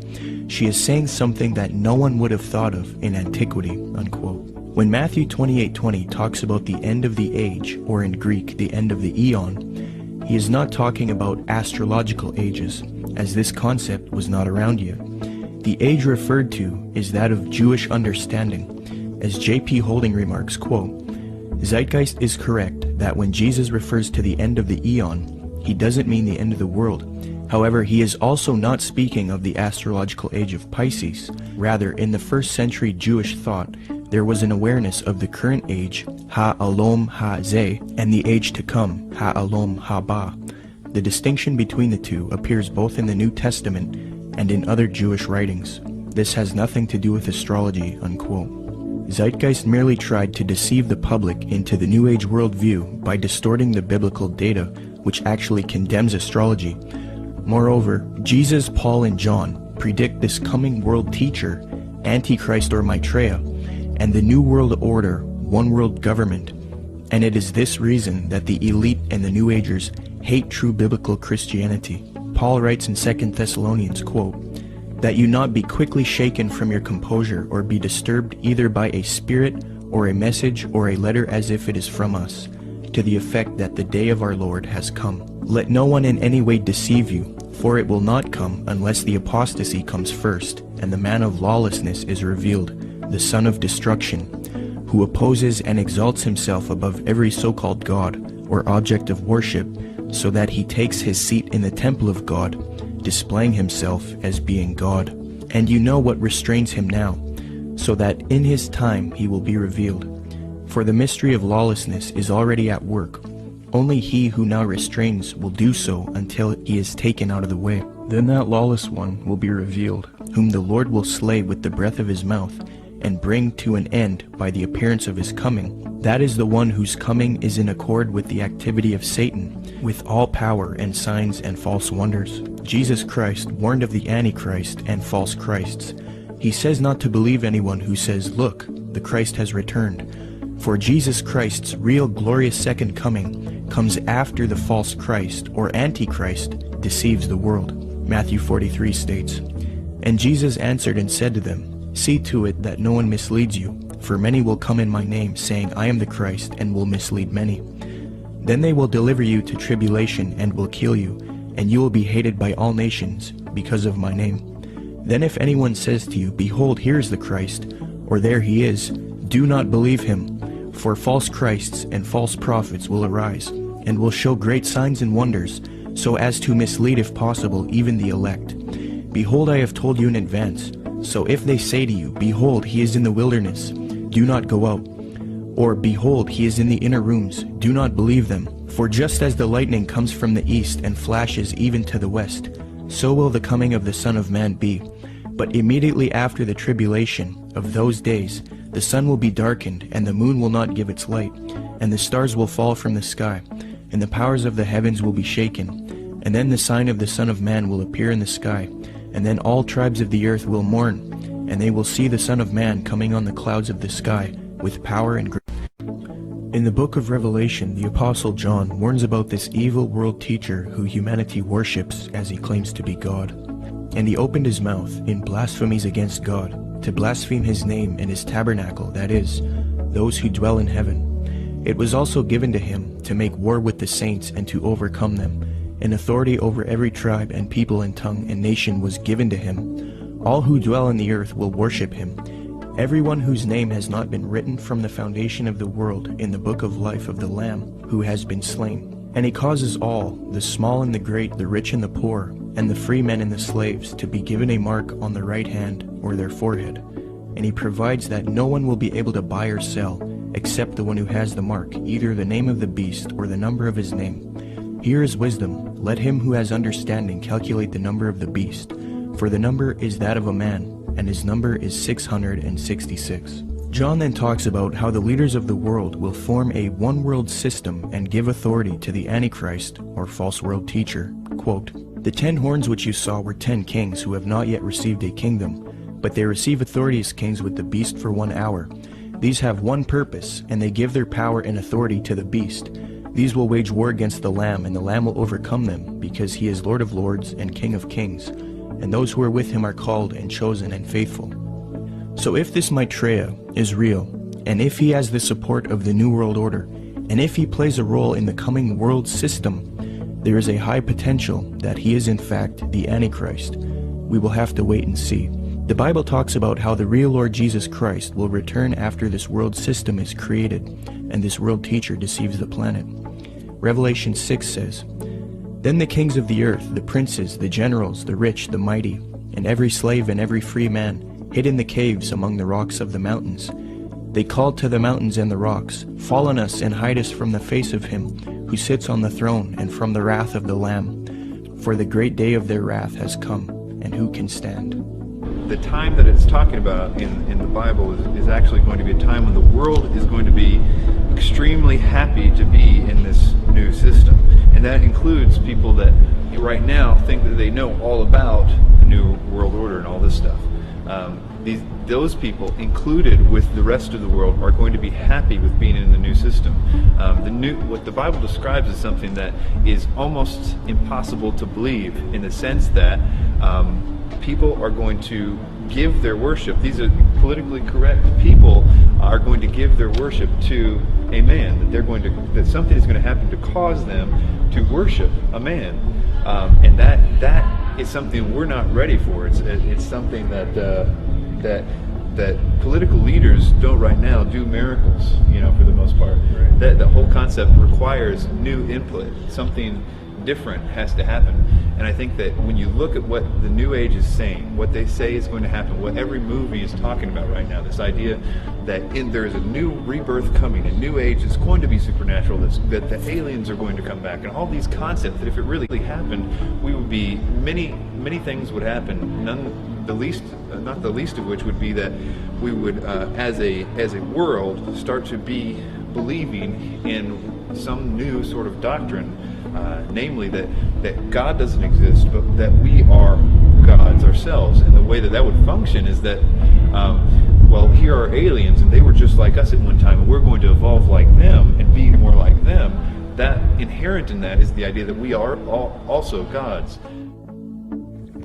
she is saying something that no one would have thought of in antiquity." Unquote. When Matthew 28:20 talks about the end of the age, or in Greek, the end of the eon, he is not talking about astrological ages, as this concept was not around yet. The age referred to is that of Jewish understanding. As J.P. Holding remarks, quote, "Zeitgeist is correct that when Jesus refers to the end of the eon, he doesn't mean the end of the world. However, he is also not speaking of the astrological age of Pisces. Rather, in the 1st century Jewish thought, there was an awareness of the current age, ha-alom ha-zeh, and the age to come, ha-alom ha-ba. The distinction between the two appears both in the New Testament and in other Jewish writings. This has nothing to do with astrology." Unquote. Zeitgeist merely tried to deceive the public into the New Age worldview by distorting the biblical data, which actually condemns astrology. Moreover, Jesus, Paul, and John predict this coming world teacher, Antichrist or Maitreya, and the New World Order, one world government. And it is this reason that the elite and the New Agers hate true biblical Christianity. Paul writes in 2 Thessalonians, quote, "That you not be quickly shaken from your composure or be disturbed either by a spirit or a message or a letter as if it is from us, to the effect that the day of our Lord has come. Let no one in any way deceive you, for it will not come unless the apostasy comes first, and the man of lawlessness is revealed, the son of destruction, who opposes and exalts himself above every so-called God or object of worship, so that he takes his seat in the temple of God, displaying himself as being God. And you know what restrains him now, so that in his time he will be revealed. For the mystery of lawlessness is already at work. Only he who now restrains will do so until he is taken out of the way. Then that lawless one will be revealed, whom the Lord will slay with the breath of his mouth, and bring to an end by the appearance of his coming. That is the one whose coming is in accord with the activity of Satan, with all power and signs and false wonders. Jesus Christ warned of the Antichrist and false Christs. He says not to believe anyone who says, "Look, the Christ has returned." For Jesus Christ's real glorious second coming comes after the false Christ or Antichrist deceives the world. Matthew 43 states, "And Jesus answered and said to them, See to it that no one misleads you, for many will come in my name, saying, I am the Christ, and will mislead many. Then they will deliver you to tribulation and will kill you, and you will be hated by all nations because of my name. Then if anyone says to you, Behold, here is the Christ, or there he is, do not believe him, for false Christs and false prophets will arise, and will show great signs and wonders, so as to mislead if possible even the elect. Behold, I have told you in advance. So if they say to you, Behold, he is in the wilderness, do not go out. Or, Behold, he is in the inner rooms, do not believe them. For just as the lightning comes from the east and flashes even to the west, so will the coming of the Son of Man be. But immediately after the tribulation of those days, the sun will be darkened, and the moon will not give its light, and the stars will fall from the sky, and the powers of the heavens will be shaken. And then the sign of the Son of Man will appear in the sky, and then all tribes of the earth will mourn, and they will see the Son of Man coming on the clouds of the sky with power and grace. In the book of Revelation, the Apostle John warns about this evil world teacher who humanity worships as he claims to be God. And he opened his mouth in blasphemies against God, to blaspheme his name and his tabernacle, that is, those who dwell in heaven. It was also given to him to make war with the saints and to overcome them. And authority over every tribe and people and tongue and nation was given to him. All who dwell on the earth will worship him. Everyone whose name has not been written from the foundation of the world in the book of life of the Lamb who has been slain. And he causes all, the small and the great, the rich and the poor, and the free men and the slaves, to be given a mark on the right hand or their forehead. And he provides that no one will be able to buy or sell, except the one who has the mark, either the name of the beast or the number of his name. Here is wisdom. Let him who has understanding calculate the number of the beast, for the number is that of a man, and his number is 666. John then talks about how the leaders of the world will form a one-world system and give authority to the Antichrist, or false world teacher. Quote, The 10 horns which you saw were 10 kings who have not yet received a kingdom, but they receive authority as kings with the beast for 1 hour. These have one purpose, and they give their power and authority to the beast. These will wage war against the Lamb, and the Lamb will overcome them, because he is Lord of lords and King of kings, and those who are with him are called and chosen and faithful. So if this Maitreya is real, and if he has the support of the New World Order, and if he plays a role in the coming world system, there is a high potential that he is in fact the Antichrist. We will have to wait and see. The Bible talks about how the real Lord Jesus Christ will return after this world system is created, and this world teacher deceives the planet. Revelation 6 says, Then the kings of the earth, the princes, the generals, the rich, the mighty, and every slave and every free man, hid in the caves among the rocks of the mountains. They called to the mountains and the rocks, Fall on us and hide us from the face of him who sits on the throne and from the wrath of the Lamb. For the great day of their wrath has come, and who can stand? The time that it's talking about in the Bible is actually going to be a time when the world is going to be extremely happy to be in this new system. And that includes people that right now think that they know all about the New World Order and all this stuff. Those people, included with the rest of the world, are going to be happy with being in the new system. What the Bible describes as something that is almost impossible to believe, in the sense that people are going to give their worship. These are politically correct people are going to give their worship to a man. That something is going to happen to cause them to worship a man, and that is something we're not ready for. It's something that political leaders don't right now do miracles, for the most part. Right. That the whole concept requires new input. Something different has to happen. And I think that when you look at what the New Age is saying, what they say is going to happen, what every movie is talking about right now, this idea that there is a new rebirth coming, a New Age is going to be supernatural, that the aliens are going to come back, and all these concepts, that if it really happened, we would be, many things would happen, not the least of which would be that we would, as a world, start to be believing in some new sort of doctrine, namely that God doesn't exist, but that we are gods ourselves. And the way that would function is that, here are aliens, and they were just like us at one time, and we're going to evolve like them and be more like them. That inherent in that is the idea that we are also gods.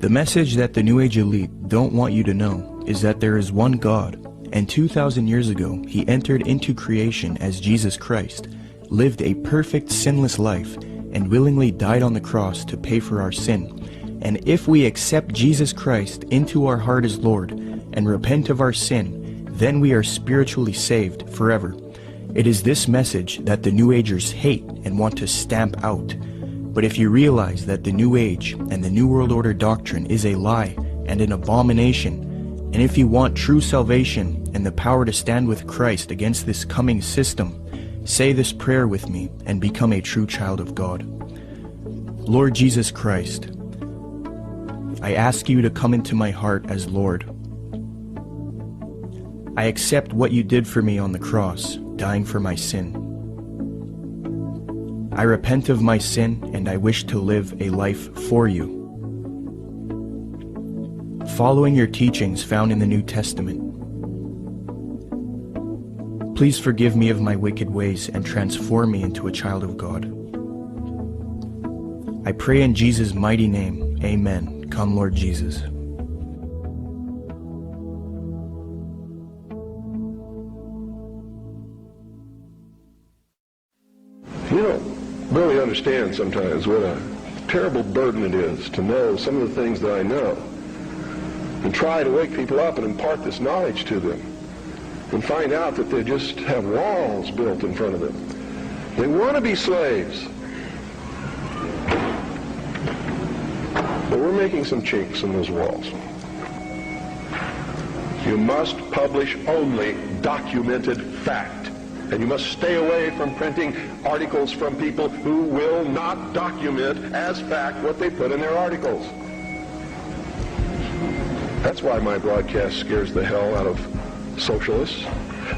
The message that the New Age elite don't want you to know is that there is one God, and 2,000 years ago he entered into creation as Jesus Christ, lived a perfect sinless life, and willingly died on the cross to pay for our sin. And if we accept Jesus Christ into our heart as Lord and repent of our sin, then we are spiritually saved forever. It is this message that the New Agers hate and want to stamp out. But if you realize that the New Age and the New World Order doctrine is a lie and an abomination, and if you want true salvation and the power to stand with Christ against this coming system, say this prayer with me and become a true child of God. Lord Jesus Christ, I ask you to come into my heart as Lord. I accept what you did for me on the cross, dying for my sin. I repent of my sin and I wish to live a life for you. Following your teachings found in the New Testament. Please forgive me of my wicked ways and transform me into a child of God. I pray in Jesus' mighty name, amen. Come, Lord Jesus. You don't really understand sometimes what a terrible burden it is to know some of the things that I know and try to wake people up and impart this knowledge to them and find out that they just have walls built in front of them. They want to be slaves. But we're making some chinks in those walls. You must publish only documented fact. And you must stay away from printing articles from people who will not document as fact what they put in their articles. That's why my broadcast scares the hell out of socialists.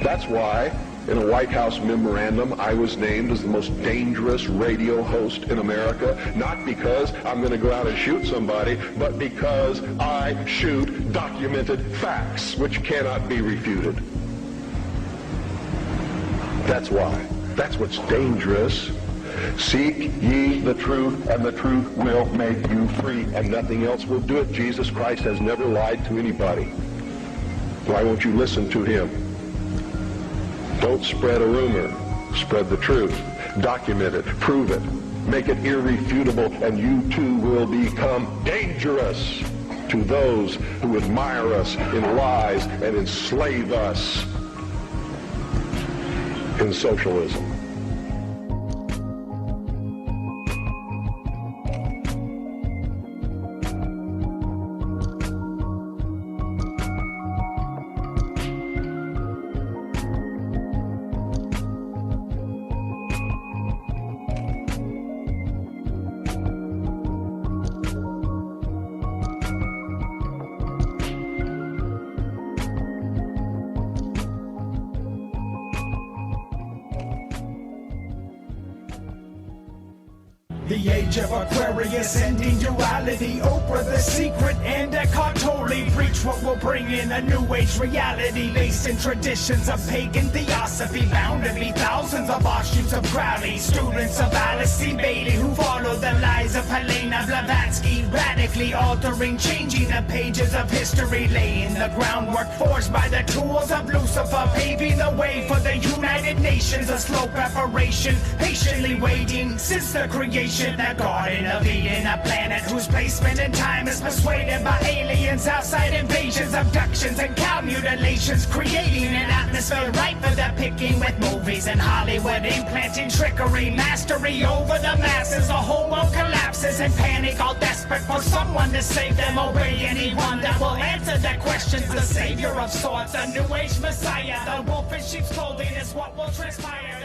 That's why in a White House memorandum I was named as the most dangerous radio host in America, not because I'm going to go out and shoot somebody, but because I shoot documented facts which cannot be refuted. That's why. That's what's dangerous. Seek ye the truth, and the truth will make you free, and nothing else will do it. Jesus Christ has never lied to anybody. Why won't you listen to him? Don't spread a rumor. Spread the truth. Document it. Prove it. Make it irrefutable, and you too will become dangerous to those who admire us in lies and enslave us in socialism. The age of Aquarius, ending duality. Oprah the secret and Eckhart Tolle preach what will bring in a new age reality based in traditions of pagan theosophy. Bound to be thousands of offshoots of Crowley, students of Alice C. Bailey who follow the lies of Helena Blavatsky, radically altering, changing the pages of history, laying the groundwork forged by the tools of Lucifer, paving the way for the United Nations. A slow preparation, patiently waiting since the creation. The Garden of Eden, a planet whose placement in time is persuaded by aliens, outside invasions, abductions, and cow mutilations, creating an atmosphere ripe for the picking with movies and Hollywood implanting trickery, mastery over the masses. The whole world collapses in panic, all desperate for someone to save them. Obey anyone that will answer their questions. The savior of sorts, a new age messiah. The wolf in sheep's clothing is what will transpire.